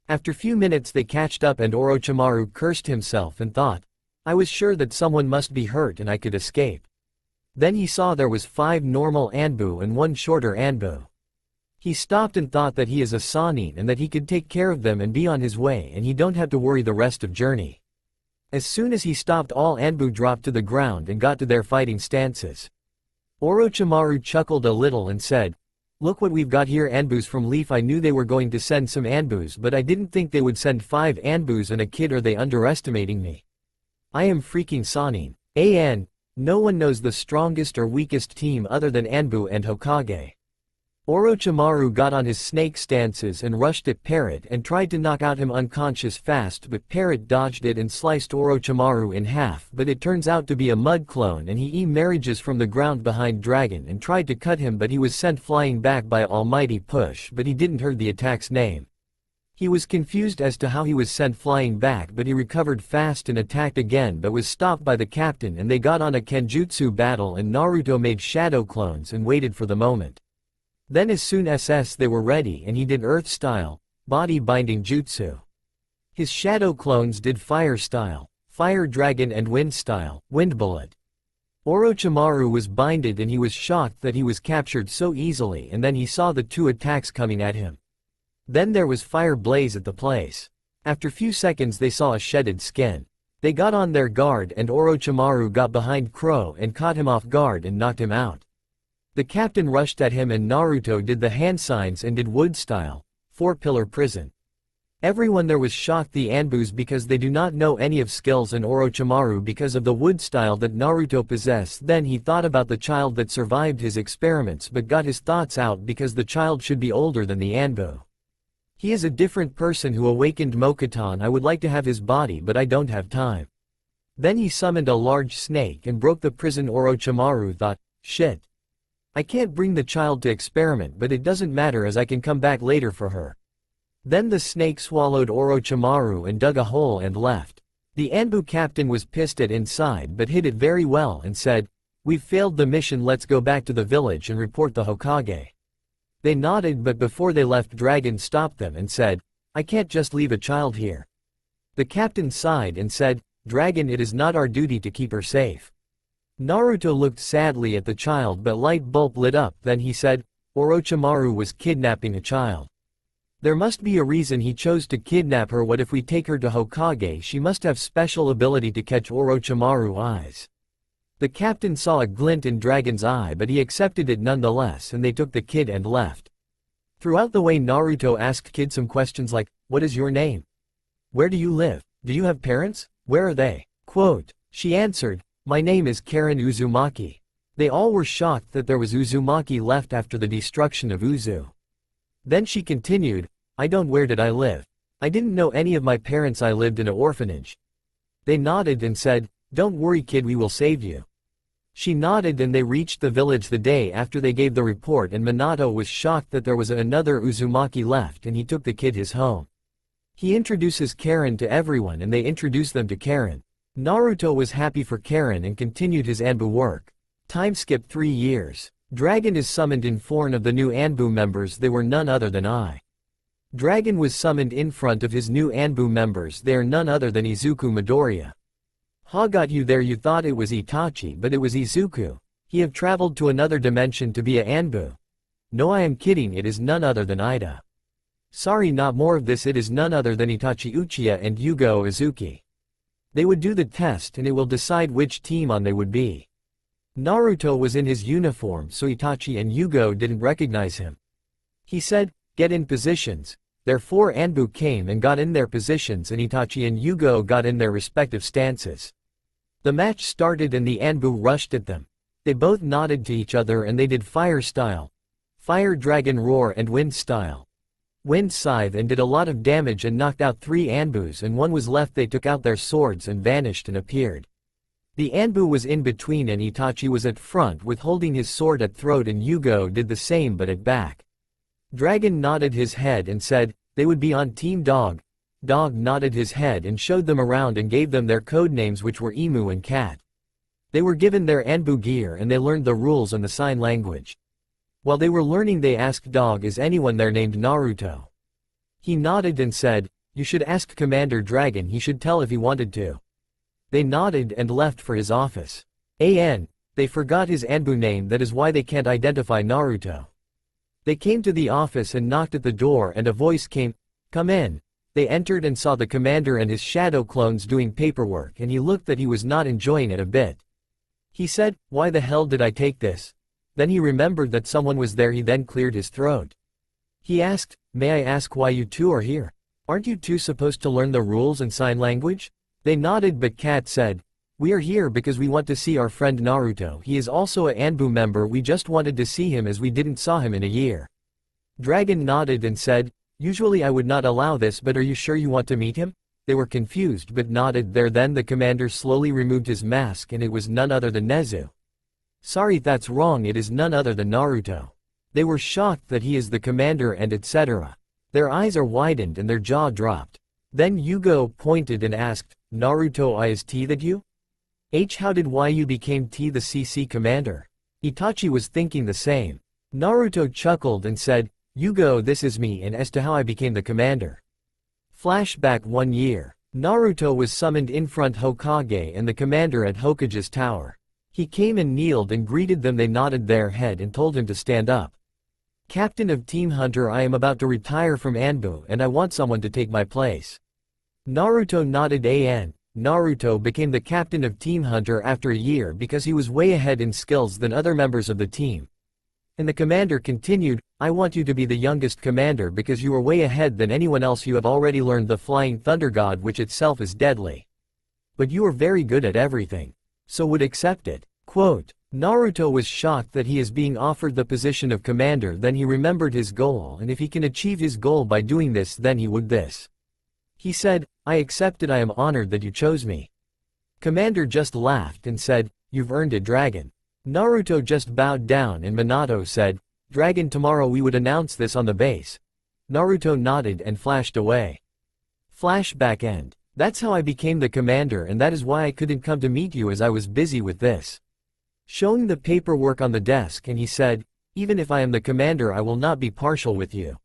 After few minutes they catched up and Orochimaru cursed himself and thought, "I was sure that someone must be hurt and I could escape." Then he saw there was 5 normal Anbu and 1 shorter Anbu. He stopped and thought that he is a Sannin and that he could take care of them and be on his way and he don't have to worry the rest of journey. As soon as he stopped, all Anbu dropped to the ground and got to their fighting stances. Orochimaru chuckled a little and said, "Look what we've got here, Anbus from Leaf. I knew they were going to send some Anbus, but I didn't think they would send 5 Anbus and a kid. Are they underestimating me? I am freaking Sannin. No one knows the strongest or weakest team other than Anbu and Hokage." Orochimaru got on his snake stances and rushed at Parrot and tried to knock out him unconscious fast, but Parrot dodged it and sliced Orochimaru in half, but it turns out to be a mud clone and he emerges from the ground behind Dragon and tried to cut him, but he was sent flying back by almighty push, but he didn't heard the attack's name. He was confused as to how he was sent flying back, but he recovered fast and attacked again but was stopped by the captain and they got on a Kenjutsu battle and Naruto made shadow clones and waited for the moment. Then as soon as they were ready and he did earth style, body binding jutsu. His shadow clones did fire style, fire dragon and wind style, wind bullet. Orochimaru was binded and he was shocked that he was captured so easily, and then he saw the 2 attacks coming at him. Then there was fire blaze at the place. After few seconds they saw a shedded skin. They got on their guard and Orochimaru got behind Crow and caught him off guard and knocked him out. The captain rushed at him and Naruto did the hand signs and did wood style, 4-pillar prison. Everyone there was shocked, the Anbus, because they do not know any of skills, and Orochimaru because of the wood style that Naruto possessed. Then he thought about the child that survived his experiments but got his thoughts out because the child should be older than the Anbu. He is a different person who awakened Mokutan. I would like to have his body but I don't have time. Then he summoned a large snake and broke the prison. Orochimaru thought, "Shit. I can't bring the child to experiment, but it doesn't matter as I can come back later for her." Then the snake swallowed Orochimaru and dug a hole and left. The Anbu captain was pissed at inside but hid it very well and said, "We've failed the mission, let's go back to the village and report the Hokage." They nodded, but before they left Dragon stopped them and said, "I can't just leave a child here." The captain sighed and said, "Dragon, it is not our duty to keep her safe." Naruto looked sadly at the child, but light bulb lit up. Then he said, "Orochimaru was kidnapping a child. There must be a reason he chose to kidnap her. What if we take her to Hokage? She must have special ability to catch Orochimaru's eyes." The captain saw a glint in Dragon's eye, but he accepted it nonetheless, and they took the kid and left. Throughout the way, Naruto asked kid some questions like, "What is your name? Where do you live? Do you have parents? Where are they?" Quote, she answered, "My name is Karen Uzumaki." They all were shocked that there was Uzumaki left after the destruction of Uzu. Then she continued, "I don't. Where did I live? I didn't know any of my parents. I lived in an orphanage." They nodded and said, "Don't worry kid, we will save you." She nodded and they reached the village the day after they gave the report, and Minato was shocked that there was another Uzumaki left, and he took the kid his home. He introduces Karen to everyone and they introduce them to Karen. Naruto was happy for Karen and continued his Anbu work. Time skipped 3 years. Dragon is summoned in front of the new Anbu members. They were none other than I. Dragon was summoned in front of his new Anbu members. They are none other than Izuku Midoriya. "Ha, got you there. You thought it was Itachi, but it was Izuku. He have traveled to another dimension to be a Anbu." "No, I am kidding. It is none other than Ida." "Sorry, not more of this. It is none other than Itachi Uchiha and Yugo Izuki. They would do the test and it will decide which team on they would be." Naruto was in his uniform, so Itachi and Yugo didn't recognize him. He said, "Get in positions." Their 4 Anbu came and got in their positions, and Itachi and Yugo got in their respective stances. The match started and the Anbu rushed at them. They both nodded to each other and they did fire style, fire dragon roar, and wind style, wind scythe, and did a lot of damage and knocked out 3 Anbus, and 1 was left. They took out their swords and vanished and appeared. The Anbu was in between and Itachi was at front with holding his sword at throat, and Yugo did the same but at back. Dragon nodded his head and said, "They would be on Team Dog." Dog nodded his head and showed them around and gave them their code names, which were Emu and Cat. They were given their Anbu gear and they learned the rules and the sign language. While they were learning, they asked Dog, "Is anyone there named Naruto?" He nodded and said, "You should ask Commander Dragon, he should tell if he wanted to." They nodded and left for his office. They forgot his Anbu name, that is why they can't identify Naruto. They came to the office and knocked at the door and a voice came, "Come in." They entered and saw the commander and his shadow clones doing paperwork, and he looked that he was not enjoying it a bit. He said, "Why the hell did I take this?" Then he remembered that someone was there. He then cleared his throat. He asked, "May I ask why you two are here? Aren't you two supposed to learn the rules and sign language?" They nodded, but Kat said, "We are here because we want to see our friend Naruto. He is also a Anbu member. We just wanted to see him as we didn't saw him in a year." Dragon nodded and said, "Usually I would not allow this, but are you sure you want to meet him?" They were confused but nodded there. Then the commander slowly removed his mask and it was none other than Nezu. "Sorry, that's wrong. It is none other than Naruto." They were shocked that he is the commander and etc. Their eyes are widened and their jaw dropped. Then Yugo pointed and asked, "Naruto, is T that you? How did you became T the CC commander?" Itachi was thinking the same. Naruto chuckled and said, "Yugo, this is me, and as to how I became the commander." Flashback 1 year. Naruto was summoned in front Hokage and the commander at Hokage's tower. He came and kneeled and greeted them. They nodded their head and told him to stand up. "Captain of Team Hunter, I am about to retire from Anbu and I want someone to take my place." Naruto nodded. Naruto became the captain of Team Hunter after a year because he was way ahead in skills than other members of the team. And the commander continued, "I want you to be the youngest commander because you are way ahead than anyone else. You have already learned the Flying Thunder God, which itself is deadly. But you are very good at everything. So would accept it." Quote, Naruto was shocked that he is being offered the position of commander. Then he remembered his goal, and if he can achieve his goal by doing this, then he would this. He said, "I accept it. I am honored that you chose me." Commander just laughed and said, "You've earned it, Dragon." Naruto just bowed down and Minato said, "Dragon, tomorrow we would announce this on the base." Naruto nodded and flashed away. Flashback end. "That's how I became the commander, and that is why I couldn't come to meet you as I was busy with this." Showing the paperwork on the desk, and he said, "Even if I am the commander, I will not be partial with you.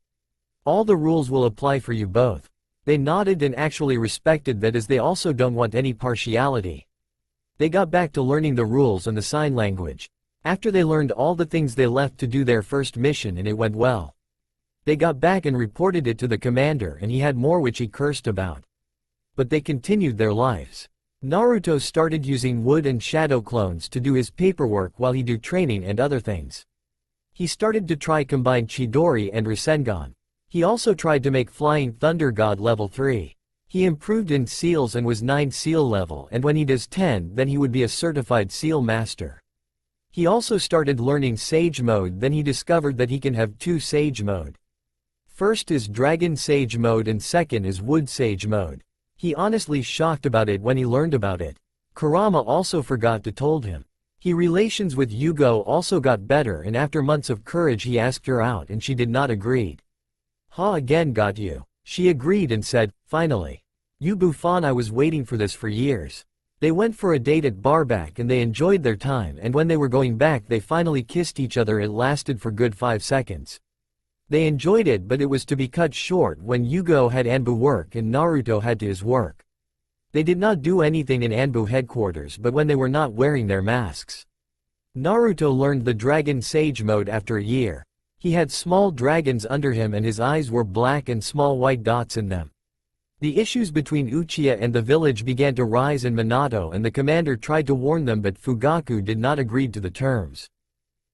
All the rules will apply for you both. They nodded and actually respected that, as they also don't want any partiality. They got back to learning the rules and the sign language. After they learned all the things, they left to do their first mission, and it went well. They got back and reported it to the commander, and he had more which he cursed about. But they continued their lives. Naruto started using wood and shadow clones to do his paperwork while he do training and other things. He started to try combine Chidori and Rasengan. He also tried to make Flying Thunder God level 3. He improved in seals and was 9 seal level, and when he does 10 then he would be a certified seal master. He also started learning Sage mode, then he discovered that he can have 2 Sage mode. First is Dragon Sage mode and second is Wood Sage mode. He honestly shocked about it when he learned about it. Kurama also forgot to told him. He relations with Yugo also got better, and after months of courage he asked her out and she did not agreed. Ha again got you. She agreed and said, finally. You Buffon, I was waiting for this for years. They went for a date at Barback and they enjoyed their time, and when they were going back they finally kissed each other. It lasted for good 5 seconds. They enjoyed it, but it was to be cut short when Yugo had Anbu work and Naruto had to his work. They did not do anything in Anbu headquarters but when they were not wearing their masks. Naruto learned the Dragon Sage mode after a year. He had small dragons under him and his eyes were black and small white dots in them. The issues between Uchiha and the village began to rise in Minato, and the commander tried to warn them, but Fugaku did not agree to the terms.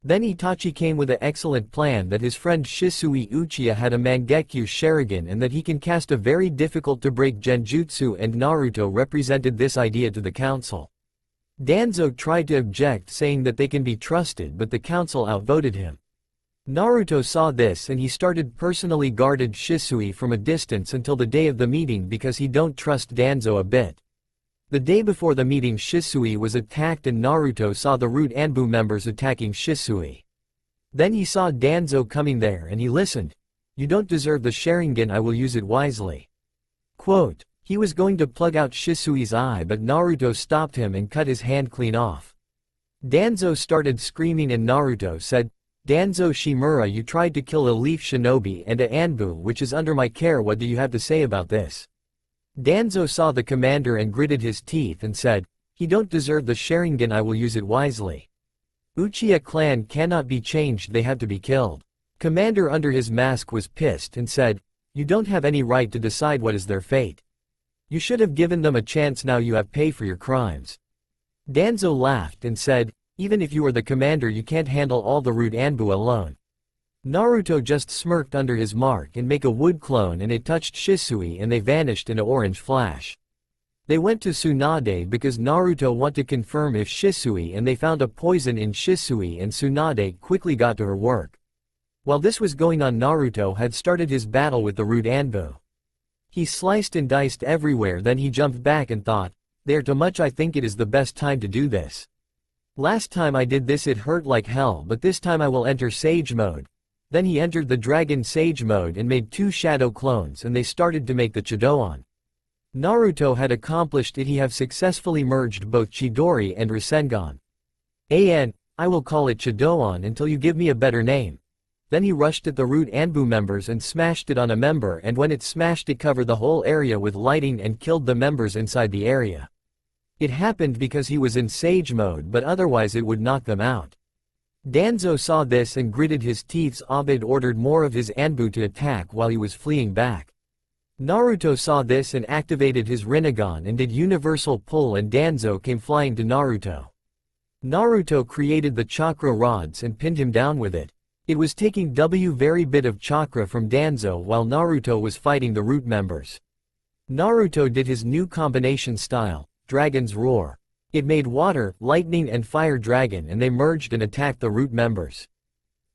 Then Itachi came with an excellent plan that his friend Shisui Uchiha had a Mangekyo Sharingan and that he can cast a very difficult to break genjutsu, and Naruto represented this idea to the council. Danzo tried to object, saying that they can be trusted, but the council outvoted him. Naruto saw this and he started personally guarded Shisui from a distance until the day of the meeting because he don't trust Danzo a bit. The day before the meeting Shisui was attacked and Naruto saw the Root Anbu members attacking Shisui. Then he saw Danzo coming there and he listened. You don't deserve the Sharingan, I will use it wisely. Quote, he was going to plug out Shisui's eye but Naruto stopped him and cut his hand clean off. Danzo started screaming and Naruto said, Danzo Shimura, you tried to kill a leaf shinobi and a Anbu which is under my care, what do you have to say about this? Danzo saw the commander and gritted his teeth and said, he don't deserve the Sharingan, I will use it wisely. Uchiha clan cannot be changed, they have to be killed. Commander under his mask was pissed and said, you don't have any right to decide what is their fate. You should have given them a chance, now you have pay for your crimes. Danzo laughed and said, even if you are the commander you can't handle all the Root Anbu alone. Naruto just smirked under his mark and make a wood clone and it touched Shisui and they vanished in an orange flash. They went to Tsunade because Naruto wanted to confirm if Shisui, and they found a poison in Shisui and Tsunade quickly got to her work. While this was going on, Naruto had started his battle with the Root Anbu. He sliced and diced everywhere, then he jumped back and thought, they are too much, I think it is the best time to do this. Last time I did this it hurt like hell, but this time I will enter Sage mode. Then he entered the Dragon Sage mode and made 2 shadow clones and they started to make the Chidoan. Naruto had accomplished it, he have successfully merged both Chidori and Rasengan. I will call it Chidoan until you give me a better name. Then he rushed at the Root Anbu members and smashed it on a member, and when it smashed it covered the whole area with lighting and killed the members inside the area. It happened because he was in Sage mode, but otherwise it would knock them out. Danzo saw this and gritted his teeth. Abed ordered more of his Anbu to attack while he was fleeing back. Naruto saw this and activated his Rinnegan and did universal pull, and Danzo came flying to Naruto. Naruto created the chakra rods and pinned him down with it. It was taking very bit of chakra from Danzo while Naruto was fighting the Root members. Naruto did his new combination style, Dragon's Roar. It made water, lightning and fire dragon and they merged and attacked the Root members.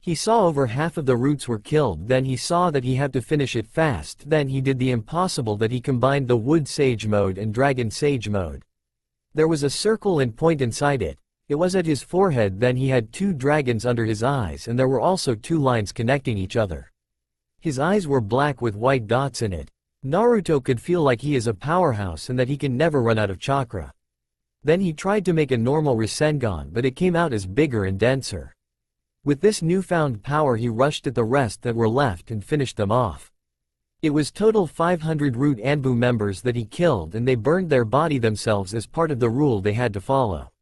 He saw over half of the Roots were killed, then he saw that he had to finish it fast, then he did the impossible, that he combined the Wood Sage mode and Dragon Sage mode. There was a circle and point inside it. It was at his forehead, then he had 2 dragons under his eyes and there were also 2 lines connecting each other. His eyes were black with white dots in it. Naruto could feel like he is a powerhouse and that he can never run out of chakra. Then he tried to make a normal Rasengan, but it came out as bigger and denser. With this newfound power he rushed at the rest that were left and finished them off. It was total 500 Root Anbu members that he killed, and they burned their body themselves as part of the rule they had to follow.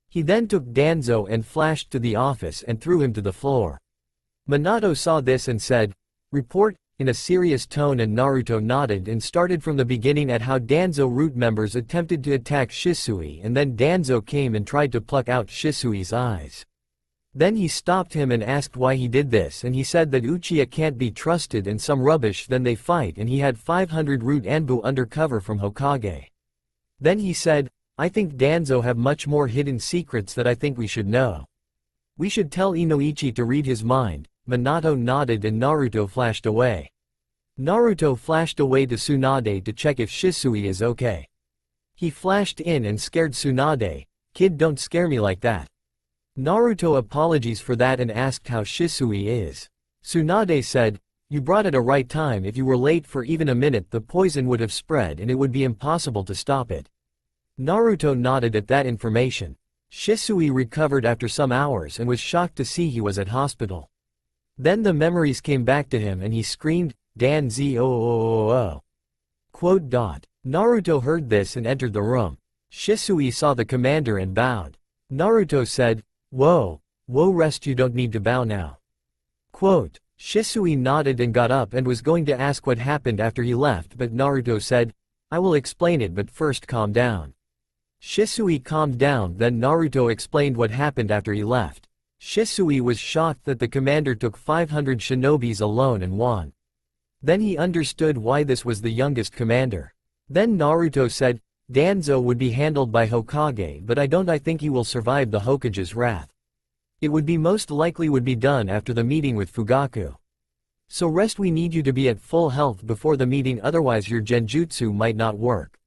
He then took Danzo and flashed to the office and threw him to the floor. Minato saw this and said, "Report," in a serious tone, and Naruto nodded and started from the beginning at how Danzo Root members attempted to attack Shisui, and then Danzo came and tried to pluck out Shisui's eyes. Then he stopped him and asked why he did this, and he said that Uchiha can't be trusted and some rubbish. Then they fight and he had 500 Root Anbu undercover from Hokage. Then he said, "I think Danzo have much more hidden secrets that I think we should know. We should tell Inoichi to read his mind." Minato nodded and Naruto flashed away. Naruto flashed away to Tsunade to check if Shisui is okay. He flashed in and scared Tsunade. "Kid, don't scare me like that." Naruto apologies for that and asked how Shisui is. Tsunade said, "You brought it a right time. If you were late for even a minute, the poison would have spread and it would be impossible to stop it." Naruto nodded at that information. Shisui recovered after some hours and was shocked to see he was at hospital. Then the memories came back to him and he screamed, "Dan Zo." Quote. Naruto heard this and entered the room. Shisui saw the commander and bowed. Naruto said, "Whoa, rest, you don't need to bow now." Quote. Shisui nodded and got up and was going to ask what happened after he left, but Naruto said, "I will explain it, but first calm down." Shisui calmed down, then Naruto explained what happened after he left. Shisui was shocked that the commander took 500 shinobis alone and won. Then he understood why this was the youngest commander. Then Naruto said, "Danzo would be handled by Hokage, but I think he will survive the Hokage's wrath. It would be most likely would be done after the meeting with Fugaku. So rest, we need you to be at full health before the meeting, otherwise your genjutsu might not work."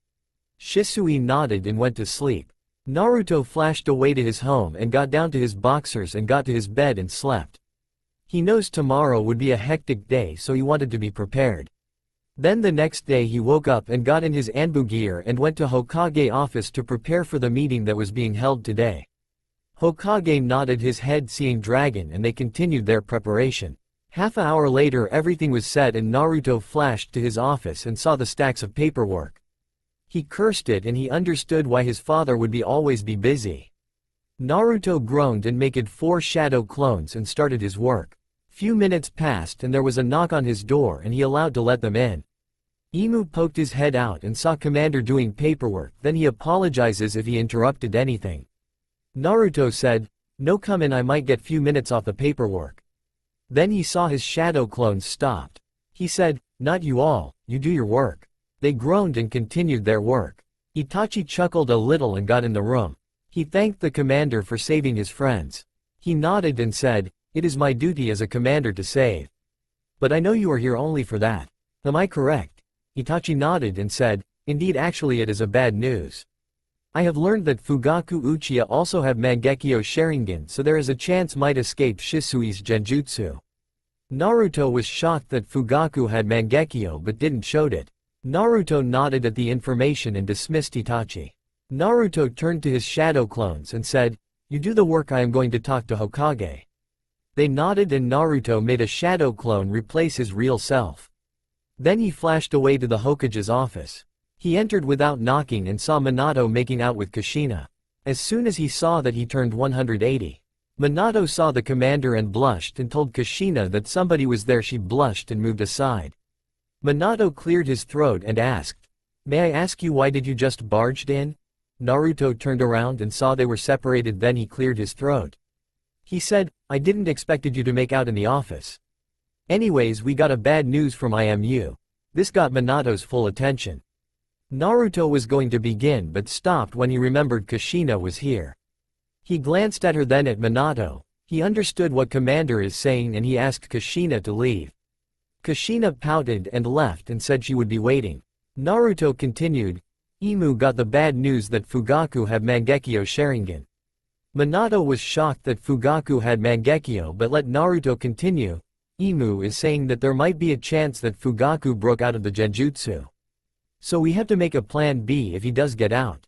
Shisui nodded and went to sleep. Naruto flashed away to his home and got down to his boxers and got to his bed and slept. He knows tomorrow would be a hectic day, so he wanted to be prepared. Then the next day he woke up and got in his Anbu gear and went to Hokage office to prepare for the meeting that was being held today. Hokage nodded his head seeing dragon and they continued their preparation. Half an hour later everything was set and Naruto flashed to his office and saw the stacks of paperwork. He cursed it and he understood why his father would always be busy. Naruto groaned and made 4 shadow clones and started his work. Few minutes passed and there was a knock on his door and he allowed to let them in. Imu poked his head out and saw Commander doing paperwork, then he apologizes if he interrupted anything. Naruto said, "No, come in, I might get few minutes off the paperwork." Then he saw his shadow clones stopped. He said, "Not you all, you do your work." They groaned and continued their work. Itachi chuckled a little and got in the room. He thanked the commander for saving his friends. He nodded and said, "It is my duty as a commander to save. But I know you are here only for that. Am I correct?" Itachi nodded and said, "Indeed, actually it is a bad news. I have learned that Fugaku Uchiha also have Mangekyo Sharingan, so there is a chance might escape Shisui's genjutsu." Naruto was shocked that Fugaku had Mangekyo but didn't show it. Naruto nodded at the information and dismissed Itachi. Naruto turned to his shadow clones and said, "You do the work, I am going to talk to Hokage." They nodded and Naruto made a shadow clone replace his real self. Then he flashed away to the Hokage's office. He entered without knocking and saw Minato making out with Kushina. As soon as he saw that, he turned 180. Minato saw the commander and blushed and told Kushina that somebody was there. She blushed and moved aside. Minato cleared his throat and asked, "May I ask you, why did you just barged in?" Naruto turned around and saw they were separated, then he cleared his throat. He said, "I didn't expected you to make out in the office. Anyways, we got a bad news from IMU." This got Minato's full attention. Naruto was going to begin but stopped when he remembered Kushina was here. He glanced at her, then at Minato. He understood what commander is saying and he asked Kushina to leave. Kushina pouted and left and said she would be waiting. Naruto continued, "Imu got the bad news that Fugaku had Mangekyo Sharingan." Minato was shocked that Fugaku had Mangekyo but let Naruto continue. "Imu is saying that there might be a chance that Fugaku broke out of the genjutsu. So we have to make a plan B if he does get out."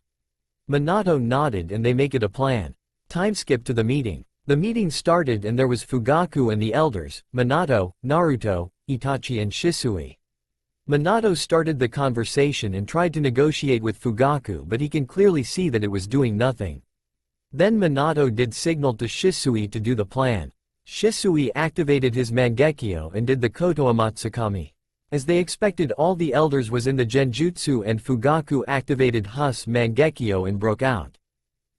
Minato nodded and they make it a plan. Time skip to the meeting. The meeting started and there was Fugaku and the elders, Minato, Naruto, Itachi and Shisui. Minato started the conversation and tried to negotiate with Fugaku, but he can clearly see that it was doing nothing. Then Minato did signal to Shisui to do the plan. Shisui activated his Mangekyo and did the Koto Amatsukami. As they expected, all the elders was in the Genjutsu and Fugaku activated Hus Mangekyo and broke out.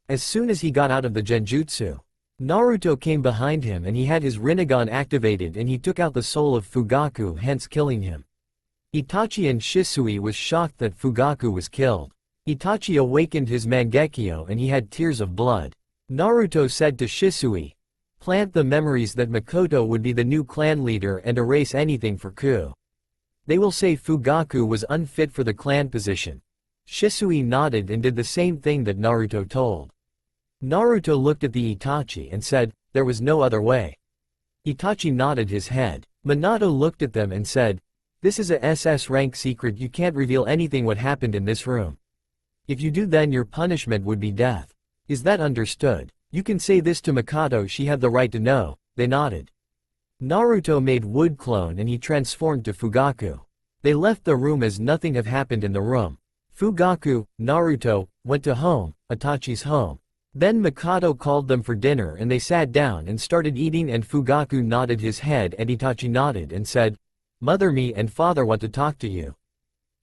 As soon as he got out of the Genjutsu, Naruto came behind him and he had his Rinnegan activated and he took out the soul of Fugaku, hence killing him. Itachi and Shisui was shocked that Fugaku was killed. Itachi awakened his Mangekyo and he had tears of blood. Naruto said to Shisui, "Plant the memories that Makoto would be the new clan leader and erase anything for Ku. They will say Fugaku was unfit for the clan position." Shisui nodded and did the same thing that Naruto told. Naruto looked at the Itachi and said, "There was no other way." Itachi nodded his head. Minato looked at them and said, "This is a SS rank secret, you can't reveal anything what happened in this room. If you do, then your punishment would be death. Is that understood? You can say this to Makoto, she had the right to know." They nodded. Naruto made wood clone and he transformed to Fugaku. They left the room as nothing had happened in the room. Fugaku, Naruto, went to home, Itachi's home. Then Makoto called them for dinner and they sat down and started eating and Fugaku nodded his head and Itachi nodded and said, "Mother, me and father want to talk to you."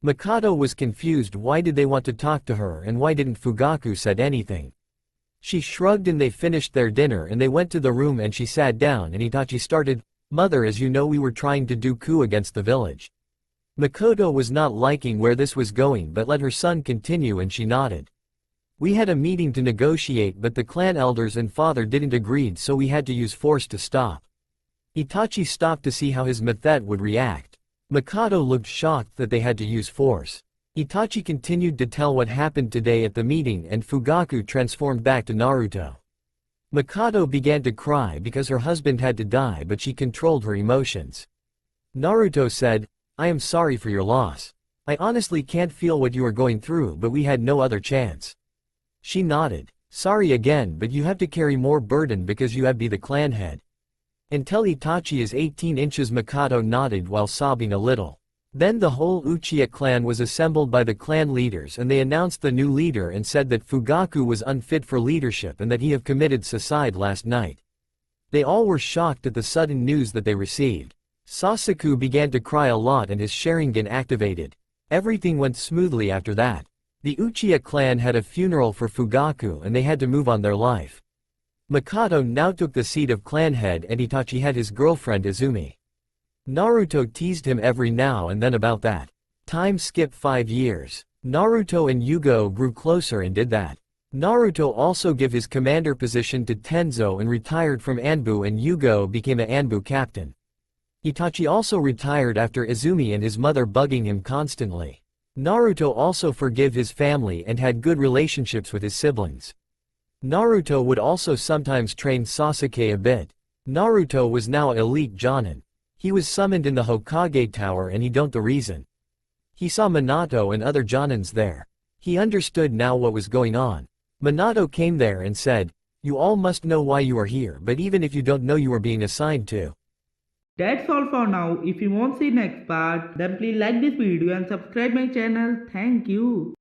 Makoto was confused, why did they want to talk to her and why didn't Fugaku said anything. She shrugged and they finished their dinner and they went to the room and she sat down and Itachi started, "Mother, as you know, we were trying to do coup against the village." Makoto was not liking where this was going but let her son continue and she nodded. "We had a meeting to negotiate but the clan elders and father didn't agree, so we had to use force to stop." Itachi stopped to see how his Mathet would react. Makoto looked shocked that they had to use force. Itachi continued to tell what happened today at the meeting and Fugaku transformed back to Naruto. Makoto began to cry because her husband had to die but she controlled her emotions. Naruto said, "I am sorry for your loss. I honestly can't feel what you are going through but we had no other chance." She nodded. "Sorry again, but you have to carry more burden because you have be the clan head." "Until Itachi is 18 inches." Makoto nodded while sobbing a little. Then the whole Uchiha clan was assembled by the clan leaders and they announced the new leader and said that Fugaku was unfit for leadership and that he have committed suicide last night. They all were shocked at the sudden news that they received. Sasuke began to cry a lot and his Sharingan activated. Everything went smoothly after that. The Uchiha clan had a funeral for Fugaku and they had to move on their life. Makoto now took the seat of clan head and Itachi had his girlfriend Izumi. Naruto teased him every now and then about that. Time skip 5 years. Naruto and Yugo grew closer and did that. Naruto also gave his commander position to Tenzo and retired from Anbu and Yugo became an Anbu captain. Itachi also retired after Izumi and his mother bugging him constantly. Naruto also forgave his family and had good relationships with his siblings. Naruto would also sometimes train Sasuke a bit. Naruto was now elite Jounin. He was summoned in the Hokage Tower and he don't the reason. He saw Minato and other Jounins there. He understood now what was going on. Minato came there and said, "You all must know why you are here, but even if you don't know, you are being assigned to." That's all for now. If you want to see next part, then please like this video and subscribe my channel. Thank you.